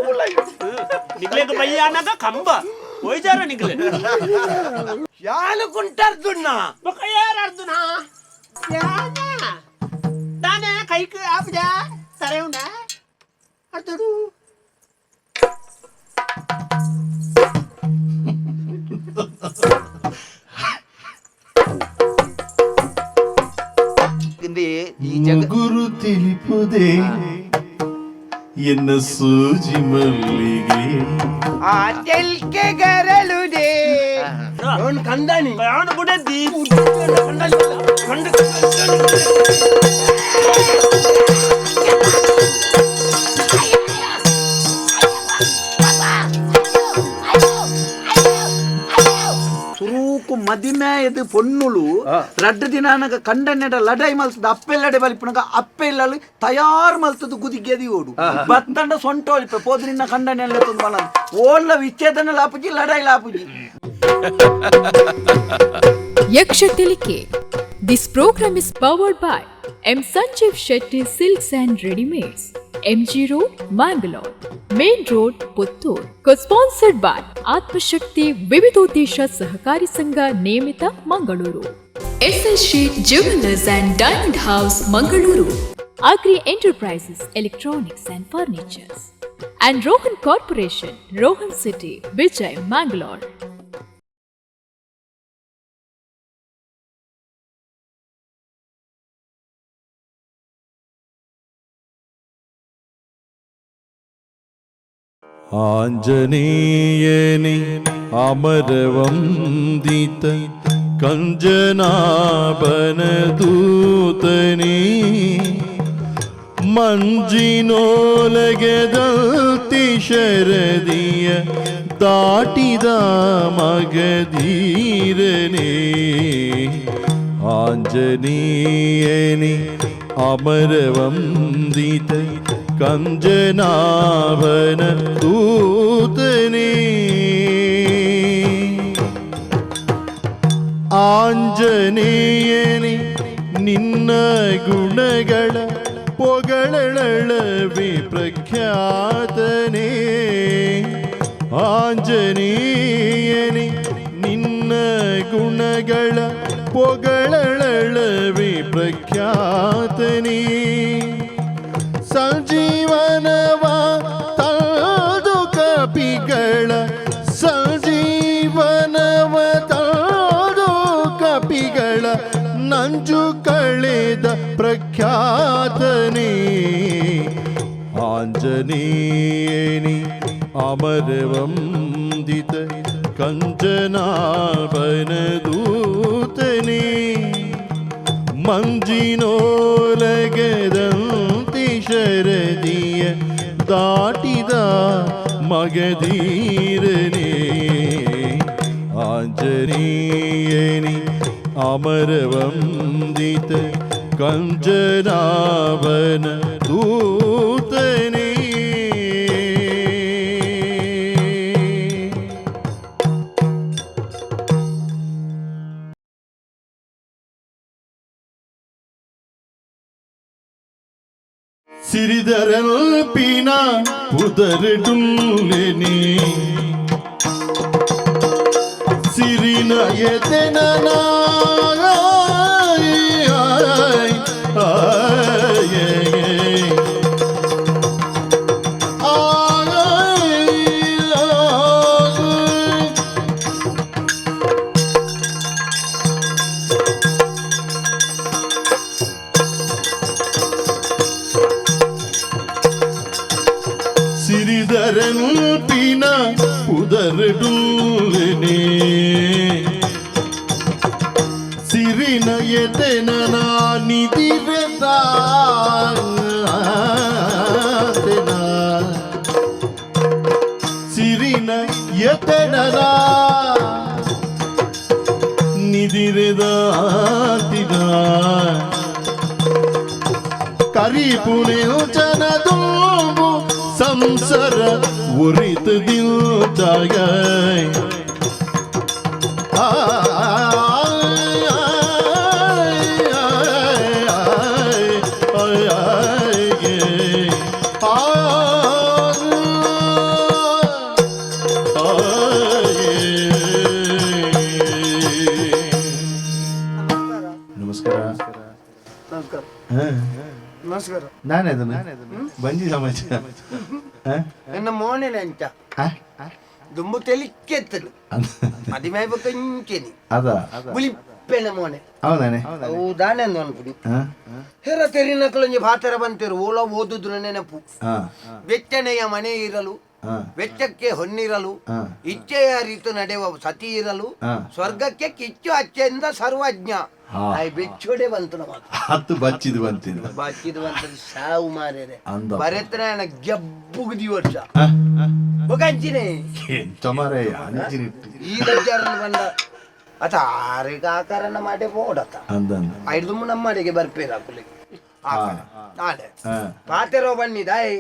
निकले तो भैया आना का खंबा वही जा रहा निकले यार कुंटर दुन्ना यार अर्जुना याना ताने कहीं के आप जा सरे उन्ना अर्जुनु ಗುರು ತಿಳಿಪುದೇ ಎನ್ನ ಸೂಜಿ ಮಲ್ಲಿಗೆ ಆ ತೆಲ್ಕೆ ಗರಳುದೆ ಅವನು ಕಂದಾನಿ ಅವನು ಬುಡೆ ದೀಪ್ ಸುರೂಕು ಮದಿಮೆಯದು ಪೊನ್ನುಳು ರಡ್ಡು ದಿನಾನಗ ಕಂಡನೆಡ ಲಡೈ ಮಲ್ತದ ಅಪ್ಪೆಲ್ಲಡೆ ಬಲಿಪುನಗ ಅಪ್ಪೆಲ್ಲಲ್ಲಿ ತಯಾರು ಮಲ್ತದ ಗುದಿಗೆದಿ ಓಡು ಬತ್ತಂಡ ಸೊಂಟೋಳಿಪ ಪೋದ್ರಿನ ಕಂಡನೆಲ್ಲ ತಂದು ಮಲ ಓಲ್ಲ ವಿಚ್ಛೇದನ ಲಾಪುಜಿ ಲಡೈ ಲಾಪುಜಿ ಯಕ್ಷತಿಲಿಕೆ. This program is powered by M. Sanjeev Shetty Silks and Readymades, MG Road, Mangalore, Main Road, Puttur. Co-sponsored by Atmashakti Vividodesha Sahakari Sangha Niyamita, Mangaluru. SS Sheet Jewelers and Diamond House, Mangaluru. Agri Enterprises, Electronics and Furnitures. And Rohan Corporation, Rohan City, Vijay, Mangalore. ಆಂಜನೇಯನೇ ಅಮರವಂದಿತ ಕಂಜನಾಭನ ದೂತನೇ ಮಂಜಿನೋಲಗೆದಲ್ತಿ ಶರದಿಯ ದಾಟಿದ ಮಗಧೀರನೇ ಆಂಜನೇಯನೇ ಅಮರವಂದಿತ ಕಂಜನಾಭನ ದೂತನೇ ಆಂಜನೇಯನೇ ನಿನ್ನ ಗುಣಗಳ ಪೊಗಳಳವಿ ಪ್ರಖ್ಯಾತನೇ ಆಂಜನೇಯನೇ ನಿನ್ನ ಗುಣಗಳ ಪೊಗಳಳವಿ ಪ್ರಖ್ಯಾತನೇ ಸಂಜೀವನವ ತಂದು ಕಪಿಗಳ ಸಂಜೀವನವ ತಂದು ಕಪಿಗಳ ನಂಜು ಕಳೆದ ಪ್ರಖ್ಯಾತನೇ ಆಂಜನೇಯನೇ ಅಮರವಂದಿತ ಕಂಜನಾಭನ ದೂತನೇ ಮಂಜಿನೋಲಗೆದಂತಿ ಶರದಿಯ ದಾಟಿದ ಮಗಧೀರನೇ ಆಂಜನೇಯನೇ ಅಮರವಂದಿತ ಕಂಜನಾಭನ ದೂತನೇ ಸಿರಿದರಲ್ಪಿನ ಉದರಡುಲ್ಲೆನೆ ಸಿರಿನ ಎದೆನನ ಸಿರಿದರಲ್ಪಿನ ಉದರಡುಲ್ಲೆನೆ ಸಿರಿನ ಎದೆನನ ನಿದಿರೆದ ಸಿರಿನ ಎದೆನನ ನಿದಿರೆದ ಕರಿ ಪುಣೆ ಜನದು ಸಂಸಾರ ಉರಿತದಿಲ್ದಾಗ ನಮಸ್ಕಾರ. ನಮಸ್ಕಾರ. ನಾನೇ ಅದನ್ನ ಬಂಜಿ ಸಮಾಚಾರ ನನ್ನ ಮೋನೇನೆ ಅಂಚ ದುಂಬು ತೆಲಿಕ್ಕೆತ್ತಲು ಮದಿಮೆ ಬಕ್ಕಂಚೇನಿ ಅದ ಬುಲಿಪ್ಪೆನ ಮೋನೆ ಹೌದಾನೆ ಹೌದಾನೆ ಅಂದು ಅನ್ಪುಡಿ ಹೆರ ತೆರಿನಕಲೊಂಜಿ ಭಾತರ ಬಂತಿರು ಓಲ ಓದುದ್ರ ನೆನಪು ಬೆಚ್ಚನೆಯ ಮನೆ ಇರಲು ವೆಚ್ಚಕ್ಕೆ ಹೊನ್ನಿರಲು ಇಚ್ಛೆಯ ರೀತು ನಡೆಯುವ ಸತಿ ಇರಲು ಸ್ವರ್ಗಕ್ಕೆ ಕಿಚ್ಚು ಅಚ್ಚೆಂದ ಸರ್ವಜ್ಞ ಬೆಚ್ಚೋಡೆ ಬಂತು ನಮ್ಮ ಹತ್ತು ಬಚ್ಚಿದು ಬಂತಿದ್ದು ಬಾಚಿದು ಬಂತ ಸಾವು ಮಾರೇರೆ ಬರೆತನ ಗೆಬ್ಬುಗುದಿ ವರ್ಷ ಬೊಗಂಚಿನೆ ಎಂತ ಮಾರಾಯ ಈ ರಜ್ಜಾರನ ಬಂದ ಅತ ಆರಿಗ ಆಕಾರನ ಮಾಡಿ ಬೋಡತ ಅಂದಂದ ಐದು ನಮ್ಮಡಿಗೆ ಬರ್ಪೇರ ಕುಲಿಗೆ ಪಾತೆರೋ ಬಣ್ಣಿದಾಯ್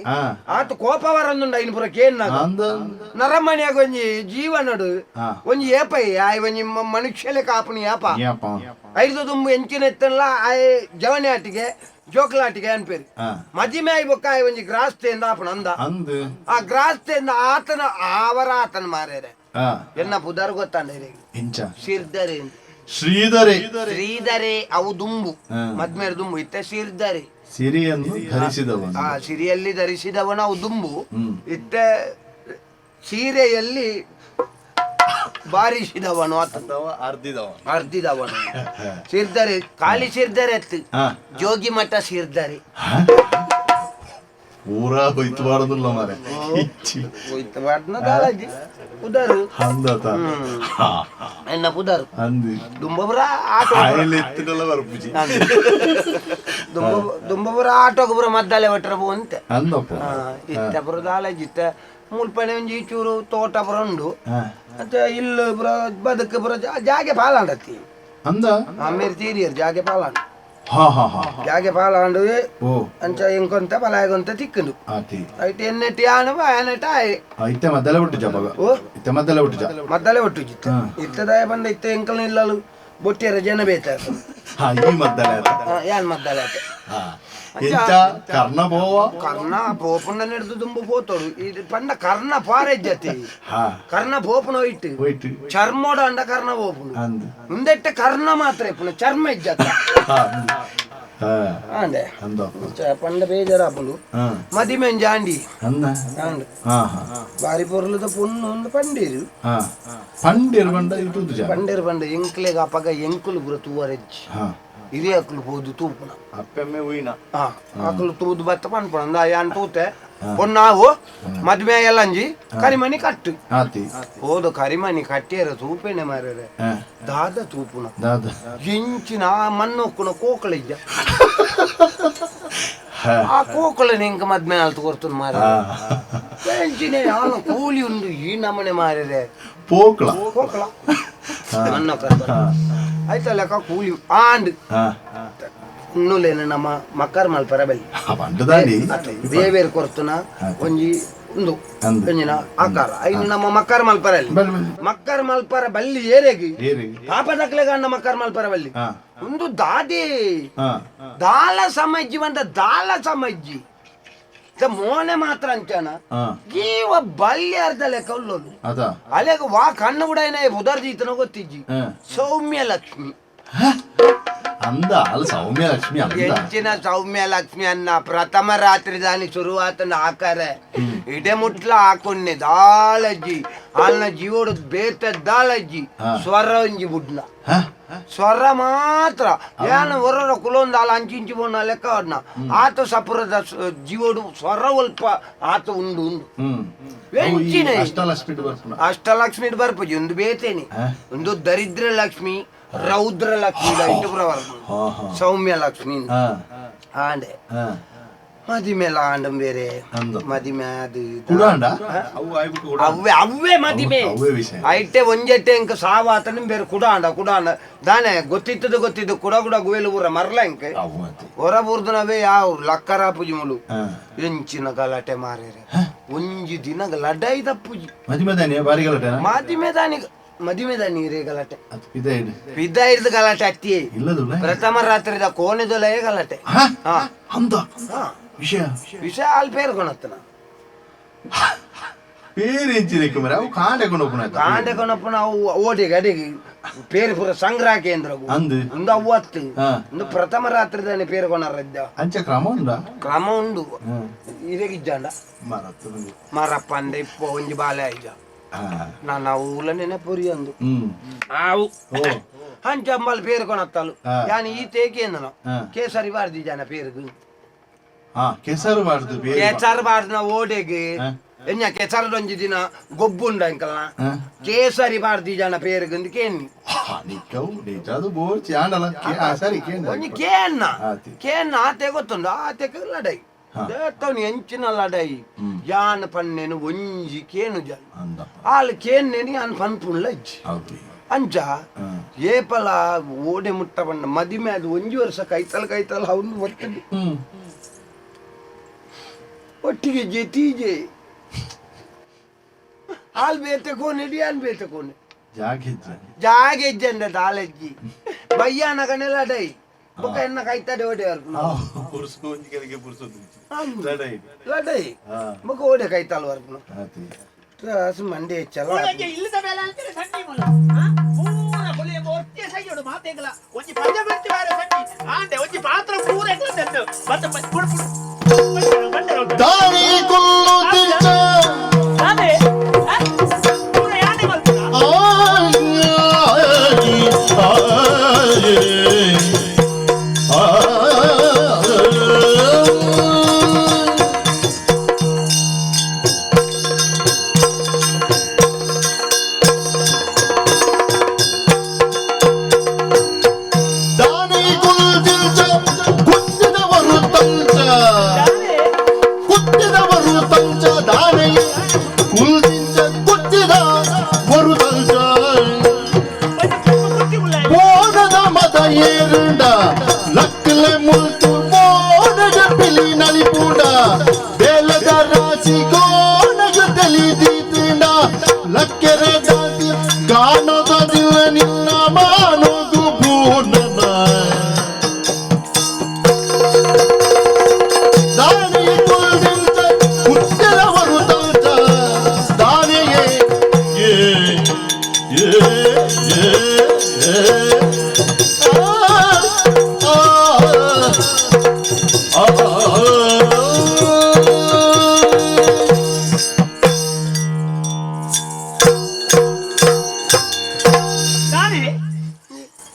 ಆತ ಕೋಪವರೊಂದುಂಡ ಐನು ಪುರಕ್ಕೆ ಏನ್ ನರಮಣಿಯಾಗ ಒಂಜಿ ಜೀವನಡು ಒಂಜಿ ಏಪೈ ಆಯ್ ಒಂಜಿ ಮನುಷ್ಯಲೆ ಕಾಪುನಿ ಯಾಪ ಐದು ತುಂಬು ಎಂಚಿನ ಎತ್ತಲ್ಲ ಆಯ್ ಜವನಿ ಆಟಿಗೆ ಜೋಕ್ಲಾಟಿಗೆ ಅನ್ಪೇರಿ ಮದಿಮೆ ಆಯ್ ಬೊಕ್ಕ ಆಯ್ ಒಂಜಿ ಗ್ರಾಸ್ತೆಯಿಂದ ಆಪಣ ಅಂದ ಆ ಗ್ರಾಸ್ತೆಯಿಂದ ಆತನ ಆತನ ಮಾರೇರೆ ಎನ್ನ ಪುದರ್ ಗೊತ್ತಾಂಡ ಸಿರ್ದರೆ ಶ್ರೀಧರೆ ಅವು ದುಂಬು ಮದ್ಮೇರ್ ದುಂಬು ಇತ್ತ ಸಿರ್ಧರೆ ಸಿರಿಯನ್ನು ಧರಿಸಿದವನು ಆ ಸಿರಿಯಲ್ಲಿ ಧರಿಸಿದವನು ಅವು ದುಂಬು ಇತ್ತ ಸೀರೆಯಲ್ಲಿ ಬಾರಿಸಿದವನು ಅರ್ಧಿದವನು ಸಿರ್ಧರೆ ಖಾಲಿ ಸಿರ್ಧರೆ ಎತ್ತು ಜೋಗಿ ಮಠ ಸಿರ್ಧರೆ ಪೂರಾ ಹೋಯ್ತು ಬಾರದಿಲ್ಲ ಮಾರೆ ಹೋಯ್ತು ಬಾಡ್ನ ದಾಳಾಜಿ ಪುದರ್ ಅಂದತ ಎನ್ನ ಪುದರ್ ಅಂದಿ ದುಂಬಪುರ ಆಟೋ ಎತ್ತಿನಲ್ಲ ಬರ್ಪುಜಿ ದುಂಬಪುರ ಆಟೋಗ ಪುರ ಮದ್ದಾಲೆ ಒಟ್ಟರ ಅಂತೆ ಅಂದಪ್ಪ ಇತ್ತ ಪುರ ದಾಳಾಜಿ ಇತ್ತ ಮುಲ್ಪನೆ ಒಂಜಿ ಚೂರು ತೋಟ ಪುರ ಉಂಡು ಮತ್ತೆ ಇಲ್ಲು ಪುರ ಬದುಕು ಪುರ ಜಾಗೆ ಪಾಲಾಂಡತಿ ಅಂದ ಆಮೇಲೆ ತೀರಿಯರು ಜಾಗೆ ಪಾಲಾಂಡ ಜಾಗೆ ಪಾಲಾಂಡು ಅಂಚ ಇಂಕೊಂತ ಪಲಾಯಗೊಂತ ತಿಕ್ಕಂಡು ಐತೆ ಎನ್ನೆಟ್ಟಿ ಆನು ಆನೆಟ ಇತ್ತೆ ಮದ್ದಲೆ ಬಿಟ್ಟು ಜಬಗ ಇತ್ತೆ ಮದ್ದಲೆ ಬಿಟ್ಟು ಜ ಮದ್ದಲೆ ಒಟ್ಟು ಜಿತ್ತ ಇತ್ತದಾಯ ಬಂದ ಇತ್ತ ಎಂಕಲ್ ನಿಲ್ಲಲು ಬೊಟ್ಟಿಯರ ಜನ ಬೇತ ಈ ಮದ್ದಲೆ ಯಾನ್ ಮದ್ದಲೆ ಆತ ಎಂತ ಕರ್ಣ ಪೋವ ಕರ್ಣ ಪೋಪುಂಡ ನಡೆದು ದುಂಬು ಪೋತೋಡು ಇದು ಪಂಡ ಕರ್ಣ ಪಾರೆಜ್ಜತಿ ಕರ್ಣ ಪೋಪುನ ಹೋಯ್ತು ಚರ್ಮೋಡ ಅಂಡ ಕರ್ಣ ಪೋಪುನು ಮುಂದೆಟ್ಟ ಕರ್ಣ ಮಾತ್ರ ಪುನ ಚರ್ಮ ಇಜ್ಜತ್ತ ಅಂದೆ ಪಂಡ ಬೇಜಾರಾಪುಲು ಮದಿಮೆ ಜಾಂಡಿ ಬಾರಿ ಪೊರ್ಲದ ಪುಣ್ಣು ಒಂದು ಪಂಡೀರು ಪಂಡೀರು ಬಂಡ ಎಂಕ್ಲೆಗ ಅಪಗ ಎಂಕುಲು ಬುರ ತೂವರೆಜ್ಜಿ ಹಿರಿಯ ಅಕ್ಕಲು ಹೋದು ತೂಪುನ ಅಪ್ಪೆಮ್ಮೆ ಉಯ್ನ ಅಕ್ಕಲು ತೂದು ಬತ್ತ ಪನ್ಪುಣ ಅಂದ ಯಾನ್ ತೂತೆ ನಾವು ಮದ್ವೆ ಎಲ್ಲಂಜಿ ಕರಿಮನಿ ಕಟ್ಟು ಹೋದು ಕರಿಮನಿ ಕಟ್ಟಿಯರ ತೂಪೇನೆ ಮಾರ್ರೆ ದಾದ ತೂಪುನ ಎಂಚಿನ ಮಣ್ಣೊಕ್ಕುನ ಕೋಕಳ ಇದ್ದ ಆ ಕೋಕಳ ನಿಂಕ ಮದ್ಮೆ ಆಲ್ತು ಕೊಡ್ತು ಮಾರ ಎಂಚಿನ ಯಾನು ಕೂಲಿ ಉಂಡು ಈ ನಮನೆ ಮಾರ್ರೆ ಕೋಕಳ ಮಣ್ಣೊ ಆಯ್ತ ಲೆಕ್ಕ ಕೂಲಿ ಆಂಡ್ ಇನ್ನುಲೇನ ನಮ್ಮ ಮಕ್ಕರ್ ಮಲ್ಪರ ಬಲ್ಲಿ ಬೇವೇರು ಕೊರ್ತನ ಒಂಜಿ ಒಂದು ಒಂಜಿನ ಆಕಾರ ಐನು ನಮ್ಮ ಮಕ್ಕರ್ ಮಲ್ಪರ ಬಲ್ಲಿ ಏರೆಗಿ ಪಾಪ ದಕ್ಲೆಗ ಅಣ್ಣ ಮಕ್ಕರ್ ಮಲ್ಪರ ಬಲ್ಲಿ ಒಂದು ದಾದಿ ದಾಲ ಸಮಜ್ಜಿ ಬಂದ ದಾಲ ಸಮಜ್ಜಿ ಮೋನೆ ಮಾತ್ರ ಅಂಚನ ಜೀವ ಬಲ್ಯಾರ್ದ ಲೆಕ್ಕ ಉಳ್ಳೋದು ಅಲೆಗ ವಾ ಕಣ್ಣು ಕೂಡ ಏನ ಬುಧರ್ಜೀತನ ಗೊತ್ತಿಜ್ಜಿ ಸೌಮ್ಯ ಲಕ್ಷ್ಮಿ ಅಂದ ಅಲ್ಲ ಸೌಮ್ಯ ಲಕ್ಷ್ಮಿ ಹೆಚ್ಚಿನ ಸೌಮ್ಯ ಲಕ್ಷ್ಮಿ ಅನ್ನ ಪ್ರಥಮ ರಾತ್ರಿ ದಾನಿ ಶುರುವಾತನ ಆಕಾರ ಇಡೆ ಮುಟ್ಲ ಹಾಕೊಂಡೆ ದಾಳಜ್ಜಿ ಅನ್ನ ಜೀವೋಡು ಬೇತ ದಾಳಜ್ಜಿ ಸ್ವರ ಒಂಜಿ ಬುಡ್ನ ಸ್ವರ ಮಾತ್ರ ಏನ ಹೊರ ಕುಲೊಂದು ಅಲ್ಲ ಅಂಚಿಂಚಿ ಬೋನ ಲೆಕ್ಕ ಅಡ್ನ ಆತ ಸಪುರದ ಜೀವೋಡು ಸ್ವರ ಅಲ್ಪ ಆತ ಉಂಡು ವೆಂಚಿನ ಅಷ್ಟಲಕ್ಷ್ಮಿ ಬರ್ಪಜಿ ಒಂದು ಬೇತೇನೆ ಒಂದು ದರಿದ್ರ ಲಕ್ಷ್ಮಿ ರೌದ್ರ ಲಕ್ಷ್ಮಿ ಸೌಮ್ಯ ಲಕ್ಷ್ಮಿ ಆಂಡೆ ಮದಿಮೆಲ ಆಂಡಂ ಬೇರೆ ಮದಿಮೆ ಅದು ಅವೇ ಮದಿಮೆ ಐಟೆ ಒಂಜೆಟ್ಟೆ ಇಂಕ ಸಾವಾತನ ಬೇರೆ ಕುಡಾಂಡ ದಾನೆ ಗೊತ್ತಿದ್ದು ಕುಡ ಗುವೆಲು ಊರ ಮರ್ಲ ಇಂಕ ಹೊರ ಬೂರ್ದನವೇ ಯಾವ ಲಕ್ಕರ ಪುಜಿಮುಲು ಎಂಚಿನ ಗಲಾಟೆ ಮಾರೇರೆ ಒಂಜಿ ದಿನ ಲಡಾಯಿ ತಪ್ಪುಜಿ ಮದಿಮೆದಾನಿ ಬಾರಿ ಗಲಾಟೆನಾ ಮದಿಮೆದಾನಿ ರೇ ಗಲಾಟೆ ಅದು ಪಿದ ಇಡು ಪಿದ್ದ ಹಿಡ್ದು ಗಲಾಟೆ ಅತ್ತಿಯೇ ಇಲ್ಲದು ಪ್ರಥಮ ರಾತ್ರಿದ ಕೋಣೆದೊಲೇ ಗಲಾಟೆ ಅಂದ ವಿಷಯ ವಿಷಯ ಅಲ್ಲಿ ಪೇರ್ಕೊಣತ್ತನ ಬೇರೆ ಎಂಚಿನ ಮರ ಅವು ಕಾಂಡೆ ಕೊನಪ್ಪನ ಕಾಂಡೆ ಕೊನಪ್ಪನ ಅವು ಓಡಿಗೆ ಅಡಿಗೆ ಪೇರು ಪೂರ ಸಂಗ್ರಹ ಕೇಂದ್ರ ಅಂದು ಒಂದು ಅವತ್ತು ಒಂದು ಪ್ರಥಮ ರಾತ್ರಿದಾನೆ ಪೇರ್ಕೊಣರದ್ದ ಅಂಚ ಕ್ರಮ ಉಂಡ ಕ್ರಮ ಉಂಡು ಇರಗಿಜ್ಜಾಂಡ ಮರಪ್ಪ ಅಂದೆ ಇಪ್ಪ ಒಂಜಿ ಬಾಲೆ ಆಯ್ಜ ನಾನು ಊಲ ನೆನಪುರಿ ಅಂದು ಆವು ಹಂಚಂಬಲ್ ಪೇರ್ಕೊಣತ್ತಲು ಯಾನ್ ಈ ತೇಕೇಂದನು ಕೇಸರಿ ಬಾರ್ದಿ ಜನ ಪೇರುಗು ಕೆಸರು ಬಾರ್ದು ಕೇಸರ್ ಬಾರ್ದು ಓಡೆಗೆ ಎನ್ನ ಕೆಸರದೊಂಜಿ ದಿನ ಗೊಬ್ಬುಂಡ ಅಂಕಲ್ನ ಕೇಸರಿ ಬಾರ್ದಿ ಜನ ಪೇರುಗಂದು ಕೇನಿ ಒಂಜಿ ಕೇನ್ನ ಆತೆ ಗೊತ್ತುಂಡು ಆತೆಗೆ ಲಡೈ ದೇವತವನು ಎಂಚಿನ ಲಡೈ ಯಾನ್ ಪನ್ನೆನು ಒಂಜಿ ಕೇನು ಜನ ಆಲ್ ಕೇನ್ನೆನಿ ಯಾನ್ ಪನ್ಪುಣ್ಲ ಇಜ್ಜಿ ಅಂಚ ಏಪಲ ಓಡೆ ಮುಟ್ಟ ಬಂಡ ಮದಿಮೆ ಅದು ಒಂಜಿ ವರ್ಷ ಕೈತಲ್ ಅವನು ಬರ್ತದೆ ಒಟ್ಟಿಗೆ ಜೆತೀಜೆ ಹಾಲ್ ಬೇತೆ ಕೋನೆಡಿ ಯಾನ್ ಬೇತೆ ಕೋನೆ ಜಾಗೆಜ್ಜಂಡ ದಾಲೆಜ್ಜಿ ಬಯ್ಯಾನ ಕಣೆ ಲಡೈ ಬೊಕ ಎನ್ನ ಕೈತಡೆ ಓಡೆ ಲಡೈ ಬೊಕ ಓಡೆ ಕೈತಲ್ ವರ್ಪನು ತ್ರಾಸು ಮಂಡೆ ಹೆಚ್ಚಲ್ಲ ಇಲ್ಲದ ಬೇಲೆ ಅಂತಾರೆ ಸಣ್ಣಿ ಮುಲ್ಲ ಪೂರ ಕೊಲಿಯ ಒರ್ತಿಯ ಸೈಯೋಡು ಮಾತೇಗಲ ಒಂಜಿ ಪಂಜ ಬರ್ತಿ ಬಾರೆ ಸಣ್ಣಿ ಆಂಡೆ ಒಂಜಿ ಪಾತ್ರ ಪೂರ ಎಕ್ಲಂದು ಮತ್ತೆ ಪುಡು ದಾರಿ ಕುಲ್ಲು ತಿರ್ಚ ಅದೇ ಪೂರ ಯಾನೆ ಮಲ್ತ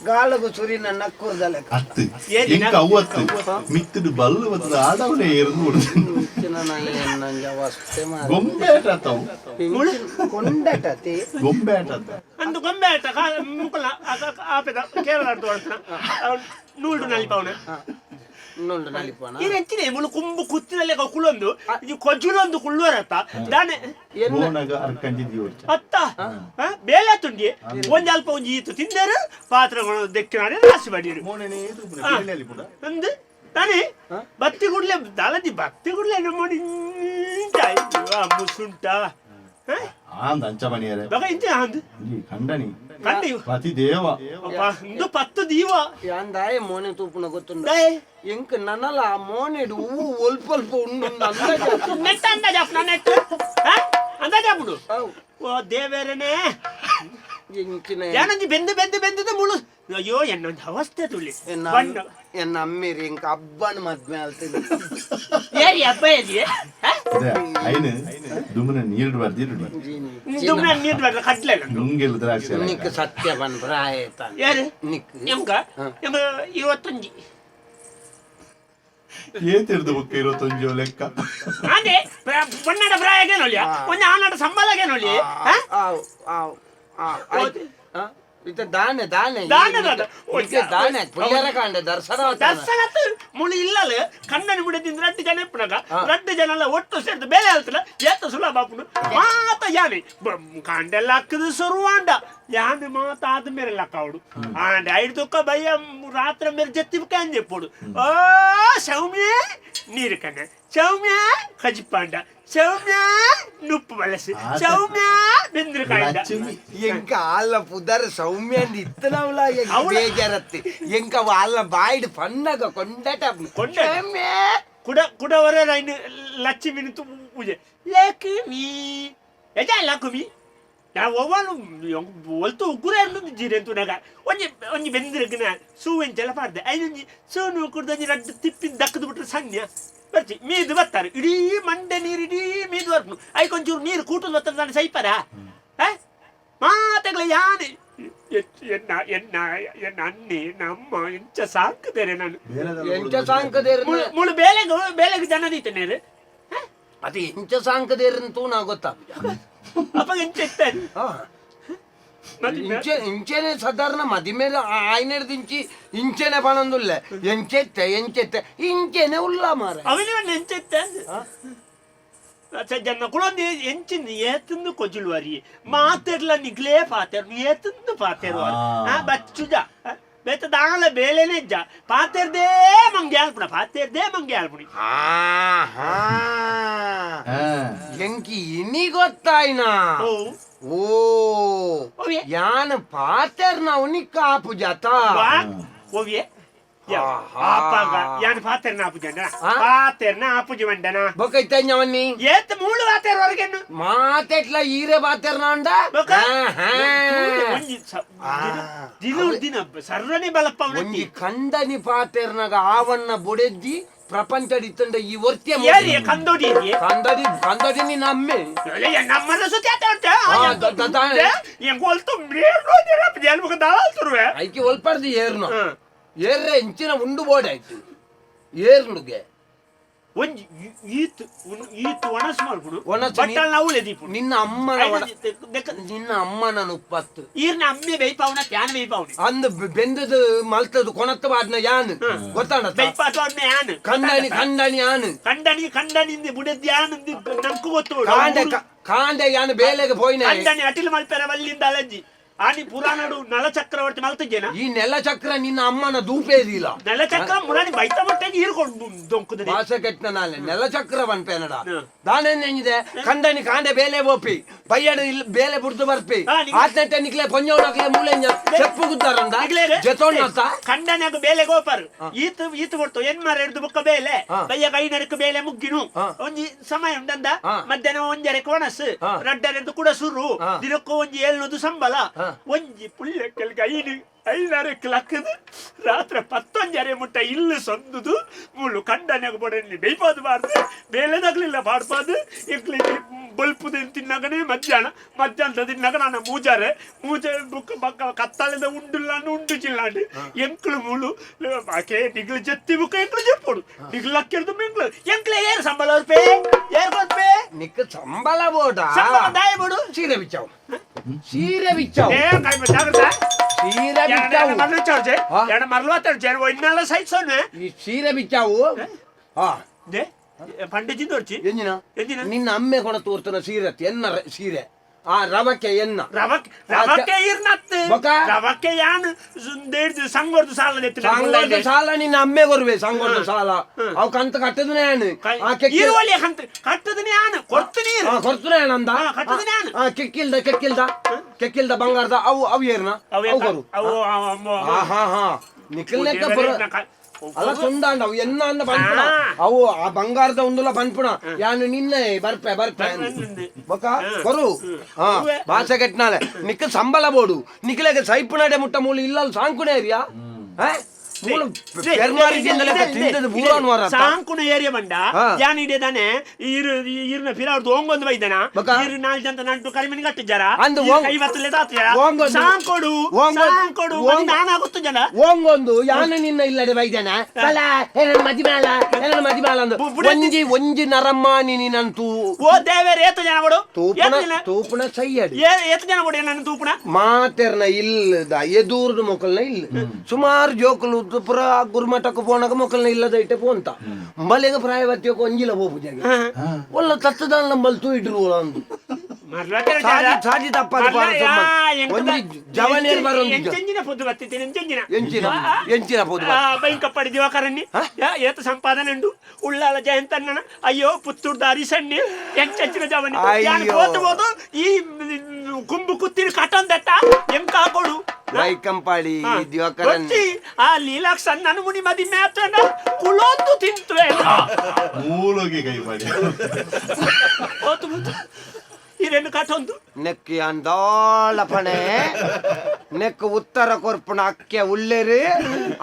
ಗಾಳಗು ಸುರಿನ ನಕ್ಕೂರ್ದಲೆ ಅತ್ತು ಎಂಕ ಅವತ್ತು ಮಿತ್ತದು ಬಲ್ಲು ಬತ್ತದ ಆಡವನೇ ಇருந்து ಗೊಂಬೆಟ ತಾವು ಕೊಂಡಟತಿ ಗೊಂಬೆಟ ಅಂದು ಗೊಂಬೆಟ ಮುಕಲ ಆಪೆದ ಕೇರಳ ತೋರ್ತ ನೂಲ್ಡು ನಲಿಪವನ ಇನ್ನೊಂದು ನಲಿಪನ ಇರೆಂಚಿನೆ ಮುಳು ಕುಂಬು ಕುತ್ತಿನಲ್ಲೇ ಕುಳೊಂದು ಇದು ಕೊಜ್ಜುಲೊಂದು ಕುಳ್ಳುವರತ್ತ ದಾನೆ ಓನಗ ಅರ್ಕಂಜಿ ದಿವರ್ಚ ಅತ್ತ ಬೇಲೆ ತುಂಡಿ ಒಂಜಿ ಅಲ್ಪ ಒಂಜಿ ಈತು ತಿಂದರು ಪಾತ್ರಗಳು ದೆಕ್ಕಿನಾಡೆ ರಾಸಿ ಬಡಿರು ಮೋನೆನೆ ಇದು ಬೇಲೆಲಿ ಪುಡ ಅಂದು ತಾನೆ ಬತ್ತಿ ಗುಡ್ಲೆ ದಾಲದಿ ಬತ್ತಿ ಗುಡ್ಲೆ ನೋಡಿ ಮುಸುಂಟ ಆಂದ ಅಂಚಮಣಿಯರೆ ಬಗ ಇಂತೆ ಆಂದು ಖಂಡನಿ ಕಂಡಿ ಪತಿ ದೇವ ಇಂದು ಪತ್ತು ದೀವ ಯಾಂದಾಯ ಮೋನೆ ತೂಪುನ ಗೊತ್ತುಂಡ ಎಂಕ ನನ್ನಲ ಮೋನೆಡು ಹೂವು ಒಲ್ಪ ಉಂಡು ನೆಟ್ ಅಂದಾಜ ನೆಟ್ ಅಂದಾಜ ಬಿಡು ಓ ದೇವೇರನೇ ಏನಂಜಿ ಬೆಂದು ಮುಳು ಅಯ್ಯೋ ಎನ್ನೊಂದು ಅವಸ್ಥೆ ತುಳಿ ಎನ್ನ ಅಮ್ಮೇರಿ ಎಂಕ ಹಬ್ಬನ ಮದ್ಮೆ ಅಲ್ತಿದ್ದೆ ಏರಿ ಹಬ್ಬ ಏರಿ ಐನು ದುಮ್ಮನ ನೀರು ಬರ್ದಿರು ದುಮ್ಮನ ನೀರು ಬರ್ದ ಕಟ್ಲೆ ನುಂಗೆಲ್ಲ ದ್ರಾಕ್ಷಿ ನಿಕ್ ಸತ್ಯ ಬನ್ ಪ್ರಾಯ ಯಾರು ನಿಕ್ ಎಂಕ 21 ಏತಿರ್ದು ಬುಕ್ಕ 21 ಲೆಕ್ಕ ಅದೇ ಬಣ್ಣದ ಪ್ರಾಯಗೆ ನೋಡಿ ಒಂದು ಆನಾಡ ಸಂಬಳಗೆ ನೋಡಿ ದರ್ಶನ ಮುಳಿ ಇಲ್ಲಲ್ಲ ಕಣ್ಣನ್ನು ಬಿಡದಿಂದ ರಡ್ಡು ಜನ ಇಪ್ಪನಾಗ ರಡ್ಡು ಜನ ಎಲ್ಲ ಒಟ್ಟು ಸೇರ್ದು ಬೇಲೆ ಹೇಳ್ತಿಲ್ಲ ಏತ ಸುಲಭ ಮಾತ ಯಾನೆ ಕಾಂಡೆಲ್ಲ ಹಾಕಿದ್ರು ಶುರುವಾಂಡ ಯಾನೆ ಮಾತಾದ ಮೇರೆ ಲಕ್ಕ ಅವಡು ಆಂಡೆ ಐದು ದುಃಖ ಭಯ ರಾತ್ರಿ ಮೇರೆ ಜತ್ತಿ ಕಂಜೆ ಪೋಡು ಓ ಸೌಮ್ಯ ನೀರು ಕಣ್ಣೆ ಸೌಮ್ಯ ಕಜಿಪಾಂಡ ಸೌಮ್ಯ ನುಪ್ಪು ಬಲಸು ಸೌಮ್ಯ ಬೆಂದ್ರಕಾಂಡ ಎಂಕ ಆಲ ಪುದರ್ ಸೌಮ್ಯ ಅಂದ್ ಇತ್ತನವಲ ಬೇಜಾರತ್ತಿ ಎಂಕ వాళ్ళ ಬಾಯ್ಡ್ ಪನ್ನಗ ಕೊಂಡಟ ಸೌಮ್ಯ ಕುಡವರ ಲಕ್ಷ್ಮಿ ಪೂಜೆ ಲಕ್ಷ್ಮಿ ಯಜ ಲಕ್ಷ್ಮಿ ನಾ ಒವ್ವನು ಒಲ್ತು ಉಗುರ ಜಿರೆಂತು ನಗ ಒಂಜಿ ಬೆಂದಿರಗಿನ ಸೂವೆಂಚೆಲ್ಲ ಪಾಡ್ದೆ ಐನೊಂಜಿ ಸೋನು ಕುಡ್ದೊಂಜಿ ರಡ್ಡು ತಿಪ್ಪಿ ದಕ್ಕದು ಬಿಟ್ರೆ ಸಣ್ಣ ಬರ್ಚಿ ಮೀದು ಬರ್ತಾರೆ ಇಡೀ ಮಂಡೆ ನೀರು ಇಡೀ ಮೀದು ಬರ್ನು ಐಕೊಂಚೂರು ನೀರು ಕೂಟದ ಬರ್ತಾರೆ ನಾನು ಸೈಪರ ಮಾತೆಗಳ ಯಾನೆ ಎನ್ನ ಅನ್ನಿ ನಮ್ಮ ಎಂಚ ಸಾಕದೇರೆ ನಾನು ಎಂಚ ಸಾಂಕದೇರ್ ಮುಳು ಬೇಲೆಗೆ ಜನ ದೀತೇನೆ ಅದು ಎಂಚ ಸಾಂಕದೇರ್ ಅಂತೂ ನಾ ಗೊತ್ತಾ ಅಪ್ಪ ಎಂಚ ಇತ್ತೇನೆ ಇಂಚೆನೆ ಸಾಧಾರಣ ಮದಿಮೇಲೆ ఆయన దించి ఇంచెనే పనందుల్లే ఎంచెత్తే ఇంచెనే ఉల్లా మార ಅವನಿವನ್ನ ಎಂಚೆತ್ತೆ ಜನ ಕೂಡ ಎಂಚಿಂದು ಏತಂದು ಕೊಜ್ಜುಲು ವರಿ ಮಾತೆರ್ಲ ನಿಗ್ಲೇ ಪಾತೆರ್ ಏತಂದು ಪಾತೆರು ಬಚ್ಚುಜ ಬೇತ ದಾಳ ಬೇಲೆನೆ ಜ ಪಾತೆರ್ದೇ ಮಂಗೆ ಆಲ್ಪುಣ ಪಾತೆರ್ದೇ ಮಂಗೆ ಆಲ್ಪುಣಿ ಎಂಕಿ ಇನಿ ಗೊತ್ತಾಯ್ನಾ ಓ ಯಾನ ಪಾತೆರ್ನ ಅವನಿ ಕಾಪು ಜಾತ ಓವಿಯೇ ಆಪಾಗ ಯಾನ್ ಪಾತೆರ್ನ ಆಪುಜಂಡ ಪಾತೆರ್ನ ಆಪುಜಿ ಮಂಡನ ಬೊಕೈತಣ್ಣವನ್ನಿ ಏತ್ ಮೂಳು ಪಾತೆರ್ ಹೊರಗೆನ್ನು ಮಾತೆಟ್ಲ ಈರೆ ಪಾತೆರ್ನ ಅಂಡ ದಿನ ಸರ್ವನೇ ಬಲಪ್ಪ ಒಂಜಿ ಕಂಡನಿ ಪಾತೆರ್ನಾಗ ಆವನ್ನ ಬೊಡೆದ್ದಿ ಪ್ರಪಂಚಡಿತ್ತಂಡ ಈ ವರ್ತಿಯ ಕಂದೋಡಿ ಕಂದಡಿ ನಿನ್ನ ಅಮ್ಮೆ ನಮ್ಮನ್ನ ಸುತ್ತಿ ಐಕಿ ಒಲ್ಪಡ್ದು ಏರ್ನು ಏರ್ರೆ ಇಂಚಿನ ಉಂಡು ಬೋರ್ಡ್ ಆಯ್ತು ಏರ್ನುಗೆ ಒಂಜಿ ಈತ್ ಒಣಸ್ ಮಾಡ್ಬಿಡು ಒಣಸ್ ಬಟ್ಟಲ್ ನಾವು ದೀಪು ನಿನ್ನ ಅಮ್ಮನ ಉಪ್ಪತ್ತು ಈರ್ನ ಅಮ್ಮೆ ಬೈಪಾವನ ಪ್ಯಾನ್ ಬೈಪಾವನಿ ಅಂದು ಬೆಂದದು ಮಲ್ತದು ಕೊಣತ್ತ ಬಾದ್ನ ಯಾನ್ ಗೊತ್ತಾಣ ಬೈಪಾತು ಅನ್ನ ಯಾನ್ ಕಂಡನಿ ಯಾನ್ ಕಂಡನಿಂದ ಬುಡದ್ ಯಾನ್ ನಮ್ಕು ಗೊತ್ತು ಕಾಂಡೆ ಯಾನ್ ಬೇಲೆಗೆ ಪೋಯ್ನ ಕಂಡನಿ ಅಟಿಲ್ ಮಲ್ಪೆರ ವಲ್ಲಿಂದ ಅಲಜ್ಜಿ ಆನಿ ಪುರಾಣಡು ನಳ ಚಕ್ರವರ್ತಿ ಮಲ್ತಜ್ಜೇನ ಈ ನೆಲ ಚಕ್ರ ನಿನ್ನ ಅಮ್ಮನ ದೂಪೇದಿಲ್ಲ ನೆಲ ಚಕ್ರ ಮುರಾನಿ ಬೈತ ಮಟ್ಟೆಗೆ ಹೀರ್ಕೊಂಡು ದೊಂಕುತ್ತದೆ ಭಾಷ ಕೆಟ್ಟ ನಾಳೆ ನೆಲ ಚಕ್ರವನ್ ಪೇನಡ ದಾನೆಂದಿದೆ ಕಂಡನಿ ಕಾಂಡೆ ಬೇಲೆ ಬೋಪಿ ಬಯ್ಯಡು ಇಲ್ಲಿ ಬೇಲೆ ಬುಡ್ದು ಬರ್ಪಿ ಆತ್ನೆಟ್ಟೆ ನಿಕ್ಲೆ ಪೊಂಜೋಡಕ್ಲೆ ಮೂಲೆಂಜ ಚೆಪ್ಪು ಗುದ್ದಾರಂದ ಜೆತೋಣ್ಣ ಕಂಡನ್ಯಾಗ ಬೇಲೆ ಗೋಪರ್ ಈತ ಕೊಡ್ತು ಎನ್ಮಾರ ಹಿಡ್ದು ಬುಕ್ಕ ಬೇಲೆ ಬಯ್ಯ ಕೈ ನಡಕ ಬೇಲೆ ಮುಗ್ಗಿನು ಒಂಜಿ ಸಮಯ ಉಂಡಂದ ಮಧ್ಯಾಹ್ನ ಒಂಜರೆ ಕೋಣಸ್ ರಡ್ಡರೆಂದು ಕೂಡ ಸುರು ದಿನಕ್ಕೂ ಒಂಜಿ 700 ಸಂಬಳ ಒಂಜಿ ಪುಳ್ಳೆಕ್ಕಲ್ಗೆ ಐನರಕ್ಕೆ ಲಕ್ಕದು ರಾತ್ರಿ 11 ಮುಟ್ಟ ಇಲ್ಲು ಸೊಂದುದು ಮುಳ್ಳು ಕಂಡನ್ಯಾಗ ಬೊಡಲ್ಲಿ ಬೈಪಾದು ಬಾರ್ದು ಬೇಲೆದಾಗ್ಲಿಲ್ಲ ಬಾಡ್ಪಾದು ಇಕ್ಲಿಕ್ಕೆ ಬಲ್ಪುದ ತಿನ್ನಗನೇ ಮಧ್ಯಾಹ್ನದ ತಿನ್ನಗ ನಾನು ಮೂಜೆ ಬುಕ್ ಬಕ್ಕ ಕತ್ತಾಳಿದ ಉಂಡು ಚಿಲ್ಲಾಂಡು ಎಂಕ್ಳು ಮೂಳು ಬಾಕೆ ನಿಗ್ಲು ಜತ್ತಿ ಬುಕ್ಕ ಎಂಕ್ಳು ಜಪ್ಪೋಡು ನಿಗ್ಲು ಲಕ್ಕಿರ್ದು ಮಿಂಕ್ಳು ಎಂಕ್ಲೆ ಏರು ಸಂಬಳ ರೂಪೇ ಏರು ಕೊಡ್ಪೇ ನಿಕ್ಕ ಸಂಬಳ ಬೋಡ ದಾಯ ಬೋಡು ಸೀರೆ ಬಿಚ್ಚಾವು ಸೀರೆ ಬಿಚ್ಚಾವು ಜಾಗ್ರತೆ ಸೀರೆ ಬಿಚ್ಚಾವು ಇನ್ನೆಲ್ಲ ಸೈಸೋನೆ ಈ ಸೀರೆ ಬಿಚ್ಚಾವು ಪಂಡಿಜಿ ತೋರ್ಚಿ ಎಂಜಿನ ನಿನ್ನ ಅಮ್ಮೆ ಕೊಡ ತೋರ್ತನ ಸೀರೆ ಎನ್ನ ಸೀರೆ ಆ ರವಕ್ಕೆ ಎನ್ನ ರವಕ್ಕೆ ಇರ್ನತ್ತೆ ರವಕ್ಕೆ ಯಾನ್ ಸಂಗೊರ್ದು ಸಾಲ ನಿನ್ನ ಅಮ್ಮೆ ಕೊರ್ವೆ ಸಂಗೊರ್ದು ಸಾಲ ಅವ್ ಕಂತ ಕಟ್ಟದನೆ ಯಾನು ಈರುವಳಿ ಕಂತ ಕಟ್ಟದನೆ ಯಾನು ಕೊಡ್ತನೆ ಅಂದ ಕೆಕ್ಕಿಲ್ದ ಬಂಗಾರದ ಅವು ಏರ್ನ ಅವು ಕೊರು ಹಾ ನಿಖಿಲ್ನೆಕ್ಕ ಅಲ್ಲ ಸುಂದಾಂಡ ಅವು ಎನ್ನ ಅಂದ ಬಂದ್ಪುಣ ಅವು ಆ ಬಂಗಾರದ ಒಂದುಲ ಬಂದ್ಪುಣ ಯಾನು ನಿನ್ನೆ ಬರ್ಪೆ ಬೊಕ ಕೊರು ಹಾ ಭಾಷೆ ಕೆಟ್ನಾಳೆ ನಿಕ್ಕ ಸಂಬಳ ಬೋಡು ನಿಖಿಲೆಗೆ ಸೈಪುನಡೆ ಮುಟ್ಟ ಮೂಲ ಇಲ್ಲ ಸಾಂಕುಣೆ ಏರಿಯಾ ಸಾಂಕುಣ ಏರಿಯಾ ಬಂಡ ಯಾನ್ ಇಡೇದಾನೆ ಈರ್ನ ಫಿರಾವ್ದು ಓಂಗೊಂದು ಬೈದನ ಈರು 4 ಜನ ನಂಟು ಕರಿಮನಿ ಕಟ್ಟಿದ್ದಾರ 50 ಲೇಟ್ ಸಾಂಕೊಡು ನಾನಾಗುತ್ತು ಜನ ಓಂಗೊಂದು ಯಾನು ನಿನ್ನ ಇಲ್ಲದೆ ಬೈದನ ಮದಿಮಾಲ ಒಂಜಿ ನರಮ್ಮಾನಿ ನೀನಂತೂ ಓ ದೇವೇರ್ ಏತು ಜನ ಬಡು ತೂಪುಣ ಸೈಯಡಿ ಏತು ಜನ ಬಡು ನನ್ನ ತೂಪುಣ ಮಾತೆರ್ನ ಇಲ್ಲದ ಎದೂರ್ದು ಮೊಕಲ್ನ ಇಲ್ಲ ಸುಮಾರು ಜೋಕುಲು ಪುರ ಗುರುಮಠಕ್ಕೆ ಪೋನಾಗ ಮೊಕಲ್ನ ಇಲ್ಲದ ಇಟ್ಟೆ ಪೋಂತ ಬಲೆಗ ಪ್ರಾಯವತ್ಯಕ್ಕೆ ಒಂಜಿಲ ಹೋಗುಜಾಗ ಒಲ್ಲ ತತ್ತದ ನಂಬಲ್ ತೂ ಇಟ್ರು ಅಂದು ಸಾಜಿ ತಪ್ಪದು ಒಂಜಿ ಜವನೇರ್ ಬರೋದು ಎಂಚಿನ ಪೊದ್ದು ಬತ್ತಿದ್ದೇನೆ ಎಂಚಿನ ಪೋದು ಬೈಂಕಪ್ಪಡಿ ದಿವಾಕರಣ್ಣಿ ಏತ ಸಂಪಾದನೆ ಉಂಡು ಉಳ್ಳಾಲ ಜಯಂತಣ್ಣನ ಅಯ್ಯೋ ಪುತ್ತೂರು ದಾರಿ ಸಣ್ಣಿ ಎಂಚಿನ ಜವನಿ ಹೋದು ಈ ಕುಂಬು ಕುತ್ತಿನ ಕಟ್ಟಂದಟ್ಟ ಎಂಕ ಹಾಕೊಡು ಬೈಕಂಪಾಡಿ ದಿವಾಕರನ್ ಆ ಲೀಲಾಕ್ಷ ನನ್ನ ಮುನಿ ಮದಿ ಮೇತನ ಕುಳೊಂದು ತಿಂತು ಮೂಲಗೆ ಕೈ ಮಾಡಿ ಈ రెండు ಕಟ್ಟೊಂದು ನೆಕ್ಕಿ ಅಂದಾಳ ಪಣೆ ನೆಕ್ ಉತ್ತರ ಕೊರ್ಪುಣ ಅಕ್ಕೆ ಉಳ್ಳೆರು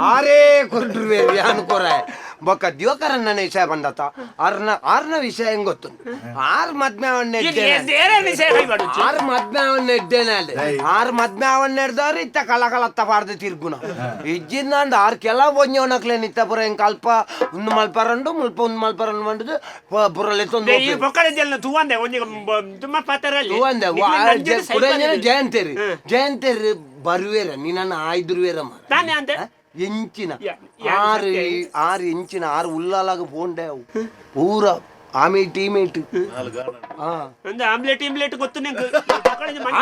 ಆರೇ ಕೊರ್ಡ್ರುವೇರು ಅನ್ಕೊರ ಬೊಕ್ಕ ದಿವಕರನ್ನ ವಿಷಯ ಬಂದತ ಆರ್ನ ವಿಷಯ ಹೆಂಗ್ ಗೊತ್ತು ಆರ್ ಮದ್ಮೆ ಆರ್ ಮದ್ಮೆ ಎಡ್ಡೇನೆ ಅಲ್ಲಿ ಆರ್ ಮದ್ಮೆ ಎಡ್ದವ್ರು ಇತ್ತ ಕಲಕಲತ್ತ ಪಾಡ್ದು ತಿರ್ಗುಣ ಇಜ್ಜಿಂದ ಆರ್ ಕೆಲ ಬೊಂಜವನಕ್ಲೆ ನಿತ್ತ ಪುರ ಹೆಂಗ್ ಕಲ್ಪ ಒಂದು ಮಲ್ಪರಂಡು ಮುಲ್ಪ ಒಂದು ಮಲ್ಪರಂಡು ಬಂದು ಪುರಲ್ಲಿ ತೂವಂದೆ ತುಂಬ ಪಾತ್ರಲ್ಲಿ ಜಯಂತೇರಿ ಬರುವೇರ ನೀ ನನ್ನ ಆಯ್ದುರುವೇರ ತಾನೇ ಅಂತೆ ಎಂಚಿನ ಆರು ಎಂಚಿನ ಆರು ಉಲ್ಲಾಲಾಗ ಪೋಂಡೆ ಅವು ಪೂರ ಆಮೇಟ್ ಟೀಮೇಟ್ ಆಮ್ಲೆಟ್ ಇಮ್ಲೆಟ್ ಗೊತ್ತು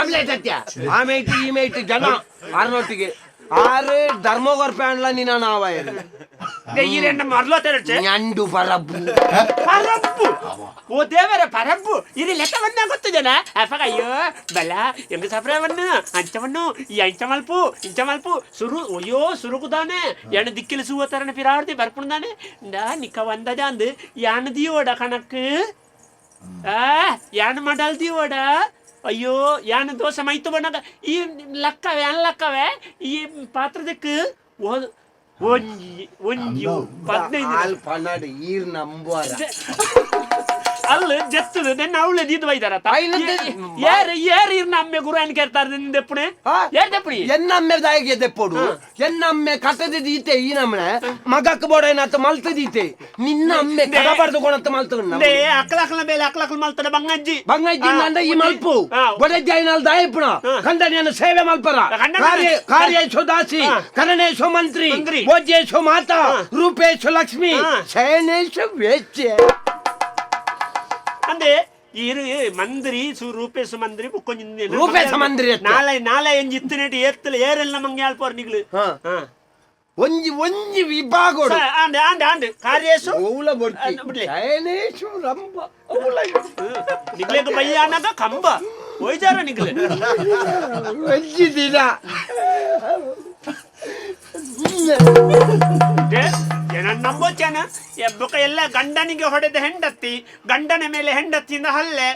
ಆಮ್ಲೆಟ್ ಸತ್ಯ ಆಮೇಟ್ ಟೀಮೇಟ್ ಜನ ಆರ್ನೊಟ್ಟಿಗೆ ಆರು ಧರ್ಮಗೋರ್ ಪ್ಯಾನ್ಲ ನೀನ ನಾವ ഞണ്ടു പറമ്പു ಓ ದೇವರ ಪರಬ್ಬು ಇದು ಲೆಕ್ಕ ಬಂದ ಗೊತ್ತು ಜನ ಅಪ್ಪ ಅಯ್ಯೋ ಬಲ ಎಂಗ ಸಪ್ರವನ್ನು ಅಂಚವನ್ನು ಈ ಅಂಚ ಮಲ್ಪು ಸುರು ಅಯ್ಯೋ ಸುರುಕುದಾನೆ ಎಣ್ಣೆ ದಿಕ್ಕಿಲು ಸುವತರನ ಪಿರಾವರ್ತಿ ಬರ್ಪುಂದಾನೆ ನಿಕ್ಕ ವಂದದ ಅಂದು ಯಾನ ದಿಯೋಡ ಕಣಕ್ ಯಾನ ಮಾಡಲ್ ದಿಯೋಡ ಅಯ್ಯೋ ಯಾನ ದೋಸೆ ಮೈತು ಬಣ್ಣಗ ಈ ಲಕ್ಕವೇ ಈ ಪಾತ್ರದಕ್ಕೆ ಒಂಜಿ 15 ಈರ್ ನಂಬುವ ಅಲ್ಲ ಜತ್ತದು ನೆನ್ನ ಅವಳೆ ದೀದ್ ಬೈದಾರ ಏರ್ ಇರ್ನ ಅಮ್ಮೆ ಗುರು ಏನ್ ಕೇಳ್ತಾರೆ ದೆಪ್ಪಣೆ ಏರ್ ದೆಪ್ಪಣಿ ಎನ್ನಮ್ಮೆ ದಾಯಿಗೆ ದೆಪ್ಪೋಡು ಎನ್ನಮ್ಮೆ ಕಟ್ಟದ ದೀತೆ ಈ ನಮ್ಮನೆ ಮಗಕ್ಕೆ ಬೋಡೇನತ್ತ ಮಲ್ತದೀತೆ ನಿನ್ನ ಅಮ್ಮೆ ಕಡಬಾರ್ದು ಕೊಣತ್ತ ಮಲ್ತದ ಅಕ್ಕಲಕ್ಕಲ ಮೇಲೆ ಅಕ್ಕಲಕ್ಕಲ ಮಲ್ತದ ಬಂಗಜ್ಜಿ ಅಂದ ಈ ಮಲ್ಪು ಬೊಡೆಜ್ಜಾಯಿನಲ್ ದಾಯಪ್ಪಣ ಕಂದನಿಯನ್ನು ಸೇವೆ ಮಲ್ಪರ ಕಾರ್ಯೇಶು ದಾಸಿ ಕರಣೇಶು ಮಂತ್ರಿ ಭೋಜ್ಯೇಶು ಮಾತಾ ರೂಪೇಶು ಲಕ್ಷ್ಮಿ ಶಯನೇಶು ವೇಚ್ಯೆ ಅಂದೆ ಇರು ಮಂದ್ರಿ ರೂಪೇಶ ಮಂದ್ರಿ ರೂಪೇಶ ಮಂದ್ರಿ ನಾಳೆ ಎಂಜಿ ಇತ್ತನೇಟಿ ಏತ್ತಲ ಏರೆಲ್ಲ ಮಂಗೆ ಆಲ್ಪೋರ್ ನಿಗ್ಲು ಒಂಜಿ ವಿಭಾಗ ಆಂಡೆ ಕಾರ್ಯೇಶು ಶಯನೇಶು ರಂಭ ನಿಗ್ಲೆಗೆ ಬಯ್ಯ ಅನ್ನಗ ಕಂಬ ಹೋಯ್ತಾರ ನಿಗ್ಲೆ ಒಂಜಿ ದಿನ ನಂಬೋಚನ ಎಬ್ಬಕ ಎಲ್ಲ ಗಂಡನಿಗೆ ಹೊಡೆದ ಹೆಂಡತಿ ಗಂಡನ ಮೇಲೆ ಹೆಂಡತಿಯಿಂದ ಹಲ್ಲೆ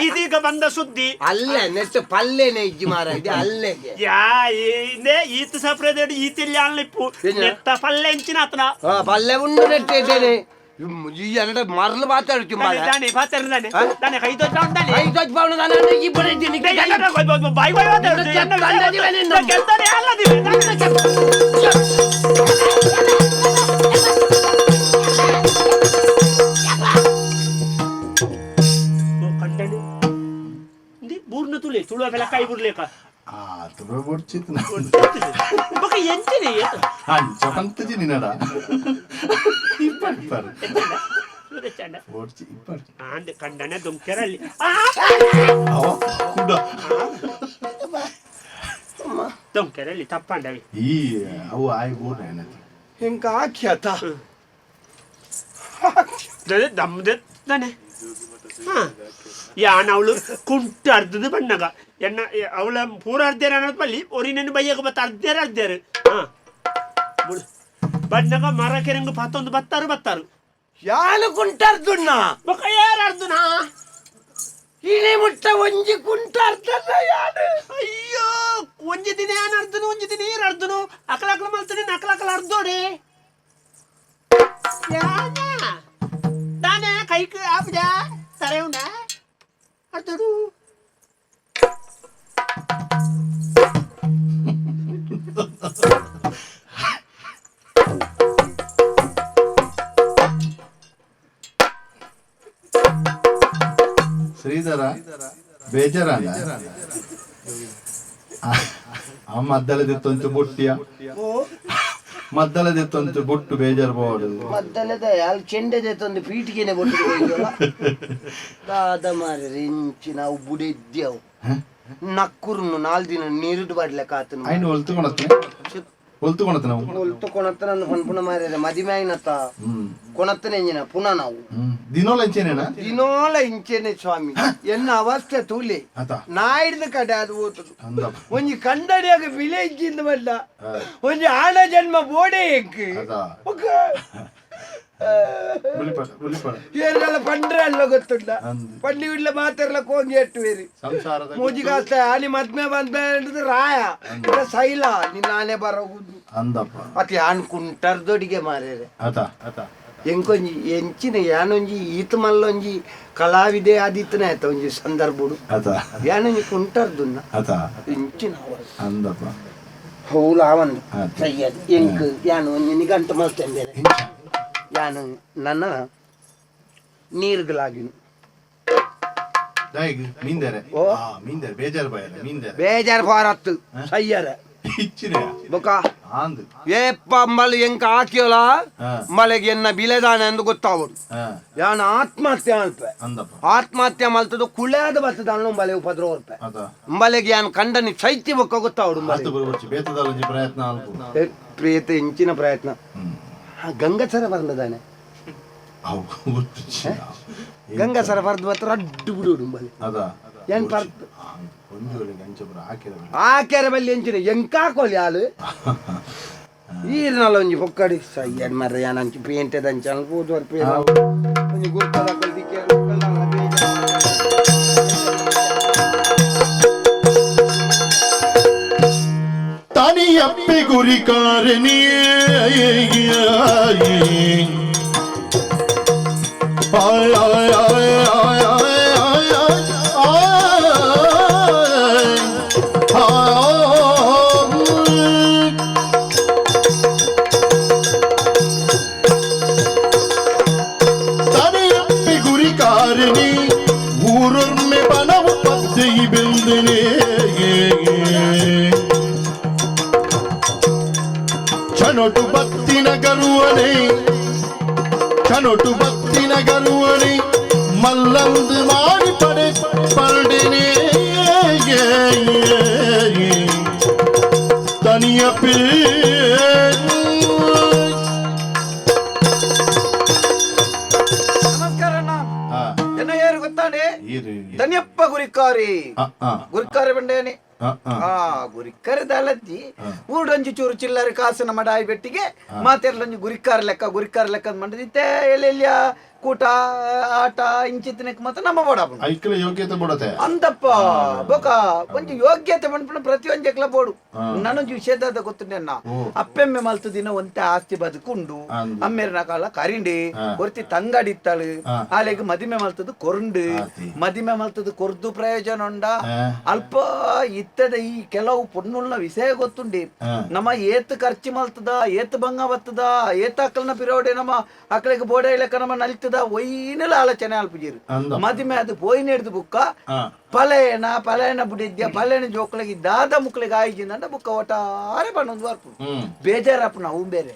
ಇದೀಗ ಬಂದ ಸುದ್ದಿ ಅಲ್ಲೇ ನೆಟ್ ಪಲ್ಲೆನೆ ಇಜ್ಜಿ ಮಾರ ಇದೆ ಅಲ್ಲೆಗೆ ಈತ ಸಪ್ರೇದ ಈತಿಲ್ಲಿ ಅಲ್ಲಿಪ್ಪು ನೆತ್ತ ಪಲ್ಲೆ ಎಂಚಿನ ಆತನ ಪಲ್ಲೆ ಉಂಡು ನೆಟ್ಟಿದ್ದೇನೆ ಈ ಎರಡು ಮರಳು ಮಾತಾಡ್ತಿ ಕೈ ತೋಚ್ತಾನೆ ಬಾಯ್ ಬೂರ್ನ ತುಳಿ ತುಳುವ ಬೆಲ ಕೈ ಬುರ್ಲೇಕ ತುಳುವ ಬೊಡ್ಚಿತ್ತು ಎಂಚಿನಿ ಅಂಚ ಪಂತಜಿ ನಿನಡ ಇಪ್ಪರ್ ಬೊಡ್ಚಿ ಇಪ್ಪರ್ ಆಂಡೆ ಕಂಡನೆ ದುಂಕೆರಲ್ಲಿ ದುಂಕೆರಲ್ಲಿ ತಪ್ಪಂಡವಿ ಈ ಅವು ಆಯ್ ಬೋಡ ಏನತಿ ಹೆಂಗ ಆಖ್ಯಾತ ದಮ್ಮದಾನೆ ಯಾನ ಅವಳು ಕುಂಟ ಅರ್ಧದ ಬಣ್ಣಗ ಎನ್ನ ಅವಳ ಪೂರ ಅರ್ಧೇರ ಅನ್ನೋದು ಬಲ್ಲಿ ಒರಿನನ್ನು ಬೈಯಕ ಬತ್ತ ಅರ್ಧೇರ ಬಣ್ಣಗ ಮರ ಕೆರಂಗ ಪತ್ತೊಂದು ಬತ್ತಾರು ಯಾನು ಕುಂಟ ಅರ್ಧುಣ್ಣ ಬೊಕ್ಕ ಯಾರು ಅರ್ಧುನ ಇಳಿ ಮುಟ್ಟ ಒಂಜಿ ಕುಂಟ ಅರ್ಧನ ಯಾನು ಅಯ್ಯೋ ಒಂಜಿ ದಿನ ಯಾನು ಅರ್ಧನು ಒಂಜಿ ದಿನ ಏರು ಅರ್ಧನು ಅಕಲಕಲ ಮಲ್ತಾನೆ ಅಕಲಕಲ ಅರ್ಧೋಡೆ ತಾನೇ ಕೈക്ക് ಆಪಜಾ ಸರೆ ಉಂಡ ಅರ್ಧಡು ಶ್ರೀಧರ ಬೇಜಾರಾದ ಆ ಮದ್ದಲದಿತ್ತೊಂಚು ಬೊಟ್ಟಿಯ ಮದ್ದಲದೆತ್ತೊಂದು ಬೊಟ್ಟು ಬೇಜಾರು ಬೋಡು ಮದ್ದಲ್ಲದ ಅಲ್ಲಿ ಚೆಂಡದೆ ತಂದು ಪೀಟಿಗೆನೆ ಬೊಟ್ಟು ದಾದ ಮಾರಿ ರೆಂಚಿ ನಾವು ಬುಡಿದ್ದೆವು ನಕ್ಕುರ್ನು 4 ದಿನ ನೀರುಡು ಬಡ್ಲೆಕ್ಕ ಆತನು ಐನು ಹೊಲ್ತು ಕೊಣತ್ತ ನನ್ನ ಪನ್ಪುಣ ಮಾರ್ಯಾರ ಮದಿಮೆ ಆಯ್ನತ್ತ ಕೊಣತ್ತನೆ ಎಂಜಿನ ಪುನಃ ನಾವು ದಿನೋಲ ಇಂಚೇನೇನಾ ದಿನೋಲ ಇಂಚೆನೆ ಸ್ವಾಮಿ ಎನ್ನ ಅವಸ್ಥೆ ತೂಲಿ ನಾಯಿಡ್ದ ಕಡೆ ಅದು ಓತದು ಒಂಜಿ ಕಂಡಡಿಯಾಗ ಬಿಲೆ ಇಜ್ಜಿಂದ ಬಲ್ಲ ಒಂಜಿ ಆಣ ಜನ್ಮ ಬೋಡೆ ಎಕ್ಕು ಏನೆಲ್ಲ ಪಂಡ್ರೆ ಅಲ್ಲ ಗೊತ್ತುಂಟ ಪಂಡಿ ಇಡ್ಲ ಮಾತೆಲ್ಲ ಕೋಂಗಿ ಎಟ್ಟು ಬೇರಿ ಮೂಜಿಗಾಸ್ತ ಅಲ್ಲಿ ಮದ್ಮೆ ಬಂದ ರಾಯ ಸೈಲ ನಾನೇ ಬರೋಗುದು ಅತಿ ಅನ್ಕುಂಟರ್ದೊಡಿಗೆ ಮಾರೇರೆ ಎಂಕೊಂಜಿ ಎಂಚಿನ ಯಾನೊಂಜಿ ಈತ ಮಲ್ಲೊಂಜಿ ಕಲಾವಿದೆ ಆದಿತ್ತನೆ ಆಯ್ತ ಒಂಜಿ ಸಂದರ್ಭಡು ಯಾನೊಂಜಿ ಕುಂಟರ್ದುನ್ನ ಎಂಚಿನ ಹೌಲ ಅವಂದು ಸಯ್ಯದ್ ಎಂಕ್ ಯಾನು ಒಂಜಿ ನಿಗಂಟು ಮಲ್ತಂದೆ ಯಾನು ನನ್ನ ನೀರ್ಗಳಾಗಿನು ಬೇಜಾರು ಬಾರತ್ತು ಸಯ್ಯರ ಬೊಕ ಏಪ್ಪ ಮಲ್ ಎಂಕ ಹಾಕಿಯೋಲ ಮಳೆಗೆ ಎನ್ನ ಬಿಲೆದಾನೆ ಎಂದು ಗೊತ್ತಾವಡು ಯಾನ ಆತ್ಮಹತ್ಯೆ ಅಲ್ಪ ಆತ್ಮಹತ್ಯೆ ಮಲ್ತದ ಕುಳ್ಯಾದ ಬರ್ತದ ಅಣ್ಣ ಬಲೆ ಉಪದ್ರ ರೂಪಾಯಿ ಮಳೆಗೆ ಯಾನ್ ಕಂಡನಿ ಚೈತ್ಯ ಬೊಕ್ಕ ಗೊತ್ತಾವಡು ಪ್ರೇತ ಇಂಚಿನ ಪ್ರಯತ್ನ ಗಂಗಸರ ಬರ್ಲದಾನೆ ಗಂಗಸರ ಬರ್ದು ಬತ್ತ ಅಡ್ಡು ಬಿಡು ಬಲಿ ಏನ್ ಬರ್ದು ಆಕೆರ ಬಲ್ಲಿ ಎಂಚಿನ ಎಂಕಾಕೋಲಿ ಹಾಲು ಈರ್ನಲ್ಲ ಒಂಜಿ ಪೊಕ್ಕಡಿ ಸಯ್ಯನ್ ಮರ್ರ ಯಾನ್ ಅಂಚಿ ಪೇಂಟೆದ ಅಂಚ ಅನ್ಬೋದು ಒಂಜಿ ಗುರ್ತದ ಕಲ್ದಿಕ್ಕೆ ತನಿಯಪ್ಪೆ ಗುರಿಕಾರನಿಯೇ ತನಿಯಪ್ಪೆ ಗುರಿಕಾರನಿ ಊರೊಮ್ಮೆ ಬನವು ಪದ್ದೆ ಬೆಂದನೆ ಚನೊಟು ಭಕ್ತಿನ ಗರುವನೆ ಮಲ್ಲಂದು ಮಾಡಿ ಪಡೆನೆ ತನಿಯ ಪೇ ನಮಸ್ಕಾರ ಎನ್ನ ಏರು ಗೊತ್ತಾನೆ ದನಿಯಪ್ಪ ಗುರಿಕಾರಿ ಬಂಡೇನೆ ಗುರಿಕರದಲ್ಲದ್ದಿ ಊಡೊಂಜಿ ಚೂರು ಚಿಲ್ಲರೆ ಕಾಸಿನ ಮಡಾಯಿ ಬೆಟ್ಟಿಗೆ ಮಾತೆರ್ಲೊಂಜಿ ಗುರಿಕಾರ ಲೆಕ್ಕ ಮಂಡದಿತ್ತೆ ಎಲ್ಲೆಲ್ಲಿಯ ಕೂಟ ಆಟ ಇಂಚಿತ್ತನಕ್ ಮಾತ್ರ ನಮ್ಮ ಬೋಡಾಪು ಯೋಗ್ಯತೆ ಬೋಡತೆ ಅಂತಪ್ಪ ಬೊಕ ಒಂಜಿ ಯೋಗ್ಯತೆ ಬಂದ್ಬಿಟ್ಟು ಪ್ರತಿಯೊಂಜಕ್ಲ ಬೋಡು ನಾನೊಂಜಿ ವಿಷಯದ ಗೊತ್ತುಂಡೆನ್ನ ಅಪ್ಪೆಮ್ಮೆ ಮಲ್ತು ದಿನ ಒಂತೆ ಆಸ್ತಿ ಬದುಕುಂಡು ಅಮ್ಮೇರಿನ ಕಾಲ ಕರಿಂಡಿ ಒರ್ತಿ ತಂಗಡಿತ್ತಳು ಆಲೆಗ್ ಮದಿಮೆ ಮಲ್ತದು ಕೊರುಂಡು ಮದಿಮೆ ಮಲ್ತದು ಕೊರ್ದು ಪ್ರಯೋಜನ ಉಂಡ ಅಲ್ಪ ಇತ್ತದ ಈ ಕೆಲವು ಪೊನ್ನುಳ್ನ ವಿಷಯ ಗೊತ್ತುಂಡಿ ನಮ್ಮ ಏತ್ ಖರ್ಚು ಮಲ್ತದ ಏತ್ ಭಂಗ ಬತ್ತದ ಏತ್ ಅಕ್ಕಲ್ನ ಪಿರೋಡೆ ನಮ್ಮ ಅಕ್ಕಳಿಗೆ ಬೋಡೆ ಇಲಕ ನಮ್ಮ ನಲ್ತದ ಒಯ್ನಲ ಆಲೋಚನೆ ಅಲ್ಪಜೀರು ಮದಿಮೆ ಅದು ಪೋಯಿನ ಹಿಡಿದು ಬುಕ್ಕ ಪಲೇನ ಬುಡಿದ್ಯ ಪಲೇನ ಜೋಕ್ಳಿಗೆ ದಾದ ಮುಕ್ಳಿಗೆ ಆಯ್ಜಿಂದ ಬುಕ್ಕ ಒಟ್ಟಾರೆ ಬಣ್ಣೊಂದು ಬರ್ಪು ಬೇಜಾರಪ್ಪ ನಾವು ಬೇರೆ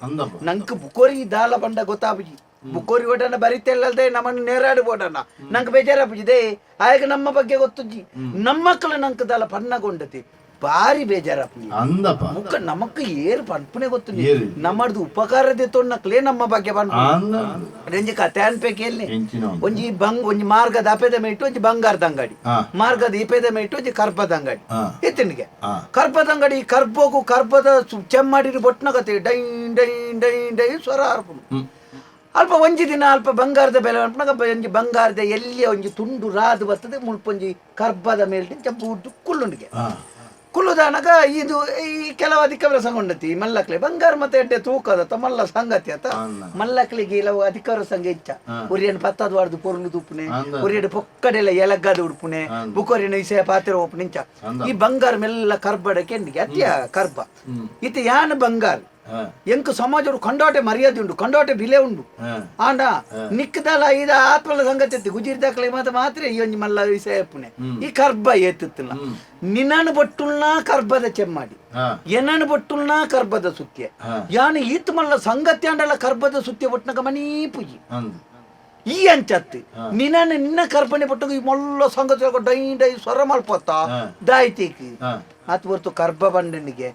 ನಂಕ ಬುಕೋರಿ ದಾಲ ಬಂಡ ಗೊತ್ತಾಪುಜಿ ಬುಕ್ಕೋರಿ ಓಟನ ಬರಿತೆಲ್ಲದೆ ನಮ್ಮನ್ನು ನೇರಾಡಿ ಓಟನ ನಂಗೆ ಬೇಜಾರಪ್ಪುಜಿದೆ ಆಗ ನಮ್ಮ ಬಗ್ಗೆ ಗೊತ್ತುಜ್ಜಿ ನಮ್ಮ ಮಕ್ಕಳು ನಂಕ ದಾಲ ಪನ್ನಗೊಂಡತಿ ಬಾರಿ ಬೇಜಾರಪ್ಪ ಮುಖ ನಮಕ್ ಏರು ಪನ್ಪನೆ ಗೊತ್ತು ನಮ್ಮದು ಉಪಕಾರದೆ ತೊನ್ನಕ್ಲೇ ನಮ್ಮ ಬಗ್ಗೆ ಬಂಜಿ ಕತೆ ಅನ್ಬೇಕೇಳಿ ಒಂಜಿ ಮಾರ್ಗದ ಅಪೆದ ಮೇಟು ಒಂಜಿ ಬಂಗಾರದ ಅಂಗಡಿ ಮಾರ್ಗದ ಇಪೆದ ಮೇಟು ಒಂಜಿ ಕರ್ಪದ ಅಂಗಡಿ ಎತ್ತಿನಿಗೆ ಕರ್ಪದ ಅಂಗಡಿ ಕರ್ಬೋಗು ಕರ್ಪದ ಚೆಮ್ಮಾಡಿರಿ ಬೊಟ್ನ ಕತೆ ಡೈ ಡೈ ಡೈ ಡೈ ಸ್ವರ ಅರ್ಪು ಅಲ್ಪ ಒಂಜಿ ದಿನ ಅಲ್ಪ ಬಂಗಾರದ ಬೆಲೆ ಒಂಜಿ ಬಂಗಾರದ ಎಲ್ಲಿ ಒಂಜಿ ತುಂಡು ರಾದು ಬರ್ತದೆ ಮುಳ್ಪೊಂಜಿ ಕರ್ಬದ ಮೇಲೆ ಚಪ್ಪು ಕುಳ್ಳುಂಡಿಗೆ ಕುಲ್ಲುದಾನಗ ಇದು ಈ ಕೆಲವು ಅಧಿಕ ಸಂಗೊಂಡತಿ ಮಲ್ಲಕ್ಲೆ ಬಂಗಾರ ಮತ್ತೆ ಎಡ್ಡೆ ತೂಕದ ಮಲ್ಲ ಸಂಗತಿ ಆತ ಮಲ್ಲಕ್ಲಿಗೆ ಕೆಲವು ಅಧಿಕಾರ ಸಂಘ ಇಚ್ಚ ಉರಿಯನ್ನು ಪತ್ತದ ವಾರ್ದು ಪೊರ್ಲು ತುಪ್ಪುನೆ ಉರಿಯಡು ಪೊಕ್ಕಡೆಲ್ಲ ಎಲಗ್ಗದ ಉಡುಪುನೆ ಬುಕೋರಿನ ವಿಷಯ ಪಾತ್ರ ಒಪ್ಪು ನಿಂಚ ಈ ಬಂಗಾರ ಮೆಲ್ಲ ಕರ್ಬಡಕ್ಕೆ ಎಂದಿಗೆ ಅತ್ಯ ಕರ್ಬ ಇತ ಯಾನ ಬಂಗಾರ ಎಂಕ್ ಸಮಾಜ ಕಂಡಾಟೆ ಮರ್ಯಾದೆ ಉಂಡು ಕಂಡಾಟೆ ಬೆಲೆ ಉಂಡು ಆಂಡ ನಿಕ್ಕದಲ್ಲ ಇದ ಆತ್ಮಲ ಸಂಗತಿ ಗುಜಿರ್ ದಾಖಲೆ ಮಾತ್ರ ಈ ಒಂಜಿ ಮಲ್ಲ ವಿಷಯ ಪುಣೆ ಈ ಕರ್ಬ ಏತಿತ್ತಿಲ್ಲ ನಿನ್ನನ್ನು ಬಟ್ಟುಲ್ನ ಕರ್ಬದ ಚೆಮ್ಮಾಡಿ ಎನ್ನನ್ನು ಬಟ್ಟುಲ್ನ ಕರ್ಬದ ಸುತ್ಯ ಯಾನು ಈತ್ ಮಲ್ಲ ಸಂಗತಿ ಅಂಡಲ್ಲ ಕರ್ಬದ ಸುತ್ಯ ಬಟ್ನಗ ಮನಿ ಪುಜಿ ಈ ಅಂಚತ್ತಿ ನಿನ್ನ ಕರ್ಪಣೆ ಪಟ್ಟು ಈ ಮೊಲ್ಲ ಸಂಗತಿ ಡೈ ಡೈ ಸ್ವರ ಮಲ್ಪತ್ತ ದಾಯ್ತಿಕ್ ಅತ್ ಹೊರ್ತು ಕರ್ಬ ಬಂಡನಿಗೆ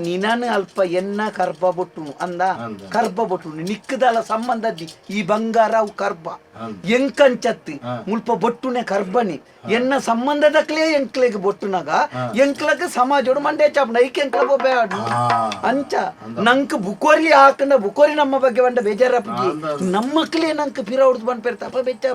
ನಿನನು ಅಲ್ಪ ಎನ್ನ ಕರ್ಬ ಬೊಟ್ಟು ಅಂದ ಕರ್ಬ ಬೊಟ್ಟು ನಿಕ್ಕದಲ್ಲ ಸಂಬಂಧದ್ದಿ ಈ ಬಂಗಾರ ಅವು ಕರ್ಬ ಎಂಕಂಚತ್ತಿ ಮುಲ್ಪ ಬೊಟ್ಟುನೆ ಕರ್ಬನಿ ಎನ್ನ ಸಂಬಂಧದಕ್ಲೇ ಎಂಕ್ಲೆಗೆ ಬೊಟ್ಟುನಾಗ ಎಂಕ್ಲಕ್ಕೆ ಸಮಾಜೋಡು ಮಂಡೆ ಚಾಪನ ಐಕೆ ಎಂಕ್ಲ ಬೇಡ ಅಂಚ ನಂಕ್ ಬುಕೋರಿ ಹಾಕಂಡ ಬುಕೋರಿ ನಮ್ಮ ಬಗ್ಗೆ ಬಂಡ ಬೇಜಾರಪ್ಪಿ ನಮ್ಮಕ್ಲೇ ನಂಕ್ ಪಿರ ಹೊಡ್ದು ಬಂದ್ ಪೇರ್ ತಪ್ಪ ಬೆಚ್ಚ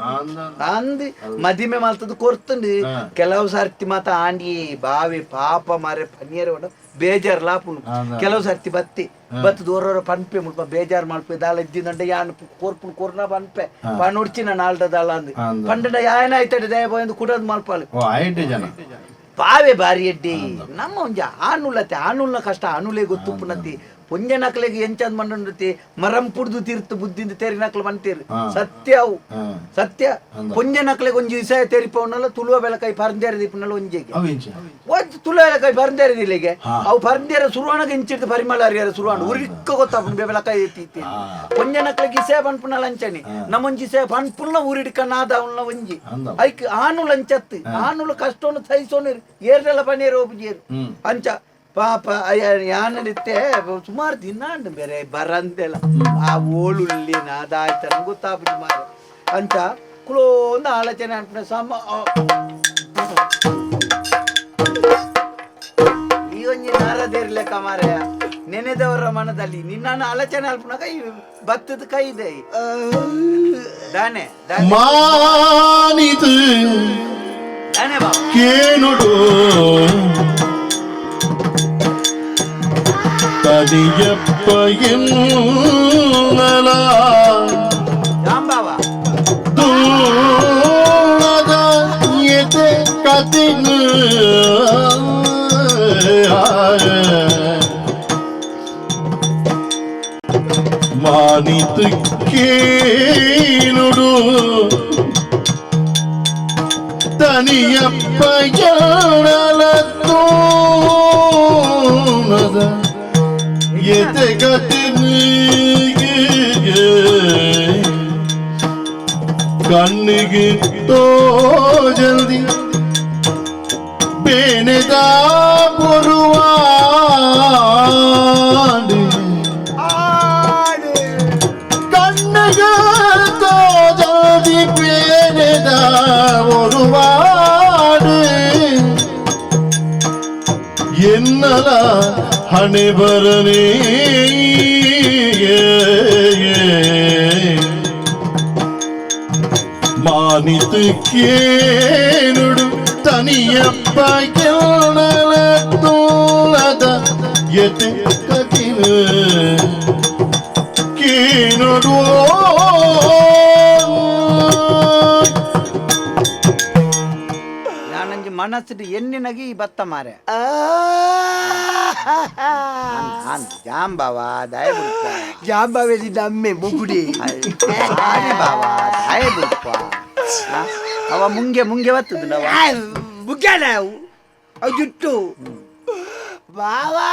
ಅಂದ್ ಮದಿಮೆ ಮಾಲ್ತದ ಕೊರ್ತಂಡು ಕೆಲವು ಸರ್ತಿ ಮಾತ ಆಂಡಿ ಬಾವಿ ಪಾಪ ಮಾರೆ ಪನ್ನೀರ್ ಹೊಡ ಬೇಜಾರ್ ಲಾಪುನು ಕೆಲವು ಸರ್ತಿ ಬತ್ತು ದೂರ ಪನ್ಪೆ ಮುಲ್ಪ ಬೇಜಾರ್ ಮಲ್ಪೆ ದಾಲ ಇದ್ದಿಂದಂಡೆ ಯಾನ್ ಕೋರ್ಪುನ್ ಕೋರ್ನ ಪನ್ಪೆ ಪನ್ನೊಡ್ಚಿ ನಾನು ಆಲ್ದದಾಲ ಅಂದ್ ಪಂಡ ಯಾಯನ ಆಯ್ತಡೆ ದಯ ಬಂದು ಕುಡದ್ ಮಲ್ಪಾಲು ಪಾವೆ ಬಾರಿ ಎಡ್ಡಿ ನಮ್ಮ ಒಂಜ ಆನುಲ್ಲತೆ ಆನುಲ್ನ ಕಷ್ಟ ಆನುಲೇ ಗೊತ್ತು ಪುನತಿ ಪೊಂಜ ನಕ್ಲೆಗೆ ಎಂಚಂದ್ ಮಂಡತಿ ಮರಂ ಪುಡ್ದು ತೀರ್ತು ಬುದ್ಧಿಂದ ತೇರಿ ನಕ್ಲು ಬಂತೀರಿ ಸತ್ಯ ಅವು ಸತ್ಯ ಪೊಂಜ ನಕ್ಲೆಗೆ ಒಂಜಿ ವಿಷಯ ತೇರಿಪವನಲ್ಲ ತುಳುವ ಬೆಳಕೈ ಪರಂದೇರ ದೀಪನಲ್ಲ ಒಂಜಿಗೆ ಒಂದು ತುಳುವ ಬೆಳಕೈ ಪರಂದೇರ ದಿಲ್ಲಿಗೆ ಅವು ಪರಂದೇರ ಸುರುವಣಗ ಇಂಚಿಡ್ದು ಪರಿಮಳ ಅರಿಯಾರ ಸುರುವಣ ಉರಿಕ್ಕ ಗೊತ್ತಾಪುನ್ ಬೆಳಕೈ ಎತ್ತಿ ಪೊಂಜ ನಕ್ಲೆಗೆ ಇಸೆ ಪನ್ಪುನಲ್ಲ ಅಂಚನಿ ನಮ್ಮೊಂಜಿ ಇಸೆ ಪನ್ಪುಲ್ನ ಊರಿಡ್ಕ ನಾದ ಅವನ ಒಂಜಿ ಐಕ್ ಆನುಲ್ ಅಂಚತ್ತು ಆನುಲ್ ಕಷ್ಟವನ್ನು ಸಹಿಸೋನು ಏರ್ನೆಲ್ಲ ಪನ್ನೀರು ಒಬ್ಬಜೇರು ಅಂಚ ಪಾಪ ಯಾನಡಿತ್ತೆ ಸುಮಾರು ದಿನ ಅಂಡ್ ಬೇರೆ ಬರಂತೆಲ್ಲ ಆ ಓಳುಲ್ಲಿ ಅದಾಯ್ತ ಗೊತ್ತಾಗ್ಬಿಟ್ಟು ಮಾರ ಅಂಚ ಕುಲೋಂದು ಆಲೋಚನೆ ಅನ್ಪಣೆ ಈ ಒಂಜಿ ನಾರದಿರ್ಲೆಕ್ಕ ಮಾರೆಯ ನೆನೆದವರ ಮನದಲ್ಲಿ ನಿನ್ನ ಆಲೋಚನೆ ಅಲ್ಪನಾಗ ಈ ಭತ್ತದ ಕೈ ಇದೆ ದಾನೆ ಮಾನಿದು ದಾನೆ ಬಾ ಕೇನುಡು ತದಿಯಪ್ಪ ಎನ್ನಲ ಜಾಂಬಾವ ದೂರದ ಎದೆ ಕತಿನು ಮಾನಿತು ಕೇನುಡು ತನಿಯಪ್ಪ ಎನ್ನಲ ದೂರದ ಎದೆ ಕತಿನಿಗೆ ಕಣ್ಣಿಗೆ ತೋ ಜಲ್ದಿ ಬೇನೆದ ಬರುವಾಡಿ ಕಣ್ಣಿಗೆ ತೋ ಜಲ್ದಿ ಬೇನೆದ ಬರುವಾಡಿ ಎನ್ನಲ ಹಣೆ ಬರನೇ ಮಾನಿತು ಕೇನುಡು ತನಿಯಪ್ಪ ಗೆಲ್ಲಲ ತೋಳದ ಎತೆ ಕತಿನು ಕೇನುಡು ನಾನಂಜಿ ಮನಸ್ಸು ಎಣ್ಣಿನಗಿ ಬತ್ತ ಮಾರೆ ಜಾಂಬಾವ ದಯ ಬಿಡ್ಪ ಜಾಂಬಾವೇಲಿ ನಮ್ಮೆ ಮುಗುಡಿ ಬಾವ ದಯ ಬಿಡ್ಪ ಅವ ಮುಂಗೆ ಬತ್ತದ ನಾವು ಮುಗ್ಯ ನಾವು ಅವು ಜುಟ್ಟು ಬಾವಾ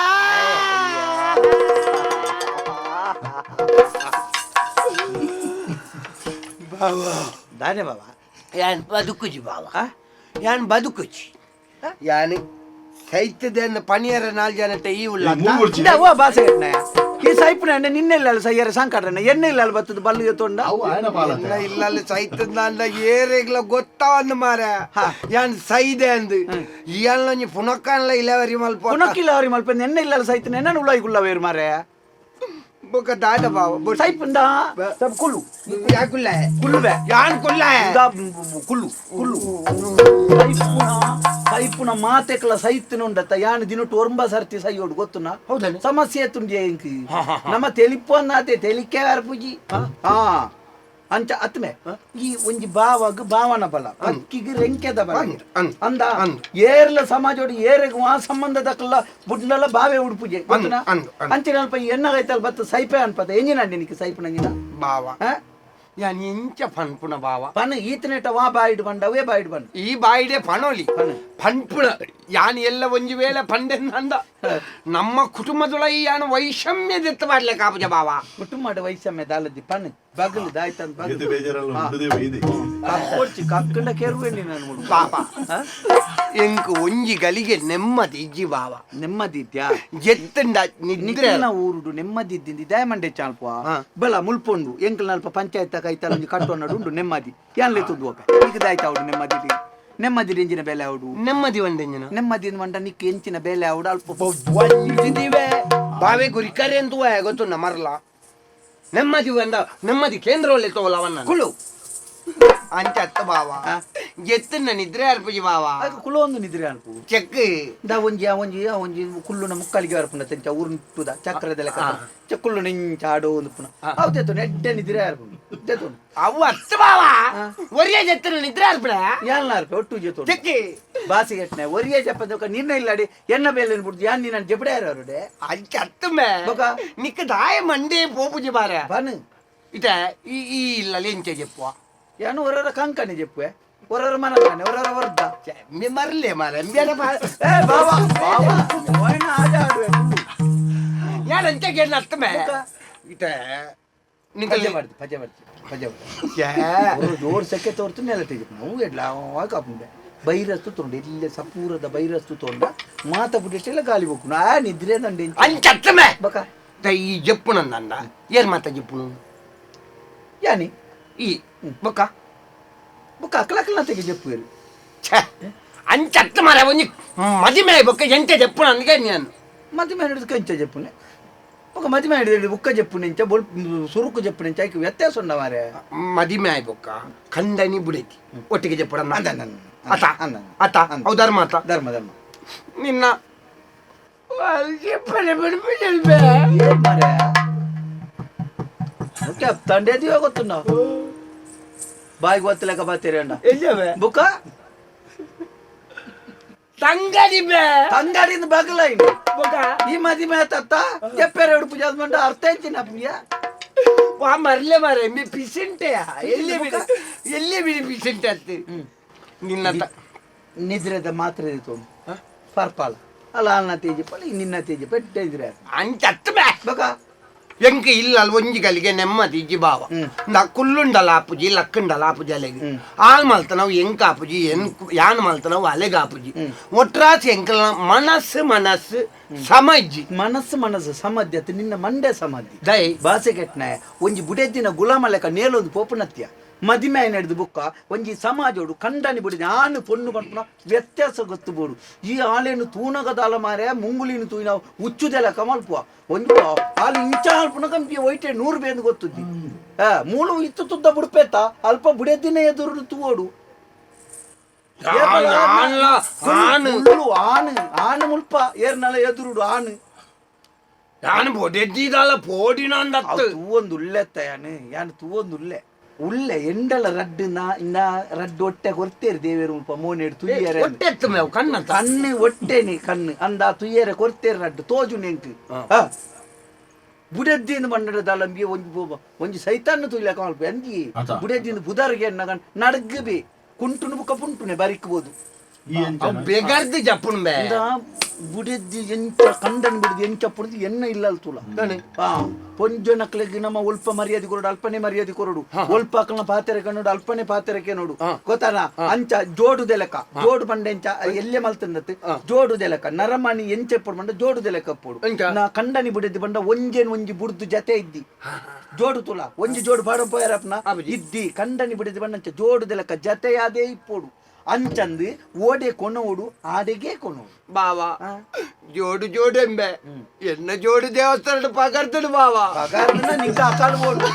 ಬಾವಾ ದಾನೆ ಬಾವ ಯಾನ್ ಬದುಕುಜಿ ಬಾವಾ ಯಾನ್ ಬದುಕುಜಿ ಯಾನ್ ಸೈತದ ಪನಿಯರ 4 ಜನ ಈ ಉಳ್ಳ ಭಾಷೆ ಈ ಸೈಪುನ ನಿನ್ನೆಲ್ಲ ಸೈಯರ ಸಂಕಟನ ಎಣ್ಣೆಲ್ಲ ಬತ್ತದ ಬಲ್ಲಿಗೆ ತೊಂಡ ಇಲ್ಲ ಸೈತದ ಏರೆಗ್ಲ ಗೊತ್ತಾವಂದು ಮಾರ ಯಾನ್ ಸೈದೆ ಅಂದು ಈ ಪುನಕ್ಕಲ್ಲ ಇಲ್ಲವರಿ ಮಲ್ಪ ಪುನಕ್ಕಿಲ್ಲ ಅವರಿ ಮಲ್ಪ ಎಣ್ಣೆ ಇಲ್ಲ ಸೈತ ನೆನ್ನ ಉಳ್ಳಾಯಿಗುಳ್ಳವೇರು ಮಾರ ಬೊಕ ದಾದ ಬಾವ ಸೈಪುಂಡ ಸಬ್ ಕುಲ್ಲು ಯಾಕುಲ್ಲ ಕುಲ್ಲುವೆ ಯಾನ್ ಕುಲ್ಲ ಕುಲ್ಲು ಸೈಪುನ ಮಾತೆಕ್ಲ ಸೈತಿನುಂಡತ್ತ ಯಾನ್ ದಿನಟ್ಟು ಒರ್ಂಬ ಸರ್ತಿ ಸೈಯೋಡು ಗೊತ್ತುನಾ ಹೌದಾ ಸಮಸ್ಯೆ ತುಂಡಿ ಎಂಕಿ ನಮ್ಮ ತೆಲಿಪ್ಪು ಅನ್ನತೆ ತೆಲಿಕೆ ಅರ್ಪುಜಿ ಹಾ ಅಂಚ ಅತ್ಮೆ ಈ ಒಂಜಿ ಬಾವಗ್ ಭಾವನ ಬಲ ಅಕ್ಕಿಗೆ ರೆಂಕೆದ ಬಲ ಅಂದ ಏರ್ಲ ಸಮಾಜೋಡಿ ಏರೆಗ್ ಆ ಸಂಬಂಧದಕ್ಕೆಲ್ಲ ಬುಡ್ಲೆಲ್ಲ ಬಾವೆ ಉಡುಪುಜೆ ಅಂಚಿನ ಅಲ್ಪ ಎಣ್ಣಗೈತಲ್ ಬತ್ತ ಸೈಪೆ ಅನ್ಪದ ಎಂಜಿನ ನಿನಗೆ ಸೈಪನಂಗಿನ ಬಾವ ഞാൻ ಇಂಚ ಪನ್ಪುಣ ಬಾವ ಪನ್ ಈತನೆಟ ವಾ ಬಾಯಿಡ್ ಬಂಡ ಅವೇ ಬಾಯಿಡ್ ಬಂಡ ಈ ಬಾಯಿಡೆ ಪಣೋಲಿ ಪನ್ಪುಣ ಯಾನ್ ಎಲ್ಲ ಒಂಜಿ ವೇಳೆ ಪಂಡೆಂದ ನಮ್ಮ ಕುಟುಂಬದೊಳ ಈ ಯಾನ ವೈಷಮ್ಯದೆತ್ತ ಮಾಡ್ಲಿಕ್ಕೆ ಆಪುಜ ಬಾವ ಕುಟುಂಬದ ವೈಷಮ್ಯ ದಾಲದಿ ಪನ್ ಬಗಲು ದಾಯ್ತಂತ ಇದು ಬೇಜಾರಲ್ಲ ಉಂಟದೆ ವೈದೆ ಕಕ್ಕೋಡ್ಚಿ ಕಕ್ಕಂಡ ಕೇರುವೆಂಡಿ ನಾನು ಮುಡು ಬಾವ ಎಂಕ್ ಒಂಜಿ ಗಲಿಗೆ ನೆಮ್ಮದಿ ಇಜ್ಜಿ ಬಾವ ನೆಮ್ಮದಿ ಇದ್ಯಾ ಎತ್ತಂಡ ನಿದ್ರೆ ಊರುಡು ನೆಮ್ಮದಿ ಇದ್ದಿಂದಿ ದಯಮಂಡೆ ಚಾಲ್ಪ ಬಲ ಮುಲ್ಪೊಂಡು ಎಂಕಲ್ ನಲ್ಪ ಪಂಚಾಯತ್ ಕೈತಲ್ಲ ಒಂಜಿ ಕಟ್ಟೊನ್ನಡು ಉಂಡು ನೆಮ್ಮದಿ ಯಾನ್ಲೆ ತುದ್ದುವಕ ಈಗ ದಾಯ್ತ ಅವಡು ನೆಮ್ಮದಿ ನೆಮ್ಮದಿ ಎಂಚಿನ ಬೆಲೆ ಅವಡು ನೆಮ್ಮದಿ ಒಂದೆಂಜಿನ ನೆಮ್ಮದಿ ಮಂಡ ನಿಕ್ಕ ಎಂಚಿನ ಬೆಲೆ ಅವಡು ಅಲ್ಪ ಒಂದಿವೆ ಬಾವೆ ಗುರಿ ಕರೆ ಅಂತೂ ಗೊತ್ತು ನಮರ್ಲ ನೆಮ್ಮದಿ ಒಂದ ನೆಮ್ಮದಿ ಕೇಂದ್ರ ಒಳ್ಳೆ ತೋಲವನ್ನ ಕುಳು ಅಂಚ ಅತ್ತ ಬಾವ ಎತ್ತನ್ನ ನಿದ್ರೆ ಅರ್ಪಜಿ ಬಾವ ಕುಳು ಒಂದು ನಿದ್ರೆ ಅನ್ಪು ಚೆಕ್ ದ ಒಂಜಿ ಕುಲ್ಲುನ ಮುಕ್ಕಲಿಗೆ ಅರ್ಪುನ ತೆಂಚ ಊರುಂಟುದ ಚಕ್ರದೆಲ್ಲ ಕುಲ್ಲು ನಿಂಚ ಆಡೋ ಒಂದು ಪುನಃ ಅವು ತೆತ್ತು ನೆಡ್ಡೆ ನಿದ್ರೆ ಅರ್ಪುನು ತೆತ್ತು ಅವು ಅತ್ತ ಬಾವ ಒರಿಯ ಎತ್ತನ ನಿದ್ರೆ ಅರ್ಪಣ ಯಾಲ್ನ ಅರ್ಪೆ ಒಟ್ಟು ಜೊತೆ ಚೆಕ್ ಬಾಸಿಗೆಟ್ನೆ ಒರಿಯ ಜಪ್ಪದಕ ನಿನ್ನ ಇಲ್ಲಾಡಿ ಎನ್ನ ಬೇಲೆ ಬಿಡ್ದು ಯಾನ್ ನೀನು ಜಪಡೆ ಯಾರಡೆ ಅಂಚ ಅತ್ತಮೆ ಬೊಕ ನಿಕ್ಕ ದಾಯ ಮಂಡೆ ಪೋಪುಜಿ ಬಾರ ಬನ್ ಇತ ಈ ಇಲ್ಲ ಲೆಂಚೆ ಜಪ್ಪುವ ಯಾನು ಹೊರರ ಕಂಕಣಿ ಜಪ್ಪುವೆ ಹೊರರ ಮನಕಣೆ ಹೊರರ ವರ್ಧ ಮರ್ಲೆ ಮಾರ ಬೇಡ ಏ ಬಾವಾ ಬಾವಾ ಓಯ್ನ ಆಟ ಆಡುವೆ ಯಾರ ಅಂಚ ಕೇಳ ಅತ್ತಮೆ ಇತ ಪಜೆ ಮಾಡ್ತಿ ಜೋರ್ ಸೆಕೆ ತೋರ್ತು ನೆಲ ತೆಗಿತು ನಾವು ಎಡ್ಲ ಕಾಪುಂಡೆ ಬೈರಸ್ತು ತೊಂಡೆ ಇಲ್ಲೇ ಸಪೂರದ ಬೈರಸ್ತು ತೊಂಡ ಮಾತ ಬಿಟ್ಟಿಷ್ಟೆಲ್ಲ ಗಾಲಿ ಹೋಗ್ನು ಆ ನಿದ್ರೆ ದಂಡೆ ಅಂಚ ಅತ್ತಮೆ ಬಕ ಈ ಜಪ್ಪು ನನ್ನ ಏನ್ ಮಾತ ಜಪ್ಪುನು ಯಾನಿ ಈ ಬೊಕ್ಕ ಬಕ ಅಕ್ಲಕ್ಲ ತೆಗಿ ಜಪ್ಪು ಅಂಚ ಅತ್ತ ಮಾರ ಒಂಜಿ ಮದಿಮೆ ಬೊಕ್ಕ ಎಂಟೆ ಜಪ್ಪು ನನಗೆ ನಾನು ಮದಿಮೆ ಹಿಡಿದು ಕಂಚ ಜಪ್ಪುನೆ ಬಕ ಮದಿಮೆ ಹಿಡಿದು ಬುಕ್ಕ ಜಪ್ಪು ನಿಂಚ ಬೊಲ್ ಸುರುಕು ಜಪ್ಪು ನಿಂಚ ಆಯ್ಕೆ ವ್ಯತ್ಯಾಸ ಉಂಡ ಮಾರೆ ಮದಿಮೆ ಆಯ್ ಬೊಕ್ಕ ಖಂಡನಿ ಬುಡೈತಿ ಒಟ್ಟಿಗೆ ಜಪ್ಪುಡ ಅತ ಅಂದ ಅತ ಅವು ಧರ್ಮ ಅತ ಧರ್ಮ ನಿನ್ನ ಏನ್ ಮಾರೆ ಓಕೆ ತಂಡೆ ದಿವ ಗೊತ್ತು ನಾವು ಬಾಯಿಗೆ ಗೊತ್ತಲೆಕ್ಕ ಬರ್ತೀರಿ ಅಂಡ ಎಲ್ಲವೇ ಬುಕ್ಕ ತಂಗಡಿ ಬೇ ತಂಗಾಡಿನ ಬಗಲ ಇನ್ನು ಬೊಕ್ಕ ಈ ಮದಿಮೆ ತತ್ತ ಕೆಪ್ಪೆರೆ ಉಡುಪು ಜಾಸ್ ಮಂಡ ಅರ್ಥ ಎಂಚಿನ ಪುಯ್ಯ ವಾ ಮರ್ಲೆ ಮಾರೆ ಮಿ ಪಿಸೆಂಟೆಯ ಎಲ್ಲಿ ಬಿಡಿ ಪಿಸೆಂಟೆ ಅತ್ತಿ ನಿನ್ನ ನಿದ್ರೆದ ಮಾತ್ರೆ ತೋನು ಪರ್ಪಾಲ ಅಲ್ಲ ಅನ್ನ ತೇಜಿ ಪಲ್ಲಿ ನಿನ್ನ ತೇಜಿ ಪೆಟ್ಟೆ ಇದ್ರೆ ಅಂಚ ಅತ್ತ ಬೇ ಬಕ ಎಂಕ ಇಲ್ಲ ಒಂಜಿ ಗಲಿಗೆ ನೆಮ್ಮದಿ ಇಜ್ಜಿ ಬಾವ ನಾ ಕುಲ್ಲುಂಡಲ ಆಪುಜಿ ಲಕ್ಕುಂಡಲ ಆಪುಜಿ ಅಲೆಗೆ ಆಲ್ ಮಲ್ತ ನಾವು ಎಂಕ ಆಪುಜಿ ಯಾನ್ ಮಲ್ತ ನಾವು ಅಲೆಗ ಆಪುಜಿ ಒಟ್ರಾಸಿ ಎಂಕಲ್ ಮನಸ್ಸು ಸಮಜ್ಜಿ ಮನಸ್ಸು ಸಮಧ್ಯತೆ ನಿನ್ನ ಮಂಡೆ ಸಮಾಧಿ ದೈ ಬಾಸೆ ಕೆಟ್ನೆ ಒಂಜಿ ಬುಡೆದ್ದಿನ ಗುಲಾಮ ಲೆಕ್ಕ ನೇಲೊಂದು ಪೋಪುನತ್ಯ ಮದಿಮೆ ನಡೆದು ಬುಕ್ಕ ಒಂಜಿ ಸಮಾಜೋಡು ಕಂಡನಿ ಬಿಡಿದ ಆನು ಪೊಣ್ಣು ಪಂಪುನ ವ್ಯತ್ಯಾಸ ಗೊತ್ತು ಬೋಡು ಈ ಆಲೇನು ತೂನಗದಾಲ ಮಾರೆ ಮುಂಗುಲಿನ ತೂಯಿನ ಉಚ್ಚುದೆಲ್ಲ ಕಮಲ್ಪುವ ಒಂದು ಹಾಲು ಇಂಚ ಅಲ್ಪನ ಕಂಪಿ ಒಯ್ಟೆ 100 ಬೇಂದು ಗೊತ್ತುದ್ದಿ ಮೂಳು ಇತ್ತು ತುದ್ದ ಬುಡ್ಪೇತ ಅಲ್ಪ ಬುಡೆದ್ದಿನ ಎದುರು ತೂವೋಡು ಆನು ಮುಲ್ಪ ಏರ್ನಲ ಎದುರುಡು ಆನು ಯಾನು ಬೊಡೆದ್ದಿದಾಲ ಪೋಡಿನ ತೂವೊಂದು ಉಳ್ಳೆತ್ತ ಯಾನು ತೂವೊಂದು ಉಳ್ಳೆ ಎಂಡಲ ರಡ್ಡುನ ಇನ್ನ ರಡ್ಡು ಒಟ್ಟೆ ಕೊರ್ತೇರಿ ದೇವೇರು ಮುಲ್ಪ ಮೋನೆಡು ತುಯ್ಯರೆ ಕಣ್ಣು ಒಟ್ಟೆನಿ ಕಣ್ಣು ಅಂದ ತುಯ್ಯರೆ ಕೊರ್ತೇರಿ ರಡ್ಡು ತೋಜು ನೆಂಕು ಬುಡೆದ್ದಿಂದ ಬಂಡದ ದಳಂಬಿ ಒಂಜಿ ಸೈತಾನ್ನು ತುಯ್ಲ ಕಾಲ್ಪ ಅಂಗಿ ಬುಡೆದ್ದಿಂದ ಬುಧರಿಗೆ ನಡಗ್ಬಿ ಕುಂಟುನು ಬುಕ್ಕ ಪುಂಟುನೆ ಬರಿಕ್ಬೋದು ಬೇಗಾರ್ದು ಜಪ್ಪುನ್ ಬೇ ಬುಡೆದ್ದಿ ಎಂಚ ಕಂಡನ್ ಬಿಡಿದು ಎಂಚ ಪುಡಿದು ಎನ್ನ ಇಲ್ಲಲ್ ತುಲ ಪೊಂಜನಕ್ಲೆಗ್ ನಮ್ಮ ಒಲ್ಪ ಮರ್ಯಾದೆ ಕೊರಡು ಅಲ್ಪನೆ ಮರ್ಯಾದೆ ಕೊರಡು ಒಲ್ಪ ಅಕ್ಲನ ಪಾತೆರೆ ಕಣ್ಣೋಡು ಅಲ್ಪನೆ ಪಾತೆರೆಕೆ ನೋಡು ಗೊತ್ತಾನ ಅಂಚ ಜೋಡುದೆಲೆಕ ಜೋಡು ಬಂಡೆಂಚ ಎಲ್ಲೆ ಮಲ್ತಂದತ್ತೆ ಜೋಡುದೆಲೆಕ ನರಮಣಿ ಎಂಚೆ ಪೊಡು ಬಂಡ ಜೋಡುದೆಲೆಕ ಪೋಡು ನಾ ಕಂಡನಿ ಬಿಡದ್ದಿ ಬಂಡ ಒಂಜಿ ಬುಡ್ದು ಜತೆ ಇದ್ದಿ ಜೋಡು ತುಲ ಒಂಜಿ ಜೋಡು ಬಾಡ ಪೋಯರಪ್ನ ಇದ್ದಿ ಕಂಡನಿ ಬಿಡದ್ದಿ ಬಂಡ ಜೋಡುದೆಲೆಕ ಜತೆಯಾದೇ ಇಪ್ಪೋಡು ಅಂಚಂದು ಓಡೆ ಕೊನೋಡು ಆಡೆಗೆ ಕೊನೋಡು ಬಾವಾ ಜೋಡು ಜೋಡು ಎಂಬೆ ಎನ್ನ ಜೋಡು ದೇವಸ್ಥಾನ ಪಗಾರ್ತಡು ಬಾವಾ ಪಗಾರನ ನಿಂಗ ಅಕಾಲ ಓಡು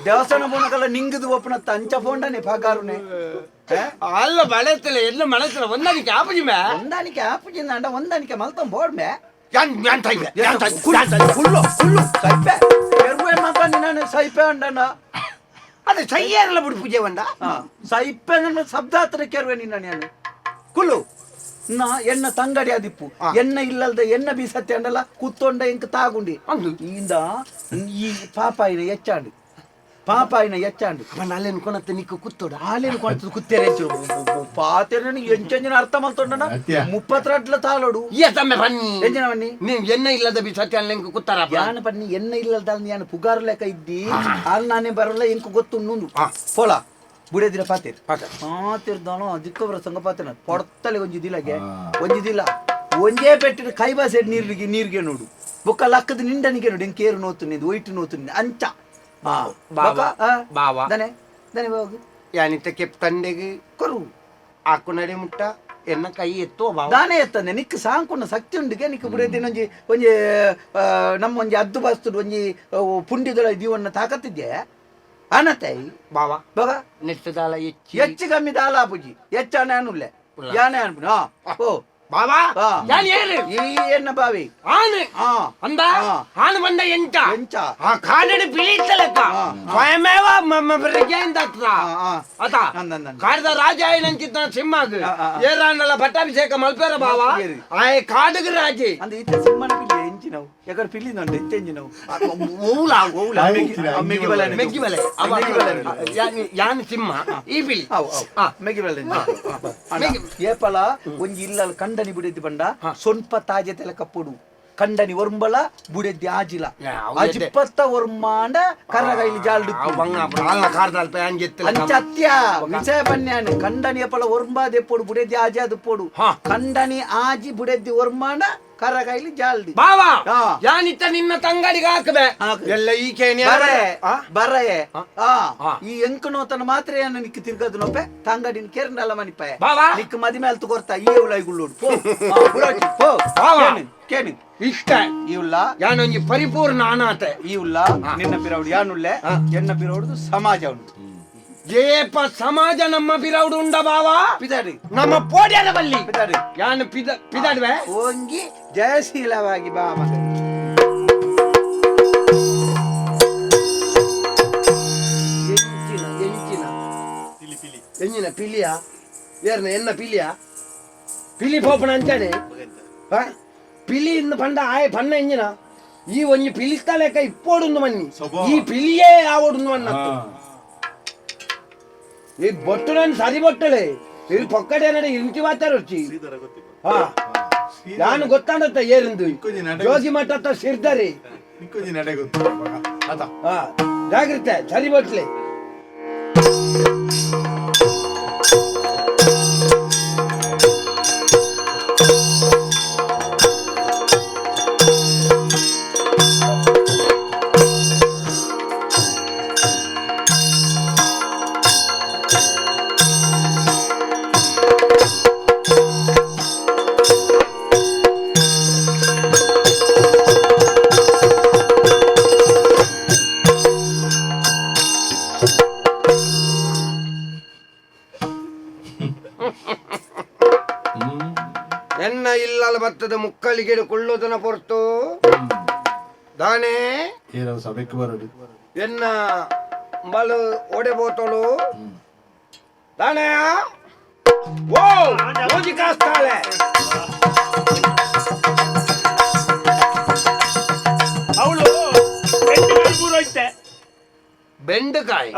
ದೇವಸ್ಥಾನ ಬೋನಕಲ್ಲ ನಿಂಗದು ಒಪ್ಪನತ್ತ ಅಂಚ ಪೋಂಡನೆ ಪಗಾರುನೆ ಅಲ್ಲ ಬಳಸ್ತಲ್ಲ ಎಲ್ಲ ಮಳಸ್ತಲ್ಲ ಒಂದಾನಿಕೆ ಆಪುಜಿ ಮೇ ಒಂದಾನಿಕೆ ಆಪುಜಿ ಅಂಡ ಒಂದಾನಿಕೆ ಮಲ್ತಂ ಬೋಡ್ಮೆ ಫುಲ್ಲು ಸೈಪೆ ಎರುವೆ ಮಗ ನಿನ್ನ ಸೈಪೆ ಅಂಡನ ಅದು ಸೈಯರ್ಲ ಬಿಡು ಪೂಜೆ ಬಂದ ಸೈಪೆನ ಶಬ್ದಾತ್ರ ಕೇಳುವೆ ನಿನ್ನ ನಾನು ಕುಲ್ಲು ನಾ ಎನ್ನ ತಂಗಡಿ ಅದಿಪ್ಪು ಎನ್ನ ಇಲ್ಲಲ್ದ ಎನ್ನ ಬೀಸತ್ತೆ ಅಂಡಲ್ಲ ಕೂತ್ಕೊಂಡ ಎಂಕ ತಾಗುಂಡಿ ಇಂದ ಈ ಪಾಪಾಯಿನ ಎಚ್ಚಾಂಡು ಅವನ ಅಲ್ಲೇನು ಕೊನತ್ತೆ ನಿಕ್ಕು ಕೂತೋಡ ಹಾಲೇನು ಕೊಡ್ತದ ಕುತ್ತೇರೆ ಪಾತೆರ ಎಂಚಂಜನ ಅರ್ಥ ಮಾಡ್ಕೊಂಡ 32 ತಾಳೋಡು ತಮ್ಮೆ ಬನ್ನಿ ಎಂಜನ ಬನ್ನಿ ನೀವು ಎನ್ನ ಇಲ್ಲದ ಬಿಸತ್ತೆ ಅಲ್ಲೆಂಕ ಕೂತಾರ ಯಾನ ಬನ್ನಿ ಎನ್ನ ಇಲ್ಲದ ಯಾನು ಪುಗಾರ ಲೆಕ್ಕ ಇದ್ದಿ ಅಲ್ಲಿ ನಾನೇ ಬರಲ್ಲ ಎಂಕ ಗೊತ್ತು ನೂನು ಪೋಲ ಬುಡೇದಿರ ಪಾತಿರ್ದಾನು ದಿಕ್ಕವರ ಸಂಘ ಪಾತಿನ ಪೊಡತ್ತಲೆ ಒಂಜಿದಿಲ್ಲಗೆ ಒಂಜೇ ಪೆಟ್ಟಿನ ಕೈಬಾ ಸೈಡ್ ನೀರಿಗೆ ನೋಡು ಬೊಕ್ಕ ಲಕ್ಕದ ನಿಂಡನಿಗೆ ನೋಡು ಹೆಂಗೆ ಕೇರು ನೋತು ನಿಂದು ಒಯ್ಟು ನೋತು ಅಂಚ ಬಾವ ದನೆ ಹೋಗು ಯಾನಿತ ಕೆಪ್ ತಂಡೆಗೆ ಕೊರು ಆಕು ನಡೆ ಮುಟ್ಟ ಎನ್ನ ಕೈ ಎತ್ತೋ ಬಾವ ದಾನೆ ಎತ್ತಂದೆ ನಿಕ್ ಸಾಂಕುಣ್ಣ ಶಕ್ತಿ ಉಂಡಿಗೆ ನಿಕ್ ಬುಡೇದಿನ ಒಂಜಿ ನಮ್ಮ ಒಂಜಿ ಅದ್ದು ಬಸ್ತುಡು ಒಂಜಿ ಪುಂಡಿದಳ ಜೀವನ ತಾಕತ್ತಿದ್ದೆ ಅನತೈ ಬಾವ ಬಗ ನೆಟ್ಟು ದಾಲ ಹೆಚ್ಚು ಕಮ್ಮಿ ದಾಲ ಪೂಜಿ ಹೆಚ್ಚಾನೆ ಅನುಲ್ಲೆ ಯಾನೆ ಅನ್ಬಿಡು ಓ ಬಾವಾ ಯಾನ್ ಹೇಳು ಈ ಎನ್ನ ಬಾವಿ ಆನೆ ಅಂದ ಆನೆ ಬಂದ ಎಂಟ ಆ ಕಾನಡಿ ಪಿಳಿತಲೆಕ್ಕ ಸ್ವಯಮೇವ ಮಮ್ಮ ಬ್ರಗೇಂದ ಅತ ಕಾಡ್ದ ರಾಜ ಏನಂತಿದ್ದ ಸಿಂಹಗ್ ಏರಾಂಡಲ ಪಟ್ಟಾಭಿಷೇಕ ಮಲ್ಪೇರ ಬಾವ ಆಯ್ ಕಾಡಗ ರಾಜಿ ಅಂದ ಈತ ಸಿಂಹನ ಪಿಲ್ಲಿ ಎಂಚಿನವು ಯಾಕಡೆ ಪಿಲ್ಲಿ ನಂದು ಎಂಚಿನವು ಮೆಗ್ಗಿ ಬಲೆ ಯಾನ್ ಸಿಂಹ ಈ ಪಿಲಿ ಮೆಗ್ಗಿ ಬಲೆ ಏಪಲ ಒಂಜಿ ಇಲ್ಲಲ್ ಕಂಡನಿ ಬುಡೆದ್ದಿ ಬಂಡ ಸೊನ್ಪ ತಾಜೆ ತೆಲ ಕಪ್ಪುಡು ಕಂಡನಿ ಒರ್ಂಬಲ ಬುಡೆದ್ದಿ ಆಜಿಲ ಅಜಿಪ್ಪತ್ತ ಒರ್ಮಾಂಡ ಕರ್ರಗೈಲಿ ಜಾಲ್ಡು ಅಂಚತ್ಯ ವಿಷಯ ಬನ್ಯಾನು ಕಂಡನಿ ಎಪ್ಪಲ ಒರ್ಂಬಾದೆ ಪೋಡು ಬುಡೆದ್ದಿ ಆಜಿ ಅದು ಪೋಡು ಕಂಡನಿ ಆಜಿ ಬುಡೆದ್ದಿ ಒರ್ಮಾಂಡ ಕರ್ರಗೈಲಿ ಜಾಲ್ಡಿ ಬಾವಾ ಯಾನಿತ್ತ ನಿನ್ನ ತಂಗಡಿಗೆ ಹಾಕಬೆ ಎಲ್ಲ ಈ ಕೇನಿ ಬರೇ ಈ ಎಂಕನೋತನ ಮಾತ್ರ ಏನು ನಿಕ್ಕ ತಿರ್ಗದು ನೋಪೆ ತಂಗಡಿನ ಕೇರ್ನಲ್ಲ ಮನಿಪಾಯ ನಿಕ್ಕ ಮದಿ ಮೇಲೆ ತಗೋರ್ತಾ ಈ ಉಳ್ಳಾಯಿಗುಳ್ಳೋಡು ಕೇನಿ ಇಷ್ಟ ಈ ಉಲ್ಲ ಯಾನೊಂಜಿ ಪರಿಪೂರ್ಣ ಅನಾಥ ಈ ಉಲ್ಲ ನಿನ್ನ ಪಿರೌಡು ಯಾನುಲ್ಲೆ ಎನ್ನ ಪಿರೌಡು ಸಮಾಜ ಉಂಟು ಏಪ ಸಮಾಜ ನಮ್ಮ ಪಿರೌಡು ಉಂಡ ಬಾವಾ ಪಿದಾಡಿ ನಮ್ಮ ಪೋಡ್ಯದ ಬಲ್ಲಿ ಪಿದಾಡಿ ಯಾನು ಪಿದಾಡ್ವೆ ಒಂಗಿ ಜಯಶೀಲವಾಗಿ ಬಾ ಮಗ ಎಂಜಿನ ಪಿಲಿಯ ಏರ್ನ ಎನ್ನ ಪಿಲಿಯ ಪಿಲಿ ಪೋಪಣ ಅಂತಾನೆ ಪಿಲಿ ಇನ್ನು ಪಂಡ ಆಯ್ ಪಣ್ಣ ಎಂಜಿನ ಈ ಒಂಜಿ ಪಿಲಿಸ್ತ ಲೆಕ್ಕ ಇಪ್ಪೋಡು ಮನ್ನಿ ಈ ಪಿಲಿಯೇ ಆವೋಡು ಮನ್ನ ಈ ಬೊಟ್ಟು ನಾನು ಸರಿ ಬೊಟ್ಟಲೆ ಇಲ್ಲಿ ಪೊಕ್ಕಡೆ ನಡೆ ಇಂಟಿ ಮಾತಾರ ನಾನು ಗೊತ್ತಾಡತ್ತ ಏರಿಂದು ಜೋಗಿ ಮಠ ಸಿರ್ದಾರಿ ಜಾಗ್ರತೆ ಸರಿ ಬೊಟ್ಲೆ ಎನ್ನ ಇಲ್ಲಲ ಬತ್ತದ ಮುಕ್ಕಲಿಗೆ ಕೊಳ್ಳೋದನ ಪೊರ್ತು ದಾನೆ ಸಭೆಗೆ ಬರೋದು ಎನ್ನ ಬಲು ಒಡೆ ಬೋತಳು ದಾನೆ ಓ ಮೋಜಿ ಕಾಸ್ತಾಳೆ ಅವಳು ಬೆಂಡೆಕಾಯಿ ಪೂರೈತೆ ಬೆಂಡೆಕಾಯಿ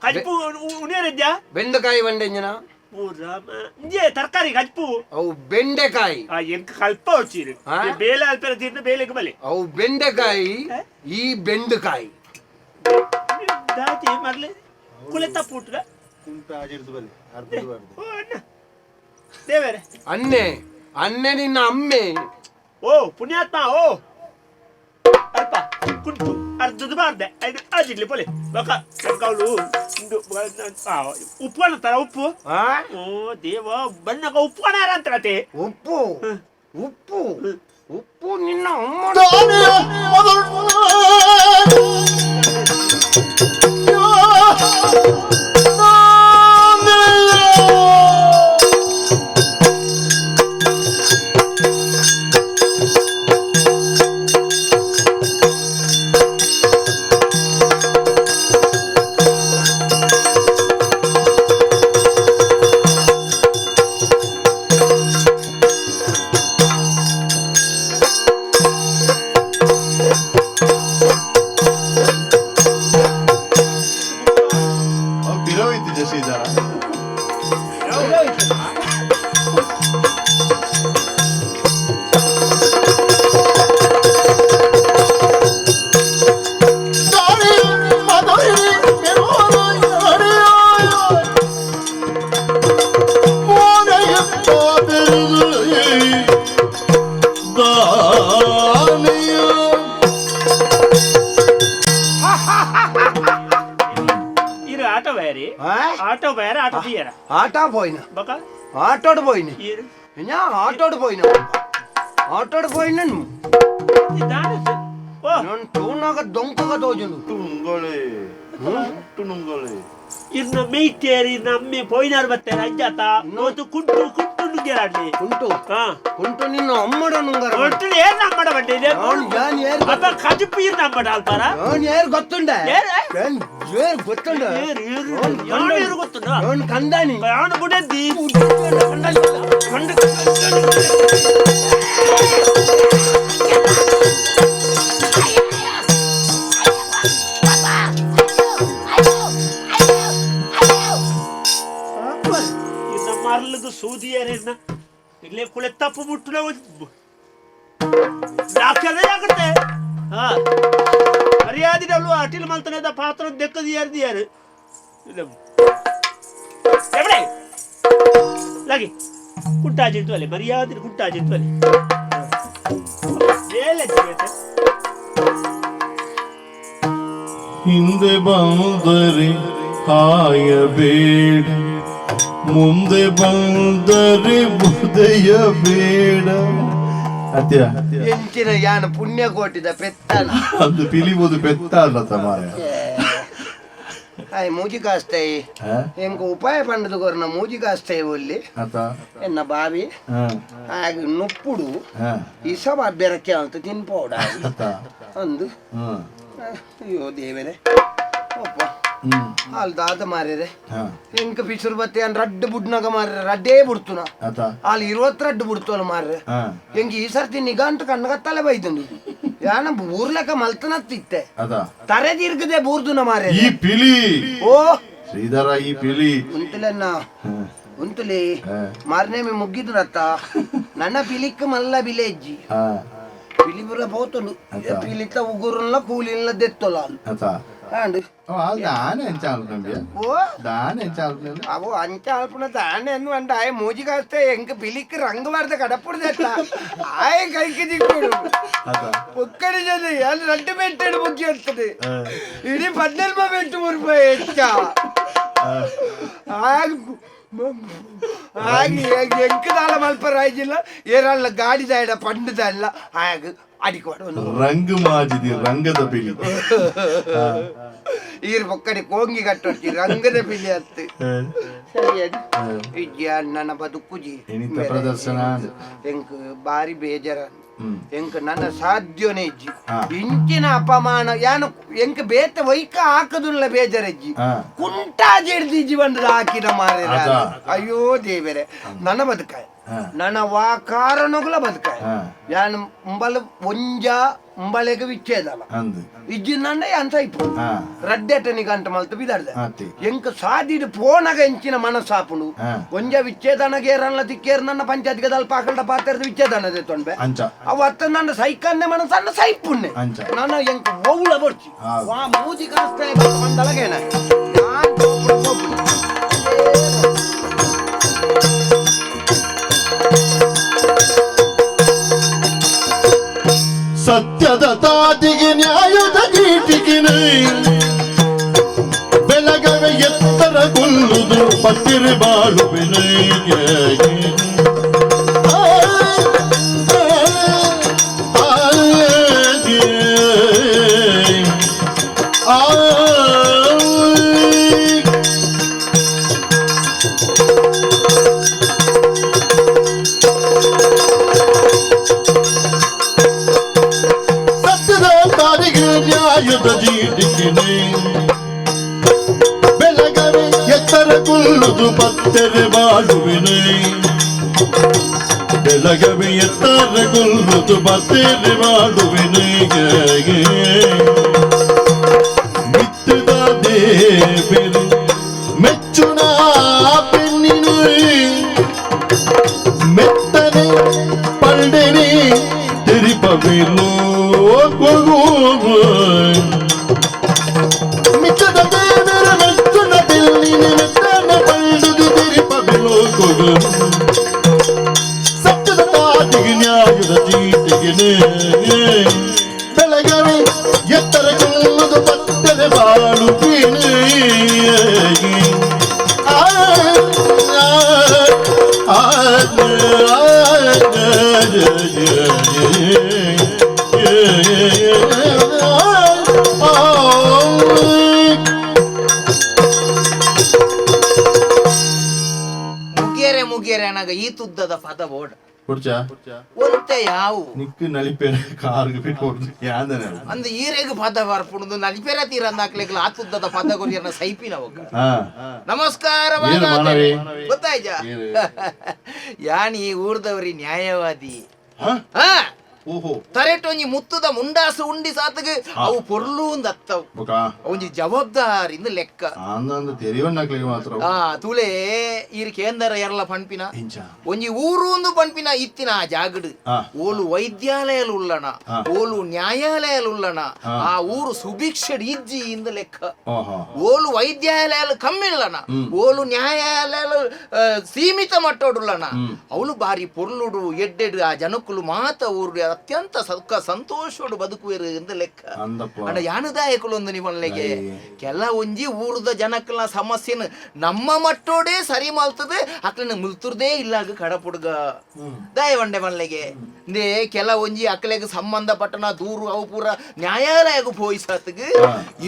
ಕಜ್ಪು ಉಣಿಯರಿದ್ಯಾ ಬೆಂಡೆಕಾಯಿ ಬಂಡೆಂಜನ ಇಂಜೆ ತರಕಾರಿ ಕಜ್ಪು ಅವು ಬೆಂಡೆಕಾಯಿ ಎಂಕ ಕಲ್ಪ వచ్చిరు ಬೇಲೆ ಅಲ್ಪರ ತಿನ್ನ ಬೇಲೆಗೆ ಬಲೆ ಅವು ಬೆಂಡೆಕಾಯಿ ಈ ಬೆಂಡೆಕಾಯಿ ದಾತಿ ಮರ್ಲೆ ಕುಳೆತ ಪುಟ್ರ ಕುಂಟ ಆಗಿರ್ದು ಬಲೆ ಅರ್ಧ ದೇವರೇ ಅನ್ನೆ ಅನ್ನೆ ನಿನ್ನ ಅಮ್ಮೆ ಓ ಪುಣ್ಯಾತ್ಮ ಓ ಅಲ್ಪ ಕುಂಟು ಅರ್ಧದ ಬಾರ್ದೆ ಐದು ಅಜಿಡ್ಲಿ ಪೊಲೆ ಬಕ ಕೌಲು ಉಪ್ಪು ಅನ್ನತಾರ ಉಪ್ಪು ಓ ದೇವ ಬಣ್ಣಗ ಉಪ್ಪು ಅನಾರ ಅಂತಾರತೆ ಉಪ್ಪು ಉಪ್ಪು ಉಪ್ಪು ನಿನ್ನ ಅಮ್ಮ ಆಟ ಪೋಯ್ನ ಬಕ ಆಟೋಡ್ ಪೋಯ್ನಿ ಏನು ഞാൻ ആട്ടോട് പോയിനു ആട്ടോട് പോയിനു ದಾನಸೆ ಓ ഞാൻ തൂണാക ദൊങ്കക തോജുന്നു ತುಣುಂಗೊಳೆ ತುಣುಂಗೊಳೆ ಇನ್ನ ಮೇಯ್ತೇರಿ ನಮ್ಮೆ ಪೋಯ್ನಾರ್ ಬರ್ತಾರೆ ಅಜ್ಜಾತ ನೋತು ಕುಂಟು ಕುಂಟು ಗೆರಾಡ್ಲಿ ಕುಂಟು ಹಾ ಕುಂಟು ನಿನ್ನ ಅಮ್ಮಡ ನುಂಗರ ಒಟ್ಟು ಏನ್ ನಮ್ಮಡ ಬಟ್ಟೆ ಇದೆ ഞാൻ ഏർ ಅಪ್ಪ ಕಜಪೀರ್ ನಮ್ಮಡ ಅಲ್ಪಾರ ഞാൻ ഏർ ಗೊತ್ತುಂಡ ಏರ್ ഞാൻ ಏರ್ ಗೊತ್ತುಂಡ ಯಾರು ಗೊತ್ತುಂಟ ഞാൻ ಕಂದಾನಿ ಯಾನು ಬುಡದ್ದಿ ಮರಳದು ಸೂದಿಯರೇನ ಇಲ್ಲೇ ಕುಳೆ ತಪ್ಪು ಮುಟ್ಟುನ ಯಾಕಂತೆ ಹಾ ಮರ್ಯಾದಿಡಲು ಅಟಿಲ್ ಮಲ್ತನದ ಪಾತ್ರ ದೆಕ್ಕದಿಯಾರು ಎവിടെ ಲಾಗಿ ಕುಟ್ಟಾಜಿತ್ತು ಅಲ್ಲೇ ಮರ್ಯಾದೆ ಕುಟ್ಟಾಜಿತ್ತು ಅಲ್ಲಿ ಹಿಂದೆ ಬಂದರೆ ಹಾಯಬೇಡ ಮುಂದೆ ಬಂದರೆ ಬುದೆಯ ಬೇಡ ಅತ್ಯ ಎಂಚಿನ ಯಾನ ಪುಣ್ಯ ಕೋಟಿದ ಪೆತ್ತನ ಅದು ಪಿಲಿಬೋದು ಬೆತ್ತ ಅಲ್ಲ ತಮಾರ ಆಯ್ ಮೂಜಿ ಕಾಸ್ತಾಯಿ ಎಂಕ ಉಪಾಯ ಪಂಡದು ಕೊರ್ನ ಮೂಜಿ ಕಾಸ್ತಾಯಿ ಒಲ್ಲಿ ಅತ ಎನ್ನ ಬಾವಿ ಆಗ ನುಪ್ಪುಡು ಇಸಬ ಬೆರಕೆ ಅಂತ ತಿನ್ಪೋಡ ಅಂದು ಅಯ್ಯೋ ದೇವರೇ ಒಪ್ಪ ಅಲ್ಲಿ ದಾದ ಮಾರ್ರೆ ಎಂಕ ಪಿಸುರು ಬತ್ತೆ ಅನ್ ರಡ್ಡು ಬುಡ್ನಾಗ ಮಾರ್ರೆ ರಡ್ಡೇ ಬುಡ್ತುನ ಅಲ್ಲಿ 20 ರಡ್ಡು ಬುಡ್ತೋಲ್ಲ ಮಾರ್ರೆ ಎಂಕ ಈ ಸರ್ತಿ ನಿಗಾ ಅಂತ ಕಣ್ಣಗತ್ತಲೆ ಬೈದಂಡು ಯಾನ ಊರ್ಲೆಕ್ಕ ಮಲ್ತನತ್ತಿತ್ತೆ ತರೆ ದೀರ್ಘದೆ ಬೂರ್ದುನ ಮಾರ್ರೆ ಈ ಪಿಲಿ ಓ ಶ್ರೀಧರ ಈ ಪಿಲಿ ಉಂತುಲೆನ್ನ ಉಂತುಲಿ ಮಾರ್ನೇಮೆ ಮುಗ್ಗಿದ್ರತ್ತ ನನ್ನ ಪಿಲಿಕ್ ಮಲ್ಲ ಬಿಲೆಜ್ಜಿ ಪಿಲಿಬುರ పోతుండు పిలిత ఉగురుల కూలీల దెత్తోలాలు అండి దానే చాలుతుంది ఓ దానే చాలుతుంది అవో అంచాల్పున దానే ఎన్ను అంటే ఆయ మూజి కాస్తే ఇంక పిలికి రంగు పడితే కడప్పుడు తెట్ట ఆయ కైకి దిక్కుడు ఒక్కడి చదివి అది రడ్డు పెట్టాడు ముగ్గి వస్తుంది ఇది 12 పెట్టు ఊరిపోయి ఎచ్చా ಎಂಕದಾಲ ಮಲ್ಪರಾಯ್ಜಿಲ್ಲ ಏರಲ್ಲ ಗಾಡಿ ದಾಯ್ಡ ಪಂಡು ದಾಯ್ಲ ಆಗ ಅಡಿಕೋಡು ರಂಗು ಮಾಜಿದಿ ರಂಗದ ಪಿಲಿ ಈರ್ ಪೊಕ್ಕಡಿ ಕೋಂಗಿ ಕಟ್ಟೊಡ್ತಿ ರಂಗದ ಪಿಲಿ ಅತ್ತು ಸರಿಯಾದ ಇಜ್ಜಿ ನನ್ನ ಬದುಕುಜಿ ಪ್ರದರ್ಶನ ಎಂಕ್ ಬಾರಿ ಬೇಜಾರ ಎಂಕ್ ನನ್ನ ಸಾಧ್ಯನೇ ಇಜ್ಜಿ ಇಂಚಿನ ಅಪಮಾನ ಯಾನು ಎಂಕ್ ಬೇತ ವೈಕ ಹಾಕದುಲ್ಲ ಬೇಜಾರಜ್ಜಿ ಕುಂಟಾಜಿಡ್ದಿಜ್ಜಿ ಬಂದು ಹಾಕಿದ ಮಾರ ಅಯ್ಯೋ ದೇವರೇ ನನ್ನ ಬದುಕಾಯ ನನ್ನ ವಾ ಕಾರಣಗಳ ಬದುಕಾಯ ಯಾನು ಮುಂಬಲ ಒಂಜ ಮುಂಬಳೆಗೆ ವಿಚ್ಛೇದಲ್ಲ ಇಜ್ಜಿನ ಅಂತ ಇಪ್ಪು ರಡ್ಡೆಟನಿ ಗಂಟ ಮಲ್ತು ಬಿದಾಡ್ದ ಎಂಕ ಸಾದಿಡ್ ಪೋನಗ ಎಂಚಿನ ಮನಸ್ಸಾಪುಂಡು ಒಂಜ ವಿಚ್ಛೇದನಗೇರಲ್ಲ ತಿಕ್ಕೇರ್ ನನ್ನ ಪಂಚಾಯತ್ಗೆ ದಲ್ಪ ಹಾಕಲ್ಡ ಪಾತ್ರದ ವಿಚ್ಛೇದನದೆ ತೊಂಡ್ಬೆ ಅವತ್ತ ನನ್ನ ಸೈಕನ್ನೆ ಮನಸ್ಸನ್ನ ಸೈಪುಣ್ಣೆ ನಾನು ಎಂಕ ಓವುಳ ಬರ್ಚಿ ವಾ ಮೂಜಿ ಕಾಸ್ತಾಯ ಬಂದಳಗೇನ ಸತ್ಯದ ತಾಟಿಗೆ ನ್ಯಾಯದ ಗೀಟಿಗೆ ಬೆಳಗವೆ ಎತ್ತರ ಕೊಲ್ಲುದು ಪತ್ತಿರಿ ಬಾಳುವಿನೈಗೆ ನ್ಯಾಯದ ಜೀಟಿಗೆ ಬೆಳಗವೆ ಎತ್ತರ ಕೊಲ್ಲುದು ಪತ್ತೆರೆ ಬಾಳುವಿನೈ ಬೆಳಗವೆ ಎತ್ತರ ಕೊಲ್ಲುದು ಪತ್ತೆರೆ ಬಾಳುವಿನೈಗೆ ಮಿತ್ತದ ದೇವರು ಮೆಚ್ಚುನ ಪೆಣ್ಣಿನು ಮೆತ್ತನೆ ಪಲ್ಡೆನೆ ತಿರಿಪಬೇನು ಮಿತ್ತದ ದೇವರ ಮೆಚ್ಚುನ ಬೆಳ್ಳಿನ ಮೆತ್ತನೆ ಪಲ್ಡುದು ತಿರಿಪಬೇನು ಸತ್ಯದ ತಾಟಿಗೆ ನ್ಯಾಯದ ಚೀಟಿಗೆ ಬೆಳಗ್ಗೆ ಮುಗಿಯರೆ ಅನಾಗ ಈ ತುದ್ದದ ಪದ ಬೋರ್ಡ್ ಕುಡ್ಚಾ ಒಂತೆ ಯಾವು ನಿಕ್ಕು ನಲಿಪೇರೆ ಕಾರ್ಗೆ ಬಿಟ್ಟು ಯಾಂದನೆ ಅಂದ ಈರೆಗ್ ಪದ ಬರ್ಪುಣದು ನಲಿಪೆರ ತೀರ ಅಂದಾಕ್ಲೆಗ್ಲ ಆ ತುದ್ದದ ಪದ ಕೊರಿಯರ್ನ ಸೈಪಿನ ಹೋಗ ನಮಸ್ಕಾರ ಏನು ಮಾನವಿ? ಗೊತ್ತಾಯ್ತ ಯಾನ್ ಈ ಊರ್ದವ್ರಿ ನ್ಯಾಯವಾದಿ ಹಾ ಓಹೋ ತರೆಟ್ ಒಂಜಿ ಮುತ್ತುದ ಮುಂಡಾಸು ಉಂಡಿ ಸಾತಗ ಅವು ಪೊರ್ಲು ಅತ್ತವು ಬೊಕಾ ಒಂಜಿ ಜವಾಬ್ದಾರಿಂದ ಲೆಕ್ಕ ಅಂದಂದ ತೆರಿವಣ್ಣಾಕ್ಲಿಗೆ ಮಾತ್ರ ತುಳೆ ಈರ್ ಕೇಂದ್ರ ಎರಲ ಪಂಪಿನ ಇಂಚ ಒಂಜಿ ಊರು ಒಂದು ಪಂಪಿನ ಇತ್ತಿನ ಆ ಜಾಗಡ್ ಓಲು ವೈದ್ಯಾಲಯಲು ಉಳ್ಳಣ ಓಲು ನ್ಯಾಯಾಲಯಲು ಉಳ್ಳಣ ಆ ಊರು ಸುಭಿಕ್ಷಡ್ ಇಜ್ಜಿ ಇಂದ ಲೆಕ್ಕ ಓಲು ವೈದ್ಯಾಲಯಲು ಕಮ್ಮಿಳ್ಳಣ ಓಲು ನ್ಯಾಯಾಲಯಲು ಸೀಮಿತ ಮಟ್ಟೋಡುಳ್ಳಣ ಅವಳು ಬಾರಿ ಪೊರ್ಲುಡು ಎಡ್ಡೆಡು ಆ ಜನಕ್ಕುಲು ಮಾತ ಊರು ಅತ್ಯಂತ ಸಂತೋಷೋಡು ಬದುಕುವೆರು ಎಂದು ಲೆಕ್ಕ ಅಂಡ ಯಾನದಾಯಕಲು ಒಂದು ನಿವನ್ಲೆಗೆ ಕೆಲ ಒಂಜಿ ಊರದ ಜನಕ್ಕಲ ಸಮಸ್ಯೆನ ನಮ್ಮ ಮಟ್ಟೋಡೆ ಸರಿ ಮಾಲ್ತದೆ ಅಕ್ಲನ ಮುಲ್ತುರ್ದೇ ಇಲ್ಲಾಗ ಕಡಪುಡ್ಗ ದಾಯವಂಡೆ ಮನ್ಲೆಗೆ ಇಂದೇ ಕೆಲ ಒಂಜಿ ಅಕ್ಲೆಗೆ ಸಂಬಂಧಪಟ್ಟನ ದೂರು ಅವು ಪೂರ ನ್ಯಾಯಾಲಯಗೂ ಪೋಯಿಸತ್ಗ